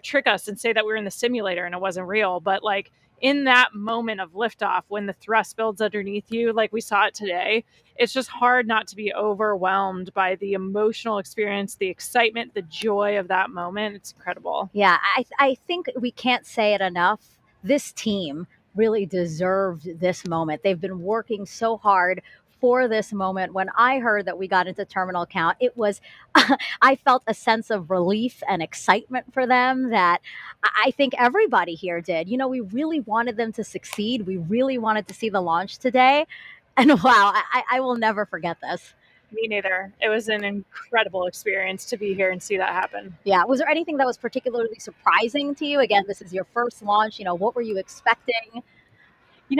trick us and say that we were in the simulator and it wasn't real, but like in that moment of liftoff, when the thrust builds underneath you, like we saw it today, it's just hard not to be overwhelmed by the emotional experience, the excitement, the joy of that moment. It's incredible. Yeah, I think we can't say it enough. This team really deserved this moment. They've been working so hard for this moment. When I heard that we got into terminal count, it was, I felt a sense of relief and excitement for them that I think everybody here did. You know, we really wanted them to succeed. We really wanted to see the launch today. And wow, I will never forget this. Me neither. It was an incredible experience to be here and see that happen. Yeah. Was there anything that was particularly surprising to you? Again, this is your first launch. You know, what were you expecting?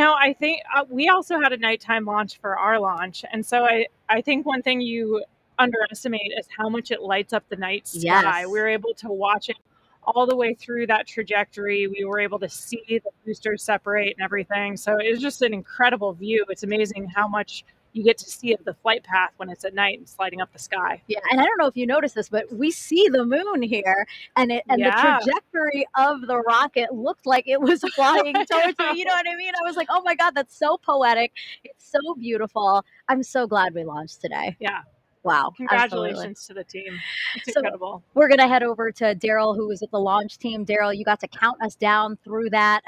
I think we also had a nighttime launch for our launch. And so I think one thing you underestimate is how much it lights up the night sky. Yes. We were able to watch it all the way through that trajectory. We were able to see the boosters separate and everything. So it was just an incredible view. It's amazing how much you get to see of the flight path when it's at night and sliding up the sky. Yeah, and I don't know if you noticed this, but we see the moon here, and the trajectory of the rocket looked like it was flying towards me. You know what I mean? I was like, oh my God, that's so poetic. It's so beautiful. I'm so glad we launched today. Yeah. Wow. Congratulations to the team. It's incredible. We're going to head over to Daryl, who was at the launch team. Daryl, you got to count us down through that,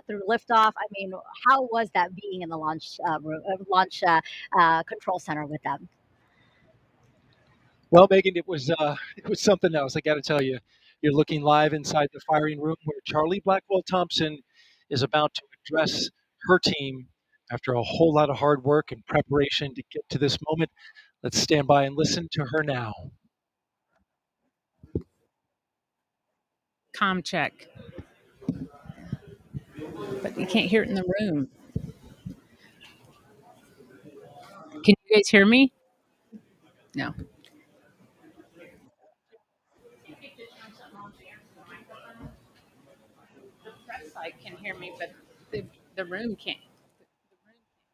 through liftoff. I mean, how was that being in the launch control center with them? Well, Megan, it was something else. I got to tell you, you're looking live inside the firing room where Charlie Blackwell Thompson is about to address her team after a whole lot of hard work and preparation to get to this moment. Let's stand by and listen to her now. Comm check. But you can't hear it in the room. Can you guys hear me? No. The press side can hear me, but the room can't.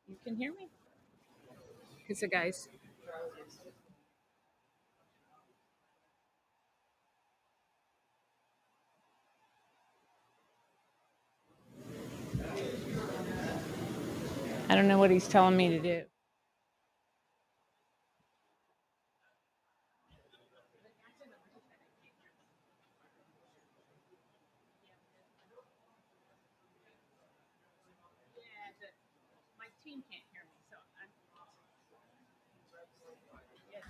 You can hear me? Because the guys... I don't know what he's telling me to do. My team can't hear me, so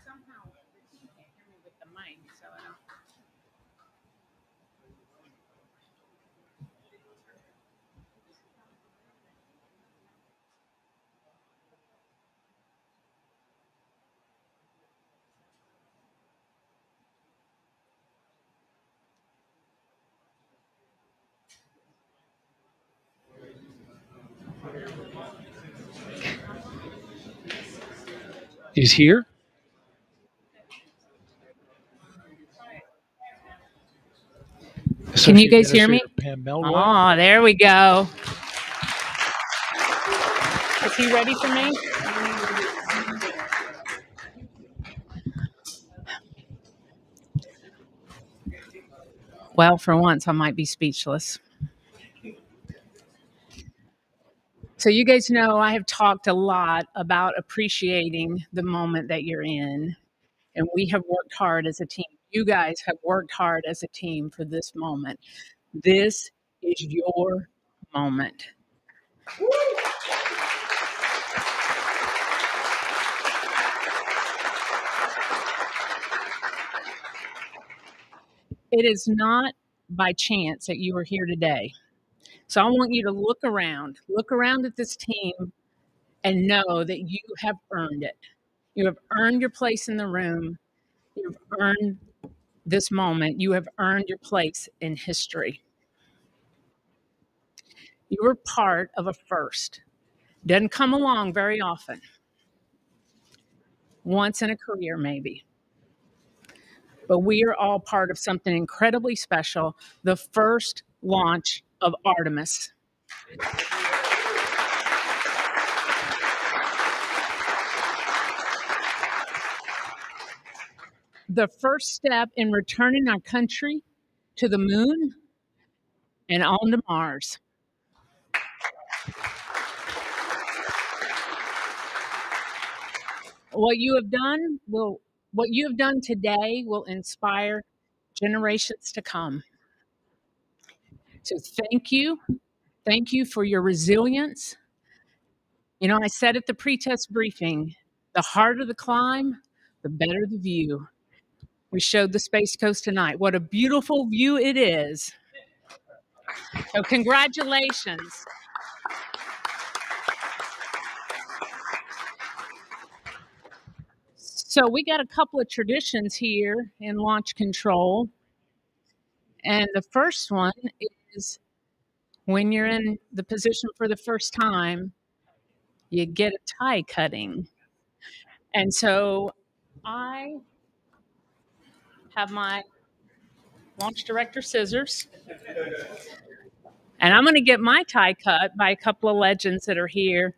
somehow the team can't hear me with the mic, so I don't... He's here. Can you guys hear me? Oh, there we go. Is he ready for me? Well, for once, I might be speechless. So you guys know I have talked a lot about appreciating the moment that you're in, and we have worked hard as a team. You guys have worked hard as a team for this moment. This is your moment. It is not by chance that you are here today. So I want you to look around at this team and know that you have earned it. You have earned your place in the room. You've earned this moment. You have earned your place in history. You were part of a first. Doesn't come along very often. Once in a career, maybe. But we are all part of something incredibly special, the first launch of Artemis. The first step in returning our country to the moon and on to Mars. What you have done today will inspire generations to come. So thank you. Thank you for your resilience. You know, I said at the pre-test briefing, the harder the climb, the better the view. We showed the Space Coast tonight. What a beautiful view it is. So congratulations. So we got a couple of traditions here in launch control. And the first one is when you're in the position for the first time, you get a tie cutting. And so I have my launch director scissors. And I'm going to get my tie cut by a couple of legends that are here.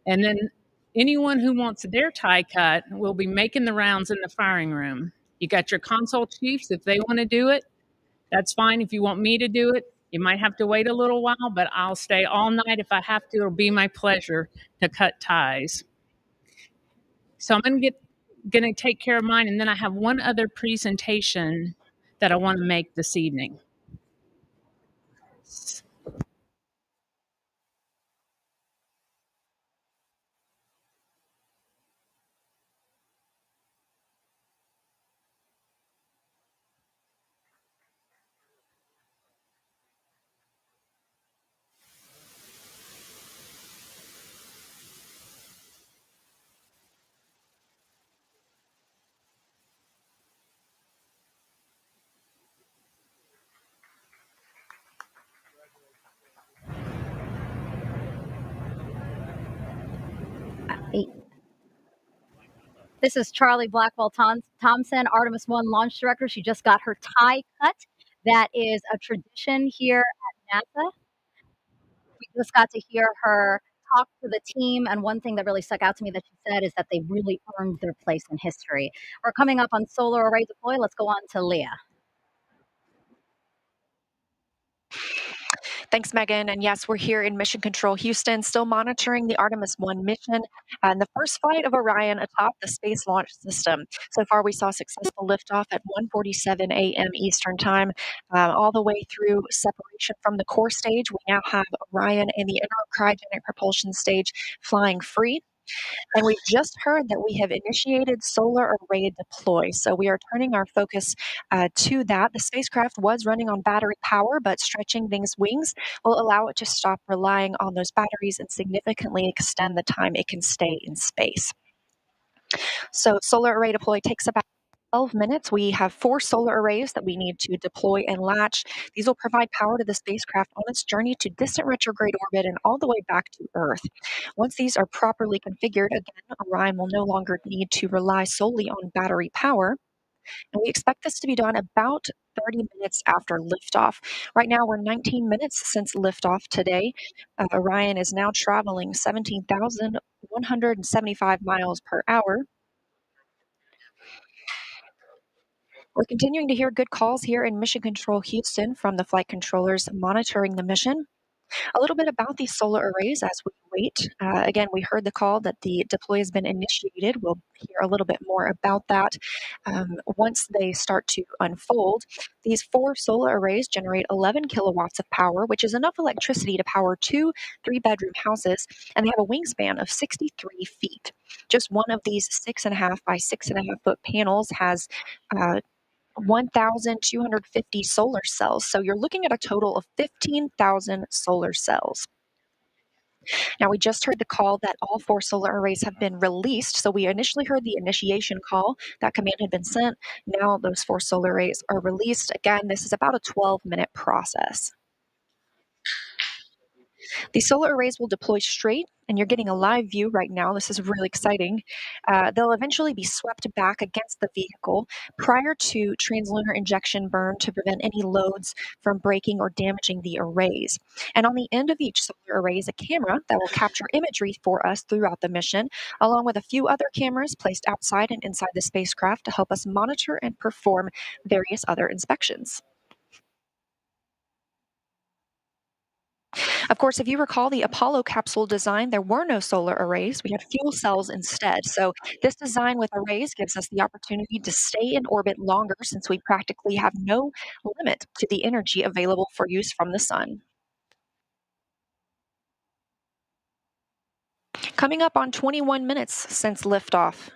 And then anyone who wants their tie cut will be making the rounds in the firing room. You got your console chiefs. If they want to do it, that's fine. If you want me to do it, you might have to wait a little while, but I'll stay all night if I have to. It'll be my pleasure to cut ties. So I'm going to take care of mine, and then I have one other presentation that I want to make this evening. This is Charlie Blackwell Thompson, Artemis 1 launch director. She just got her tie cut. That is a tradition here at NASA. We just got to hear her talk to the team, and one thing that really stuck out to me that she said is that they really earned their place in history. We're coming up on solar array deploy. Let's go on to Leah. Thanks, Megan. And yes, we're here in Mission Control Houston, still monitoring the Artemis 1 mission and the first flight of Orion atop the Space Launch System. So far, we saw successful liftoff at 1:47 a.m. Eastern Time, all the way through separation from the core stage. We now have Orion and the inner cryogenic propulsion stage flying free. And we've just heard that we have initiated solar array deploy. So we are turning our focus to that. The spacecraft was running on battery power, but stretching these wings will allow it to stop relying on those batteries and significantly extend the time it can stay in space. So solar array deploy takes about 12 minutes. We have 4 solar arrays that we need to deploy and latch. These will provide power to the spacecraft on its journey to distant retrograde orbit and all the way back to Earth. Once these are properly configured, again, Orion will no longer need to rely solely on battery power. And we expect this to be done about 30 minutes after liftoff. Right now, we're 19 minutes since liftoff today. Orion is now traveling 17,175 miles per hour. We're continuing to hear good calls here in Mission Control Houston from the flight controllers monitoring the mission. A little bit about these solar arrays as we wait. Again, we heard the call that the deploy has been initiated. We'll hear a little bit more about that once they start to unfold. These 4 solar arrays generate 11 kilowatts of power, which is enough electricity to power 2 3-bedroom houses, and they have a wingspan of 63 feet. Just one of these 6.5 by 6.5 foot panels has 1,250 solar cells. So you're looking at a total of 15,000 solar cells. Now, we just heard the call that all 4 solar arrays have been released. So we initially heard the initiation call. That command had been sent. Now those 4 solar arrays are released. Again, this is about a 12-minute process. These solar arrays will deploy straight, and you're getting a live view right now. This is really exciting. They'll eventually be swept back against the vehicle prior to translunar injection burn to prevent any loads from breaking or damaging the arrays. And on the end of each solar array is a camera that will capture imagery for us throughout the mission, along with a few other cameras placed outside and inside the spacecraft to help us monitor and perform various other inspections. Of course, if you recall the Apollo capsule design, there were no solar arrays. We had fuel cells instead. So this design with arrays gives us the opportunity to stay in orbit longer since we practically have no limit to the energy available for use from the sun. Coming up on 21 minutes since liftoff.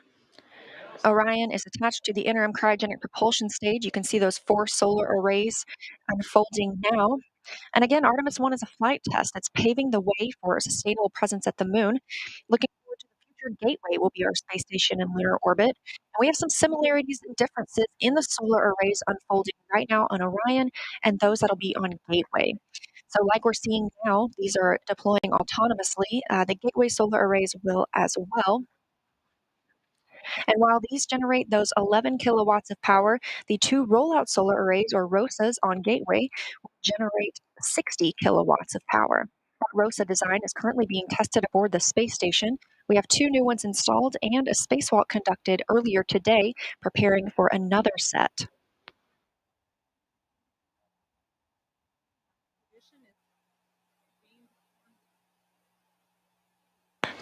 Orion is attached to the interim cryogenic propulsion stage. You can see those 4 solar arrays unfolding now. And again, Artemis 1 is a flight test that's paving the way for a sustainable presence at the moon. Looking forward to the future, Gateway will be our space station in lunar orbit. And we have some similarities and differences in the solar arrays unfolding right now on Orion and those that'll be on Gateway. So like we're seeing now, these are deploying autonomously. The Gateway solar arrays will as well. And while these generate those 11 kilowatts of power, the 2 rollout solar arrays, or ROSAs, on Gateway will generate 60 kilowatts of power. That ROSA design is currently being tested aboard the space station. We have 2 new ones installed and a spacewalk conducted earlier today, preparing for another set.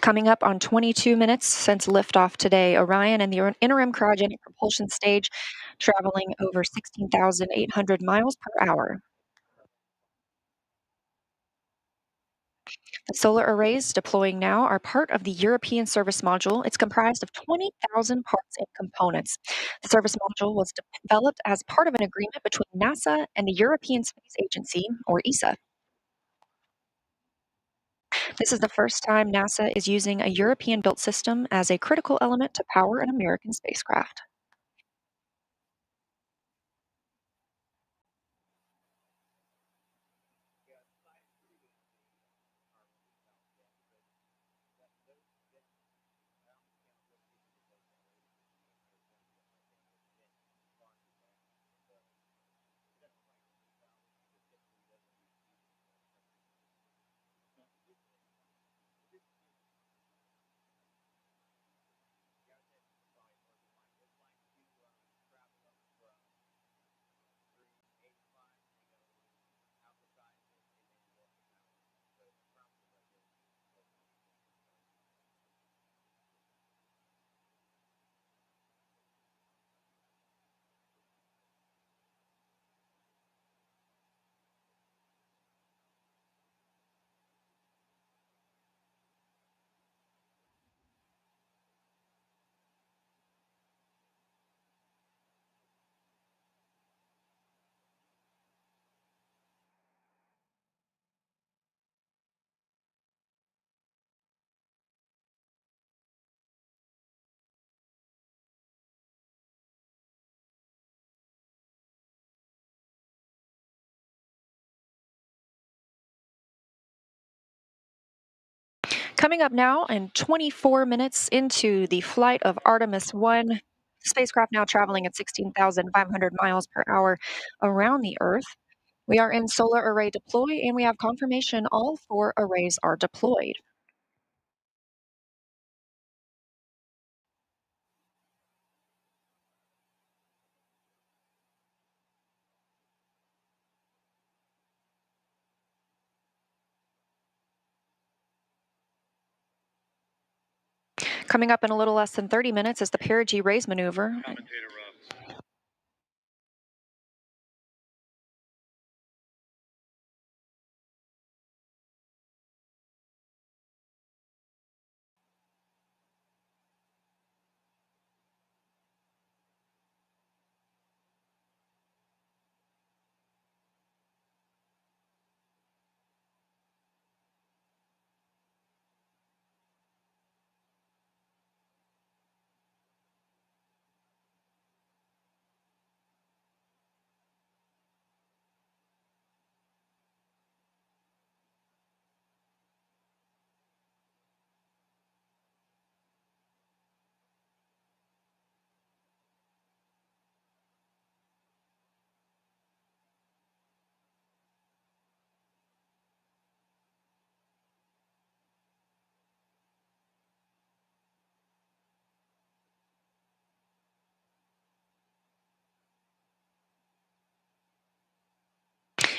Coming up on 22 minutes since liftoff today, Orion and the interim cryogenic propulsion stage traveling over 16,800 miles per hour. The solar arrays deploying now are part of the European Service Module. It's comprised of 20,000 parts and components. The Service Module was developed as part of an agreement between NASA and the European Space Agency, or ESA. This is the first time NASA is using a European-built system as a critical element to power an American spacecraft. Coming up now, in 24 minutes into the flight of Artemis 1, spacecraft now traveling at 16,500 miles per hour around the Earth. We are in solar array deploy, and we have confirmation all 4 arrays are deployed. Coming up in a little less than 30 minutes is the perigee raise maneuver.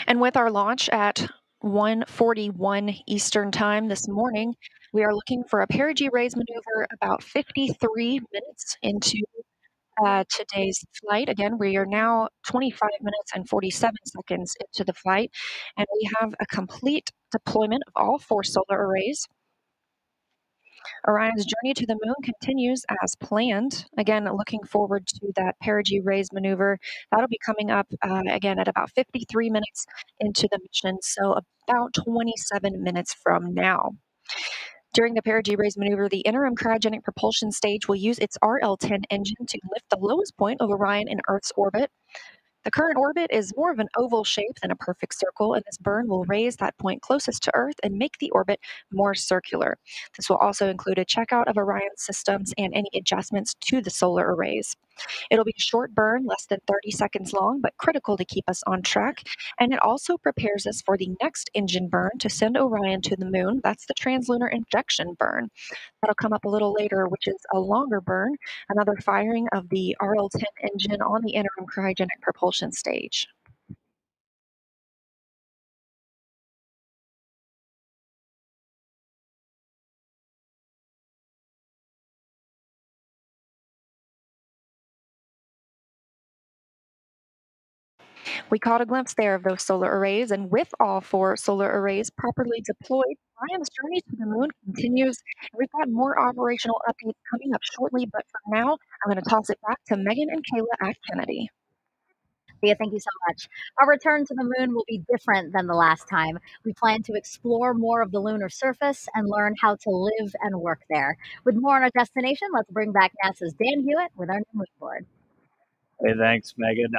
And with our launch at 1:41 Eastern Time this morning, we are looking for a perigee raise maneuver about 53 minutes into today's flight. Again, we are now 25 minutes and 47 seconds into the flight, and we have a complete deployment of all 4 solar arrays. Orion's journey to the moon continues as planned. Again, looking forward to that perigee raise maneuver. That'll be coming up again at about 53 minutes into the mission, so about 27 minutes from now. During the perigee raise maneuver, the interim cryogenic propulsion stage will use its RL-10 engine to lift the lowest point of Orion in Earth's orbit. The current orbit is more of an oval shape than a perfect circle, and this burn will raise that point closest to Earth and make the orbit more circular. This will also include a checkout of Orion's systems and any adjustments to the solar arrays. It'll be a short burn, less than 30 seconds long, but critical to keep us on track, and it also prepares us for the next engine burn to send Orion to the moon. That's the translunar injection burn. That'll come up a little later, which is a longer burn, another firing of the RL-10 engine on the interim cryogenic propulsion stage. We caught a glimpse there of those solar arrays, and with all 4 solar arrays properly deployed, Orion's journey to the moon continues. We've got more operational updates coming up shortly, but for now, I'm going to toss it back to Megan and Kayla at Kennedy. Thea, thank you so much. Our return to the moon will be different than the last time. We plan to explore more of the lunar surface and learn how to live and work there. With more on our destination, let's bring back NASA's Dan Hewitt with our new moon board. Hey, thanks, Megan.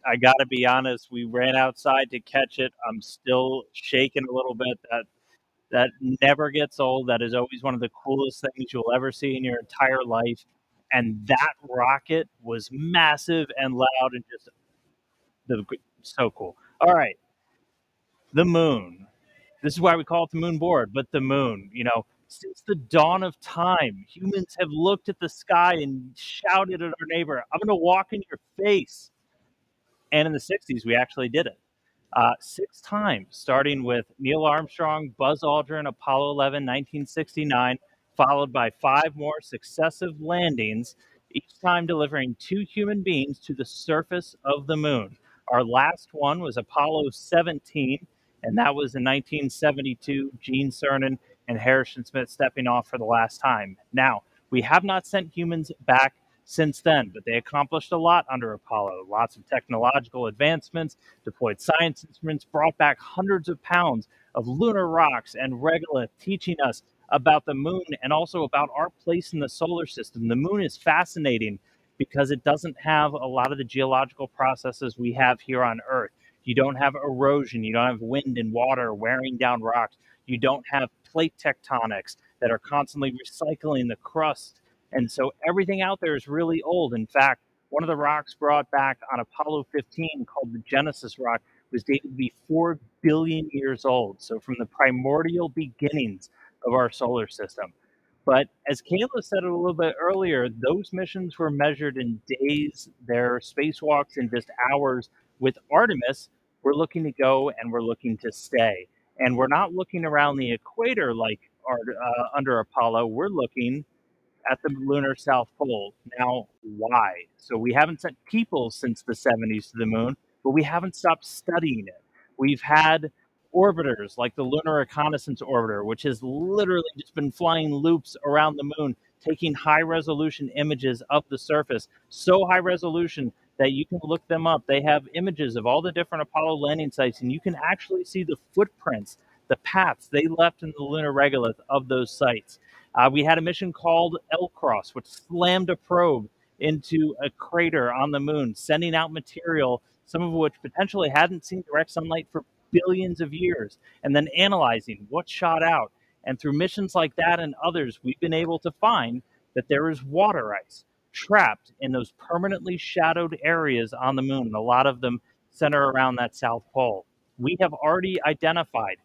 I got to be honest, we ran outside to catch it. I'm still shaking a little bit. That never gets old. That is always one of the coolest things you'll ever see in your entire life. And that rocket was massive and loud and just so cool. All right, the moon. This is why we call it the moon board, but the moon, since the dawn of time, humans have looked at the sky and shouted at our neighbor, I'm going to walk in your face. And in the 60s, we actually did it. 6 times, starting with Neil Armstrong, Buzz Aldrin, Apollo 11, 1969, followed by 5 more successive landings, each time delivering 2 human beings to the surface of the moon. Our last one was Apollo 17, and that was in 1972, Gene Cernan and Harrison Smith stepping off for the last time. Now, we have not sent humans back since then, but they accomplished a lot under Apollo. Lots of technological advancements, deployed science instruments, brought back hundreds of pounds of lunar rocks and regolith, teaching us about the moon and also about our place in the solar system. The moon is fascinating because it doesn't have a lot of the geological processes we have here on Earth. You don't have erosion, you don't have wind and water wearing down rocks, you don't have plate tectonics that are constantly recycling the crust. And so everything out there is really old. In fact, one of the rocks brought back on Apollo 15 called the Genesis rock was dated to be 4 billion years old. So from the primordial beginnings of our solar system. But as Kayla said a little bit earlier, those missions were measured in days. Their spacewalks in just hours. With Artemis, we're looking to go and we're looking to stay. And we're not looking around the equator like under Apollo. We're looking at the lunar South Pole. Now, why? So we haven't sent people since the 70s to the moon, but we haven't stopped studying it. We've had orbiters like the Lunar Reconnaissance Orbiter, which has literally just been flying loops around the moon, taking high resolution images of the surface, so high resolution that you can look them up. They have images of all the different Apollo landing sites, and you can actually see the footprints, the paths they left in the lunar regolith of those sites. We had a mission called L-Cross, which slammed a probe into a crater on the moon, sending out material, some of which potentially hadn't seen direct sunlight for billions of years, and then analyzing what shot out. And through missions like that and others, we've been able to find that there is water ice trapped in those permanently shadowed areas on the moon. A lot of them center around that South Pole. We have already identified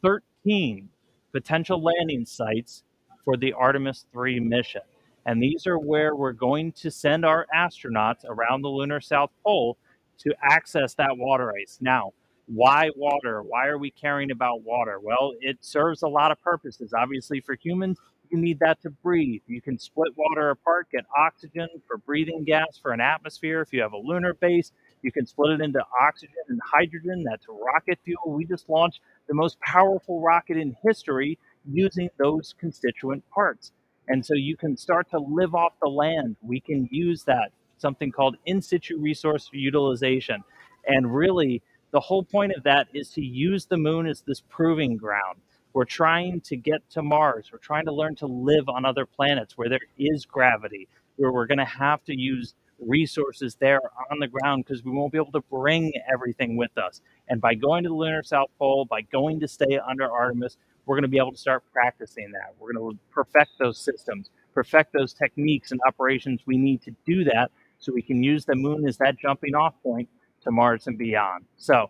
13 potential landing sites for the Artemis 3 mission. And these are where we're going to send our astronauts around the lunar South Pole to access that water ice. Now, why water? Why are we caring about water? Well, it serves a lot of purposes. Obviously, for humans, you need that to breathe. You can split water apart, get oxygen for breathing gas for an atmosphere. If you have a lunar base, you can split it into oxygen and hydrogen. That's rocket fuel. We just launched the most powerful rocket in history using those constituent parts. And so you can start to live off the land. We can use that, something called in situ resource utilization. And really, the whole point of that is to use the moon as this proving ground. We're trying to get to Mars. We're trying to learn to live on other planets where there is gravity, where we're going to have to use resources there on the ground because we won't be able to bring everything with us. And by going to the lunar South Pole, by going to stay under Artemis, we're going to be able to start practicing that. We're going to perfect those systems, perfect those techniques and operations we need to do that so we can use the moon as that jumping off point to Mars and beyond. So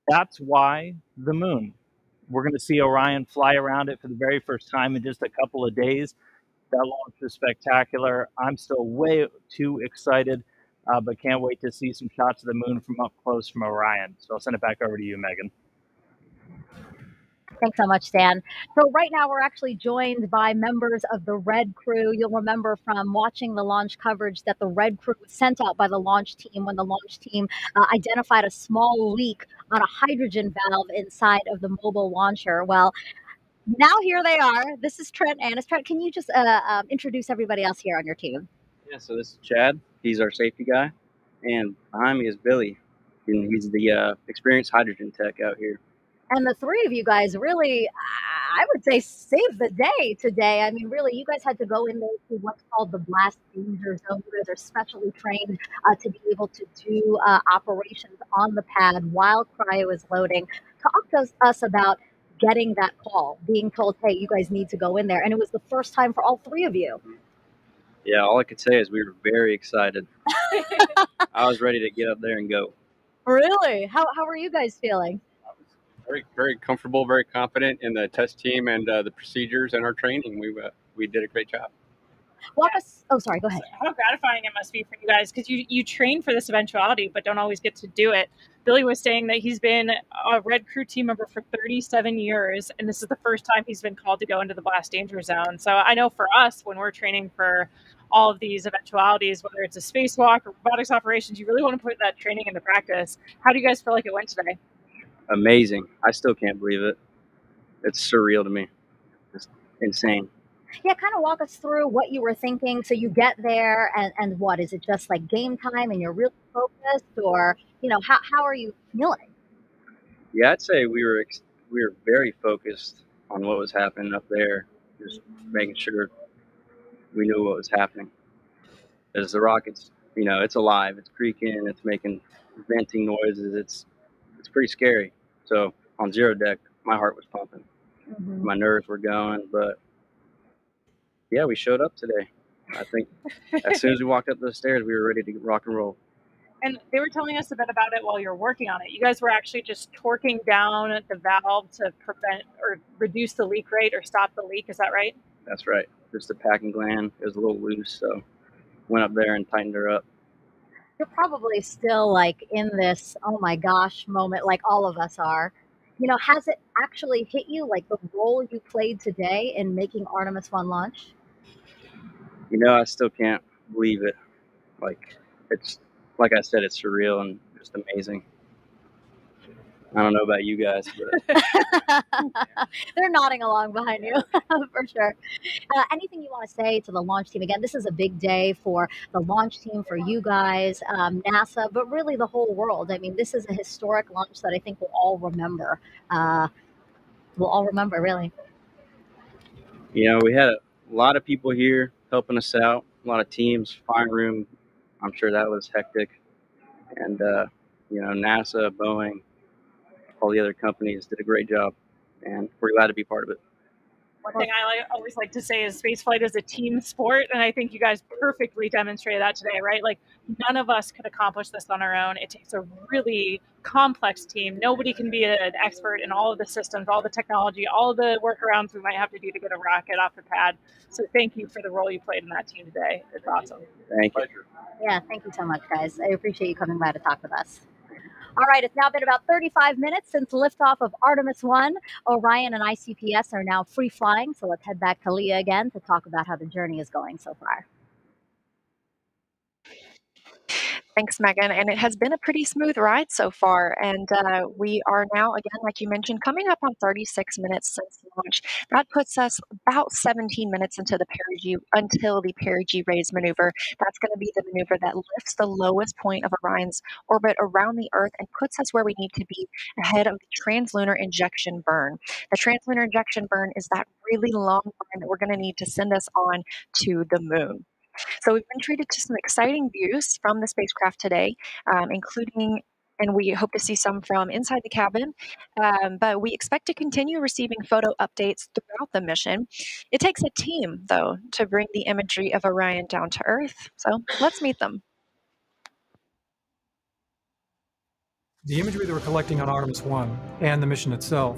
that's why the moon. We're going to see Orion fly around it for the very first time in just a couple of days. That launch was spectacular. I'm still way too excited, but can't wait to see some shots of the moon from up close from Orion. So I'll send it back over to you, Megan. Thanks so much, Dan. So right now we're actually joined by members of the Red Crew. You'll remember from watching the launch coverage that the Red Crew was sent out by the launch team when the launch team identified a small leak on a hydrogen valve inside of the mobile launcher. Well, now here they are. This is Trent Annis. Trent, can you just introduce everybody else here on your team? Yeah, so this is Chad. He's our safety guy. And behind me is Billy. And he's the experienced hydrogen tech out here. And the three of you guys really, I would say, saved the day today. I mean, really, you guys had to go in there to what's called the blast danger zone. You guys are specially trained to be able to do operations on the pad while cryo is loading. Talk to us about getting that call, being told, hey, you guys need to go in there. And it was the first time for all three of you. Yeah, all I could say is we were very excited. I was ready to get up there and go. Really? How are you guys feeling? Very, very comfortable, very confident in the test team and the procedures and our training. We did a great job. Walk us. Oh, sorry. Go ahead. How gratifying it must be for you guys because you train for this eventuality, but don't always get to do it. Billy was saying that he's been a Red Crew team member for 37 years, and this is the first time he's been called to go into the blast danger zone. So I know for us, when we're training for all of these eventualities, whether it's a spacewalk or robotics operations, you really want to put that training into practice. How do you guys feel like it went today? Amazing. I still can't believe it. It's surreal to me. It's insane. Yeah, kind of walk us through what you were thinking. So you get there and what, is it just like game time and you're really focused, or, how are you feeling? Yeah, I'd say we were very focused on what was happening up there, just making sure we knew what was happening. As the rocket's, it's alive, it's creaking, it's making venting noises, it's pretty scary. So on zero deck, my heart was pumping, my nerves were going, but yeah, we showed up today. I think as soon as we walked up the stairs, we were ready to rock and roll. And they were telling us a bit about it while you were working on it. You guys were actually just torquing down the valve to prevent or reduce the leak rate or stop the leak. Is that right? That's right. Just the packing gland. It was a little loose, so went up there and tightened her up. You're probably still like in this, oh my gosh moment, like all of us are. Has it actually hit you, like the role you played today in making Artemis 1 launch? I still can't believe it. Like, it's, like I said, it's surreal and just amazing. I don't know about you guys, but They're nodding along behind you for sure. Anything you want to say to the launch team? Again, this is a big day for the launch team, for you guys, NASA, but really the whole world. I mean, this is a historic launch that I think we'll all remember. Really. we had a lot of people here helping us out, a lot of teams, fire room. I'm sure that was hectic. And, NASA, Boeing, all the other companies did a great job, and we're glad to be part of it. One thing I always like to say is spaceflight is a team sport, and I think you guys perfectly demonstrated that today, right? Like, none of us could accomplish this on our own. It takes a really complex team. Nobody can be an expert in all of the systems, all the technology, all the workarounds we might have to do to get a rocket off the pad. So thank you for the role you played in that team today. It's awesome. Thank you. Yeah, thank you so much, guys. I appreciate you coming by to talk with us. All right, it's now been about 35 minutes since liftoff of Artemis 1. Orion and ICPS are now free flying, so let's head back to Leah again to talk about how the journey is going so far. Thanks, Megan. And it has been a pretty smooth ride so far. And we are now, again, like you mentioned, coming up on 36 minutes since launch. That puts us about 17 minutes into until the perigee raise maneuver. That's going to be the maneuver that lifts the lowest point of Orion's orbit around the Earth and puts us where we need to be ahead of the translunar injection burn. The translunar injection burn is that really long burn that we're going to need to send us on to the moon. So we've been treated to some exciting views from the spacecraft today, including, and we hope to see some from inside the cabin, but we expect to continue receiving photo updates throughout the mission. It takes a team, though, to bring the imagery of Orion down to Earth, so let's meet them. The imagery that we're collecting on Artemis 1 and the mission itself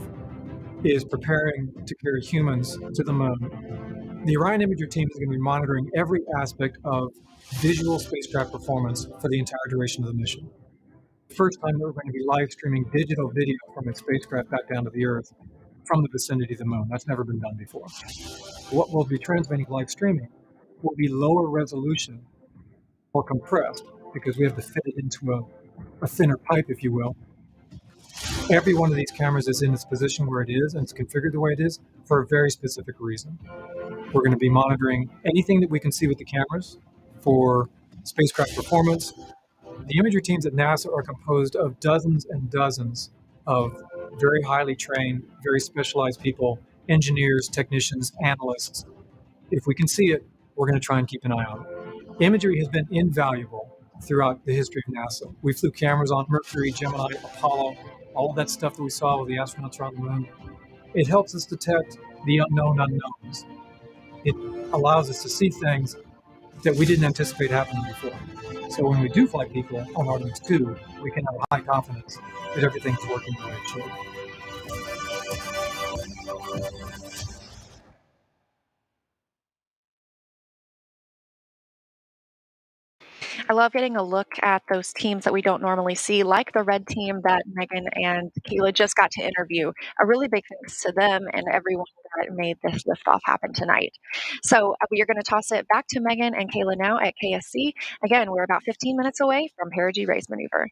is preparing to carry humans to the moon. The Orion imagery team is going to be monitoring every aspect of visual spacecraft performance for the entire duration of the mission. First time that we're going to be live streaming digital video from its spacecraft back down to the Earth from the vicinity of the moon. That's never been done before. What we'll be transmitting live streaming will be lower resolution or compressed because we have to fit it into a thinner pipe, if you will. Every one of these cameras is in its position where it is and it's configured the way it is for a very specific reason. We're going to be monitoring anything that we can see with the cameras for spacecraft performance. The imagery teams at NASA are composed of dozens and dozens of very highly trained, very specialized people, engineers, technicians, analysts. If we can see it, we're going to try and keep an eye on it. Imagery has been invaluable throughout the history of NASA. We flew cameras on Mercury, Gemini, Apollo, all of that stuff that we saw with the astronauts around the moon. It helps us detect the unknown unknowns. It allows us to see things that we didn't anticipate happening before. So when we do fly people on Artemis 2, we can have a high confidence that everything's working the way it should. I love getting a look at those teams that we don't normally see, like the red team that Megan and Kayla just got to interview. A really big thanks to them and everyone that made this liftoff happen tonight. So we are going to toss it back to Megan and Kayla now at KSC. Again, we're about 15 minutes away from perigee raise maneuver.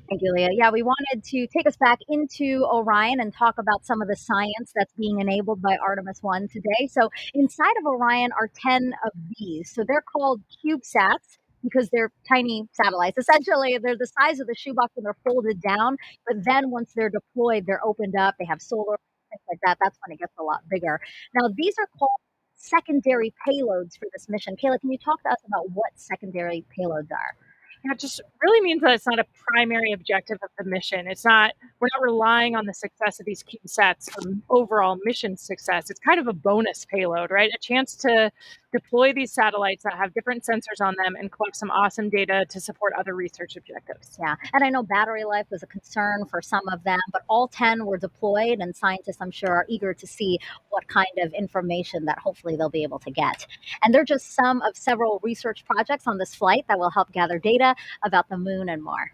Thank you, Leah. Yeah, we wanted to take us back into Orion and talk about some of the science that's being enabled by Artemis 1 today. So inside of Orion are 10 of these. So they're called CubeSats because they're tiny satellites. Essentially, they're the size of the shoebox when they're folded down. But then once they're deployed, they're opened up. They have solar, things like that. That's when it gets a lot bigger. Now, these are called secondary payloads for this mission. Kayla, can you talk to us about what secondary payloads are? It just really means that it's not a primary objective of the mission. We're not relying on the success of these CubeSats for overall mission success. It's kind of a bonus payload, right? A chance to deploy these satellites that have different sensors on them and collect some awesome data to support other research objectives. Yeah, and I know battery life was a concern for some of them, but all 10 were deployed, and scientists, I'm sure, are eager to see what kind of information that hopefully they'll be able to get. And they're just some of several research projects on this flight that will help gather data about the moon and more.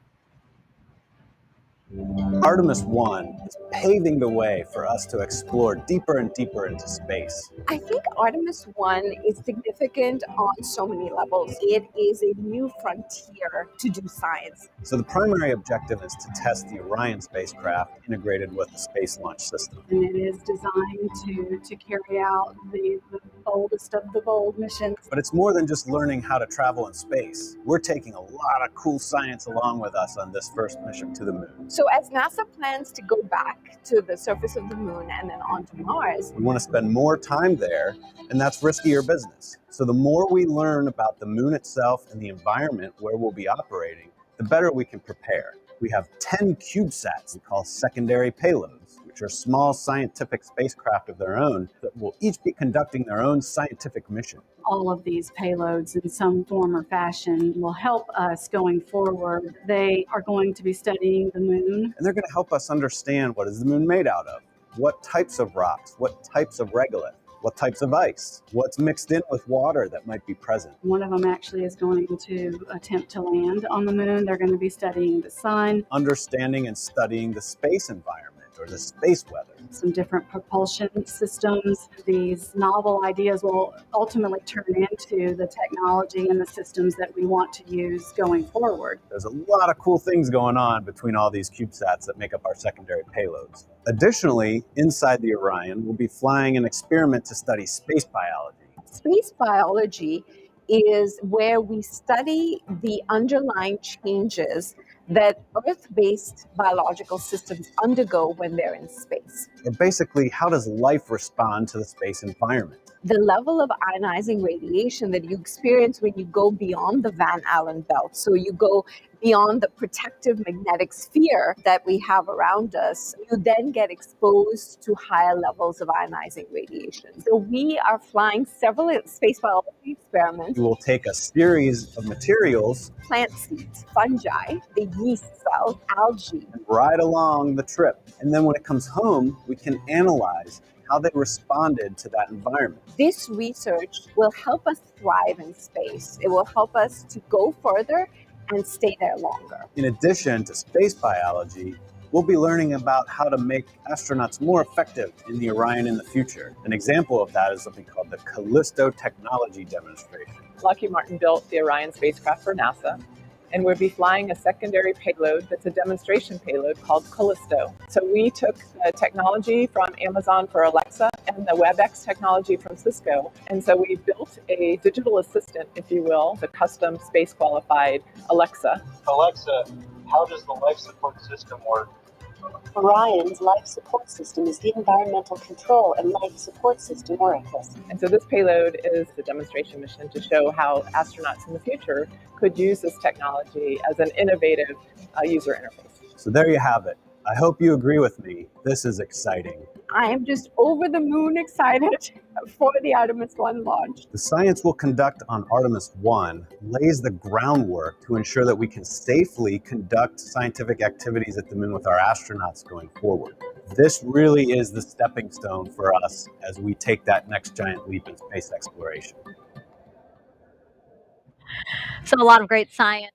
Artemis 1 is paving the way for us to explore deeper and deeper into space. I think Artemis 1 is significant on so many levels. It is a new frontier to do science. So the primary objective is to test the Orion spacecraft integrated with the Space Launch System. And it is designed to carry out the boldest of the bold missions. But it's more than just learning how to travel in space. We're taking a lot of cool science along with us on this first mission to the moon. So as NASA plans to go back to the surface of the moon and then onto Mars, we want to spend more time there, and that's riskier business. So the more we learn about the moon itself and the environment where we'll be operating, the better we can prepare. We have 10 CubeSats we call secondary payloads, which are small scientific spacecraft of their own that will each be conducting their own scientific mission. All of these payloads in some form or fashion will help us going forward. They are going to be studying the moon. And they're going to help us understand what is the moon made out of, what types of rocks, what types of regolith, what types of ice, what's mixed in with water that might be present. One of them actually is going to attempt to land on the moon. They're going to be studying the sun. Understanding and studying the space environment or the space weather. Some different propulsion systems. These novel ideas will ultimately turn into the technology and the systems that we want to use going forward. There's a lot of cool things going on between all these CubeSats that make up our secondary payloads. Additionally, inside the Orion, we'll be flying an experiment to study space biology. Space biology is where we study the underlying changes that Earth-based biological systems undergo when they're in space. Or basically, how does life respond to the space environment? The level of ionizing radiation that you experience when you go beyond the Van Allen belt, so you go beyond the protective magnetic sphere that we have around us, you then get exposed to higher levels of ionizing radiation. So we are flying several space biology experiments. We will take a series of materials, plant seeds, fungi, the yeast cells, algae, and ride along the trip. And then when it comes home, we can analyze how they responded to that environment. This research will help us thrive in space. It will help us to go further and stay there longer. In addition to space biology, we'll be learning about how to make astronauts more effective in the Orion in the future. An example of that is something called the Callisto Technology Demonstration. Lockheed Martin built the Orion spacecraft for NASA, and we'll be flying a secondary payload that's a demonstration payload called Callisto. So we took the technology from Amazon for Alexa and the WebEx technology from Cisco, and so we built a digital assistant, if you will, the custom space-qualified Alexa. Alexa, how does the life support system work? Orion's life support system is the environmental control and life support system orifice. And so this payload is a demonstration mission to show how astronauts in the future could use this technology as an innovative user interface. So there you have it. I hope you agree with me. This is exciting. I am just over the moon excited for the Artemis 1 launch. The science we'll conduct on Artemis 1 lays the groundwork to ensure that we can safely conduct scientific activities at the moon with our astronauts going forward. This really is the stepping stone for us as we take that next giant leap in space exploration. So a lot of great science.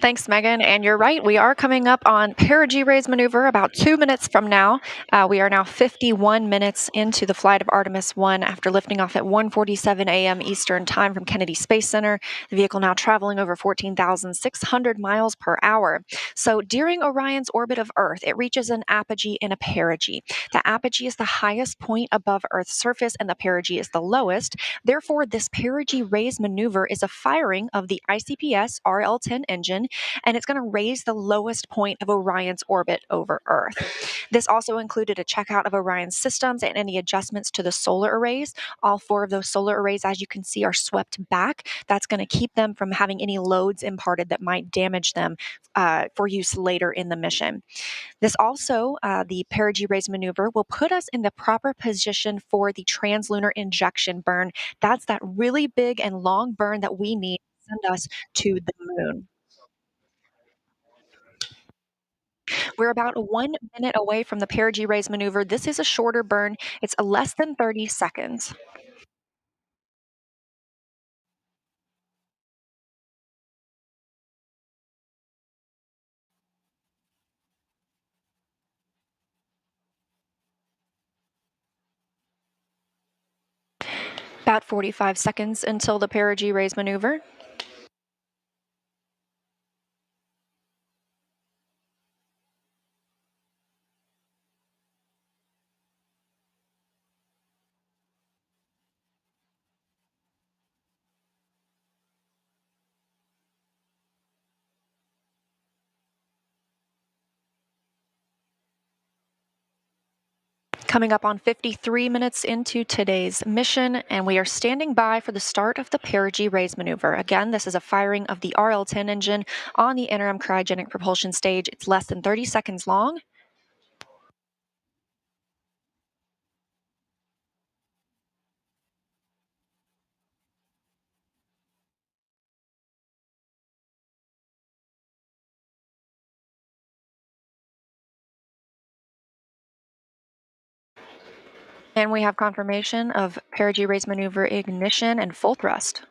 Thanks, Megan. And you're right, we are coming up on perigee raise maneuver about 2 minutes from now. We are now 51 minutes into the flight of Artemis 1 after lifting off at 1:47 a.m. Eastern Time from Kennedy Space Center. The vehicle now traveling over 14,600 miles per hour. So during Orion's orbit of Earth, it reaches an apogee and a perigee. The apogee is the highest point above Earth's surface, and the perigee is the lowest. Therefore, this perigee raise maneuver is a firing of the ICPS RL-10 engine, and it's going to raise the lowest point of Orion's orbit over Earth. This also included a checkout of Orion's systems and any adjustments to the solar arrays. All 4 of those solar arrays, as you can see, are swept back. That's going to keep them from having any loads imparted that might damage them for use later in the mission. This also, the perigee raise maneuver, will put us in the proper position for the translunar injection burn. That's that really big and long burn that we need to send us to the moon. We're about 1 minute away from the perigee raise maneuver. This is a shorter burn. It's less than 30 seconds. About 45 seconds until the perigee raise maneuver. Coming up on 53 minutes into today's mission, and we are standing by for the start of the perigee raise maneuver. Again, this is a firing of the RL-10 engine on the interim cryogenic propulsion stage. It's less than 30 seconds long. And we have confirmation of perigee raise maneuver ignition and full thrust.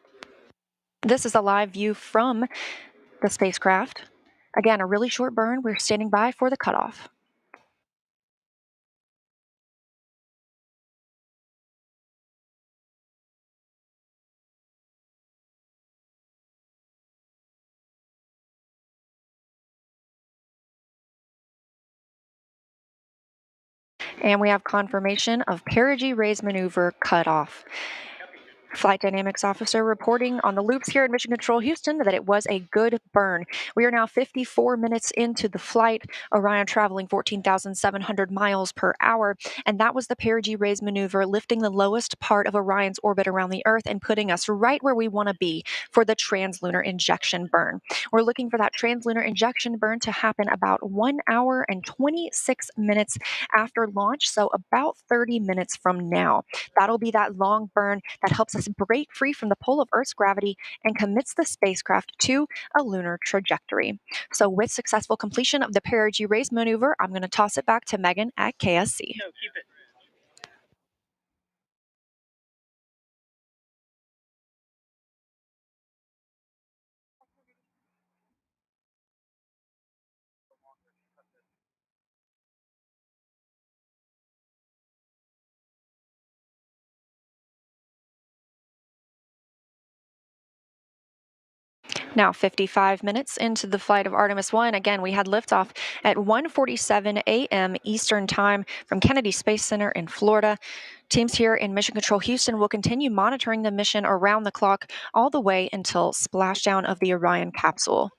This is a live view from the spacecraft. Again, a really short burn. We're standing by for the cutoff. And we have confirmation of perigee raise maneuver cutoff. Flight Dynamics Officer reporting on the loops here in Mission Control Houston that it was a good burn. We are now 54 minutes into the flight, Orion traveling 14,700 miles per hour, and that was the perigee raise maneuver, lifting the lowest part of Orion's orbit around the Earth and putting us right where we want to be for the translunar injection burn. We're looking for that translunar injection burn to happen about 1 hour and 26 minutes after launch, so about 30 minutes from now. That'll be that long burn that helps us break free from the pull of Earth's gravity and commits the spacecraft to a lunar trajectory. So with successful completion of the perigee raise maneuver, I'm going to toss it back to Megan at KSC. No, keep it. Now 55 minutes into the flight of Artemis 1. Again, we had liftoff at 1:47 a.m. Eastern Time from Kennedy Space Center in Florida. Teams here in Mission Control Houston will continue monitoring the mission around the clock all the way until splashdown of the Orion capsule.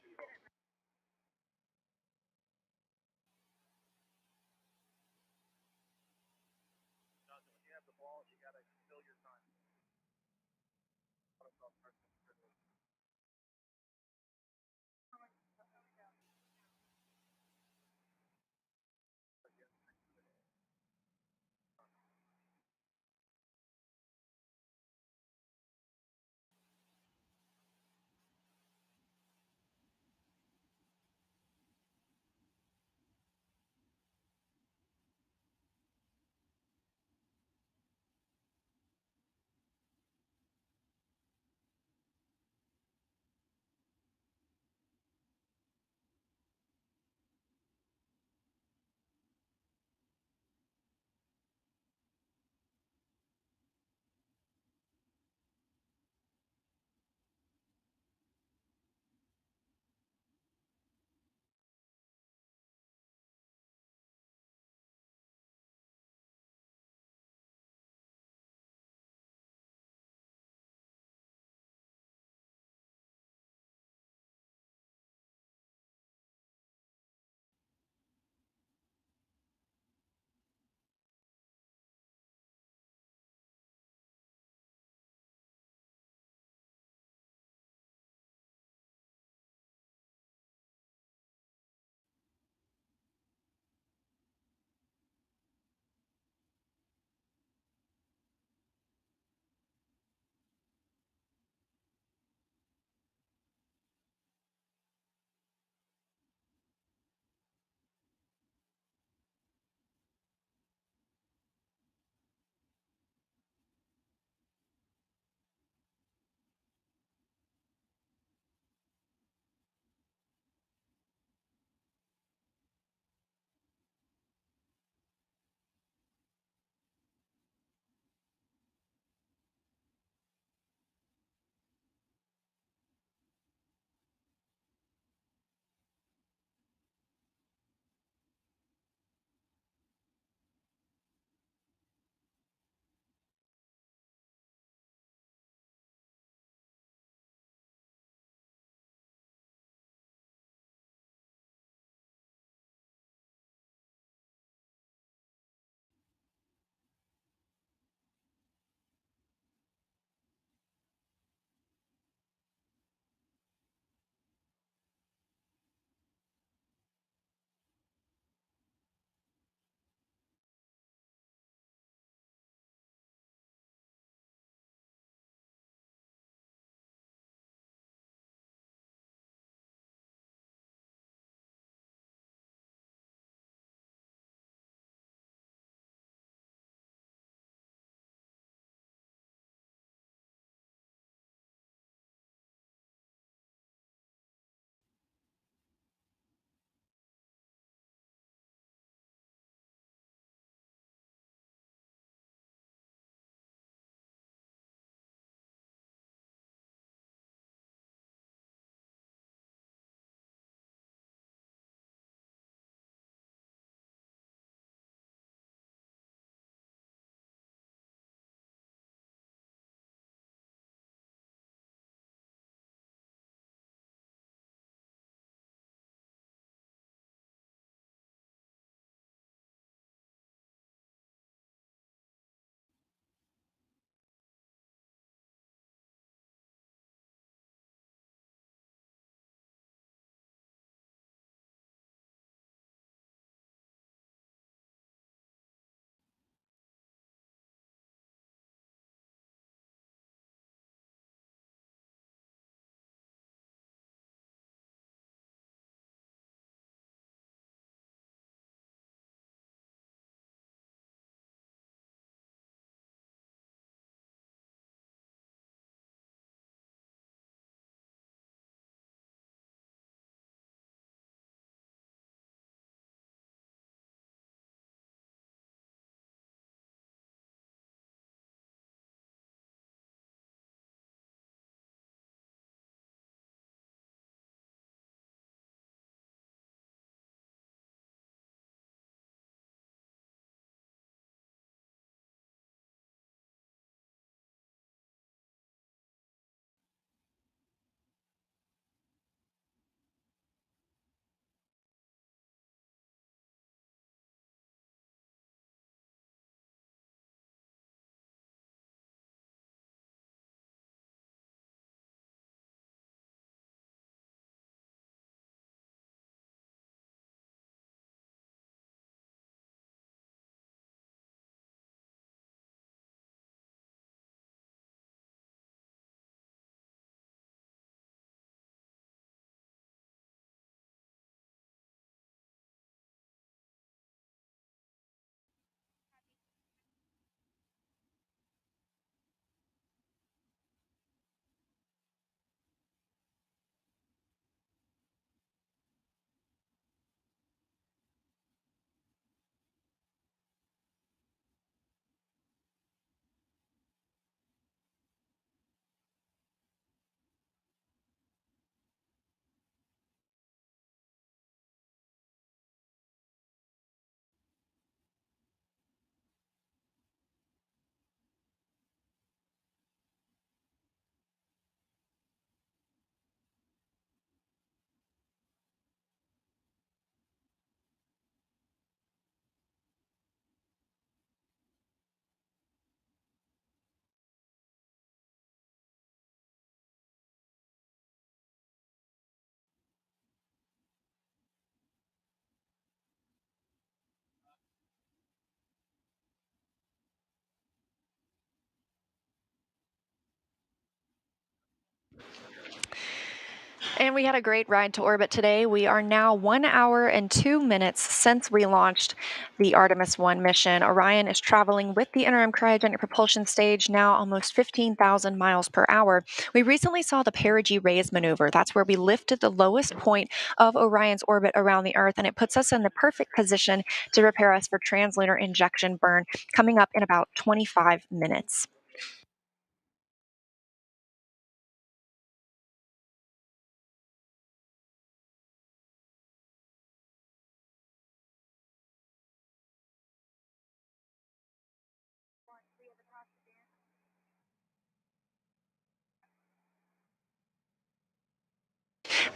And we had a great ride to orbit today. We are now 1 hour and 2 minutes since we launched the Artemis 1 mission. Orion is traveling with the interim cryogenic propulsion stage, now almost 15,000 miles per hour. We recently saw the perigee raise maneuver. That's where we lifted the lowest point of Orion's orbit around the Earth, and it puts us in the perfect position to prepare us for translunar injection burn coming up in about 25 minutes.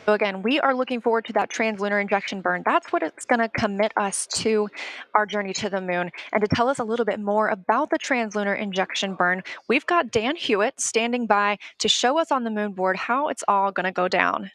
So again, we are looking forward to that translunar injection burn. That's what it's going to commit us to our journey to the moon. And to tell us a little bit more about the translunar injection burn, we've got Dan Hewitt standing by to show us on the moon board how it's all going to go down.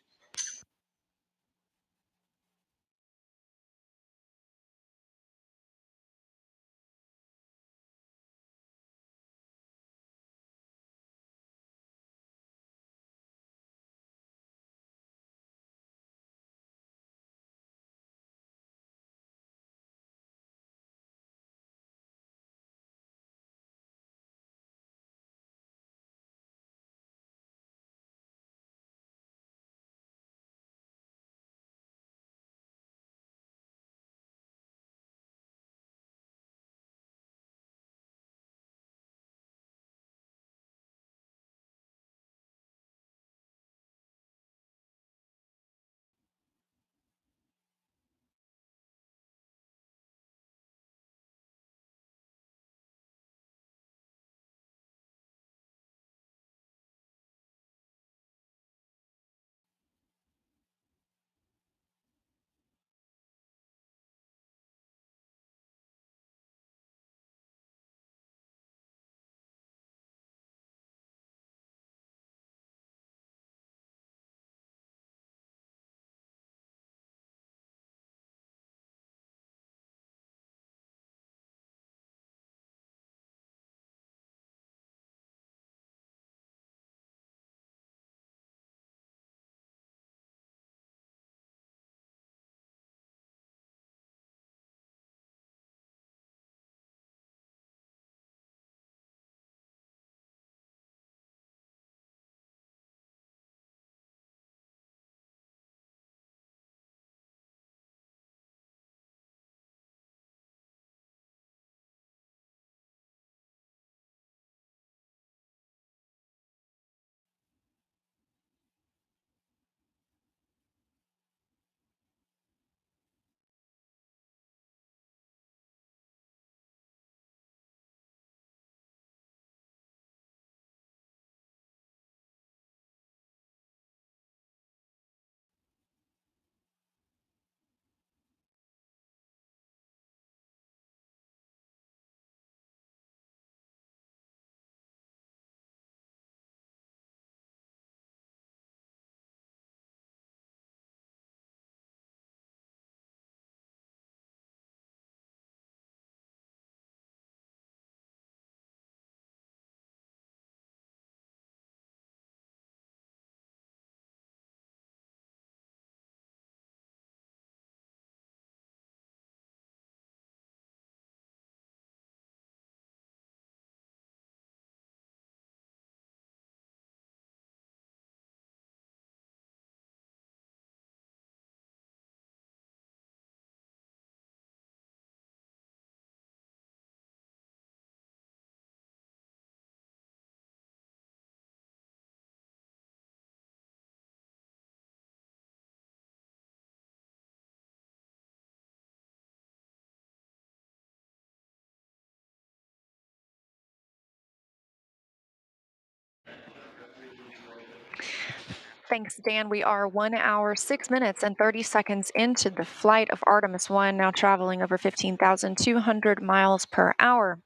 Thanks, Dan. We are 1 hour, 6 minutes, and 30 seconds into the flight of Artemis 1, now traveling over 15,200 miles per hour.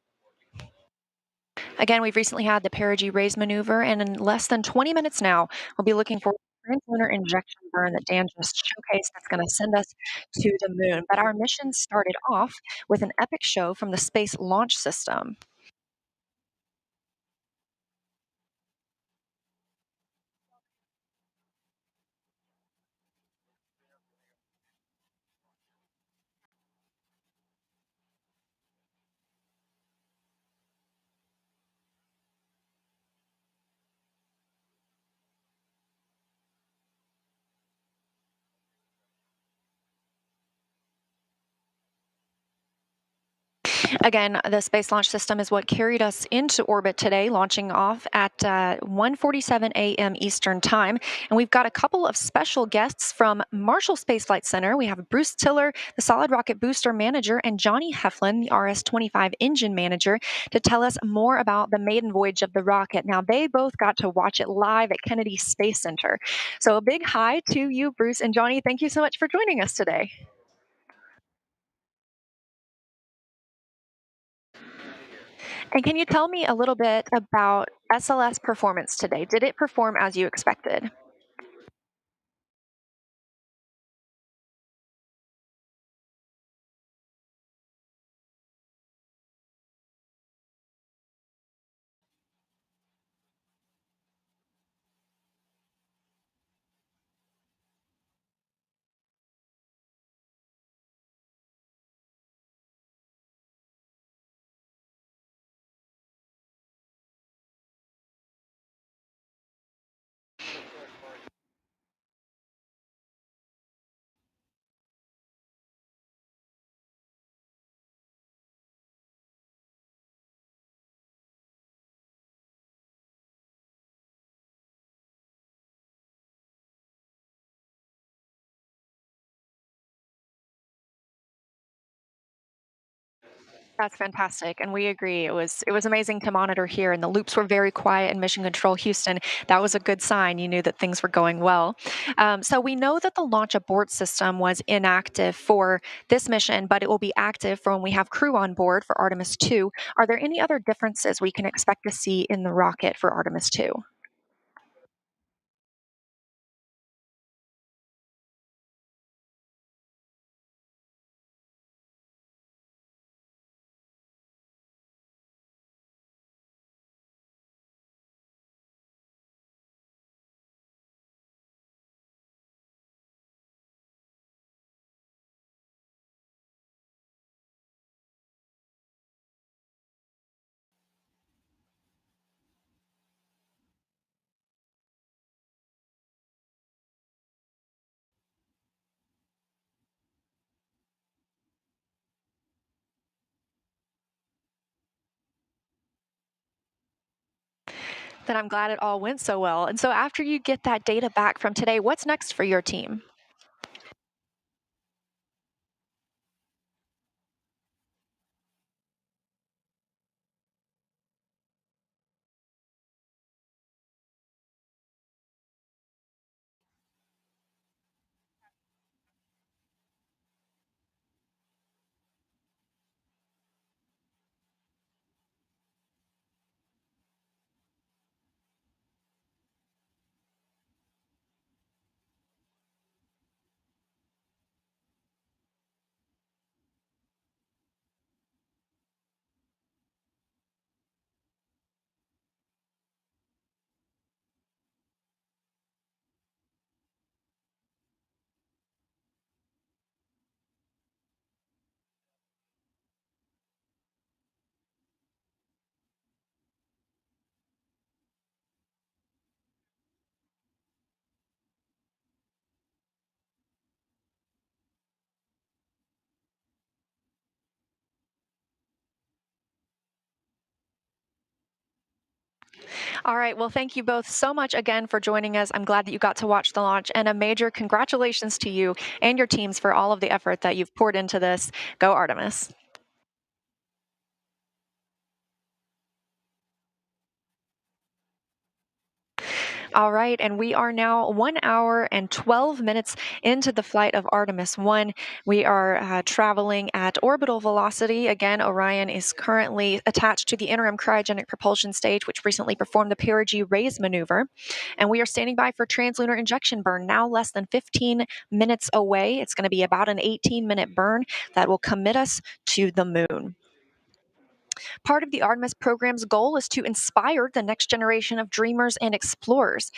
Again, we've recently had the perigee raise maneuver, and in less than 20 minutes now, we'll be looking for the translunar injection burn that Dan just showcased that's going to send us to the moon. But our mission started off with an epic show from the Space Launch System. Again, the Space Launch System is what carried us into orbit today, launching off at 1:47 a.m. Eastern Time. And we've got a couple of special guests from Marshall Space Flight Center. We have Bruce Tiller, the Solid Rocket Booster Manager, and Johnny Heflin, the RS-25 Engine Manager, to tell us more about the maiden voyage of the rocket. Now, they both got to watch it live at Kennedy Space Center. So a big hi to you, Bruce and Johnny. Thank you so much for joining us today. And can you tell me a little bit about SLS performance today? Did it perform as you expected? That's fantastic, and we agree. It was amazing to monitor here, and the loops were very quiet in Mission Control Houston. That was a good sign. You knew that things were going well. So we know that the launch abort system was inactive for this mission, but it will be active for when we have crew on board for Artemis 2. Are there any other differences we can expect to see in the rocket for Artemis 2? Then I'm glad it all went so well. And so after you get that data back from today, what's next for your team? All right. Well, thank you both so much again for joining us. I'm glad that you got to watch the launch, and a major congratulations to you and your teams for all of the effort that you've poured into this. Go Artemis. All right, and we are now 1 hour and 12 minutes into the flight of Artemis 1. We are traveling at orbital velocity. Again, Orion is currently attached to the interim cryogenic propulsion stage, which recently performed the perigee raise maneuver. And we are standing by for translunar injection burn, now less than 15 minutes away. It's going to be about an 18-minute burn that will commit us to the moon. Part of the Artemis program's goal is to inspire the next generation of dreamers and explorers.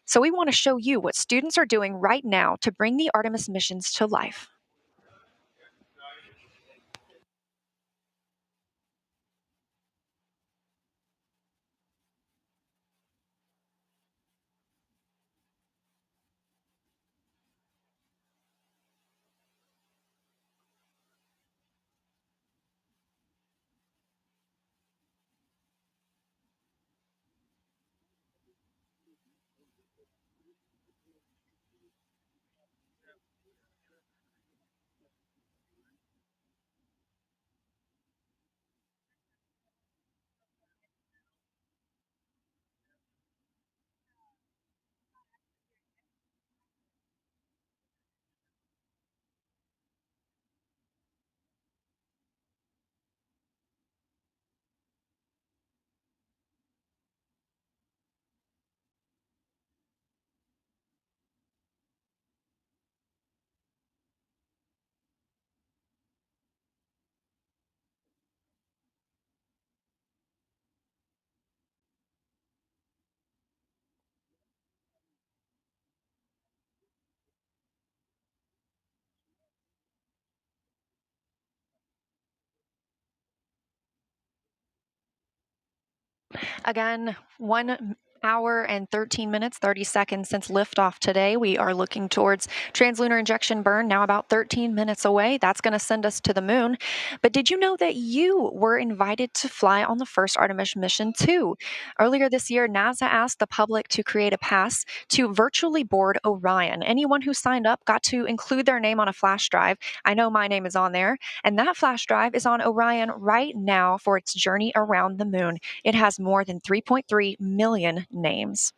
So we want to show you what students are doing right now to bring the Artemis missions to life. Again, 1 hour and 13 minutes, 30 seconds since liftoff today. We are looking towards translunar injection burn, now about 13 minutes away. That's going to send us to the moon. But did you know that you were invited to fly on the first Artemis mission too? Earlier this year, NASA asked the public to create a pass to virtually board Orion. Anyone who signed up got to include their name on a flash drive. I know my name is on there, and that flash drive is on Orion right now for its journey around the moon. It has more than 3.3 million names.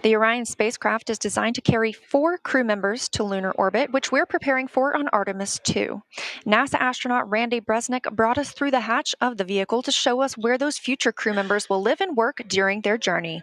The Orion spacecraft is designed to carry 4 crew members to lunar orbit, which we're preparing for on Artemis 2. NASA astronaut Randy Bresnik brought us through the hatch of the vehicle to show us where those future crew members will live and work during their journey.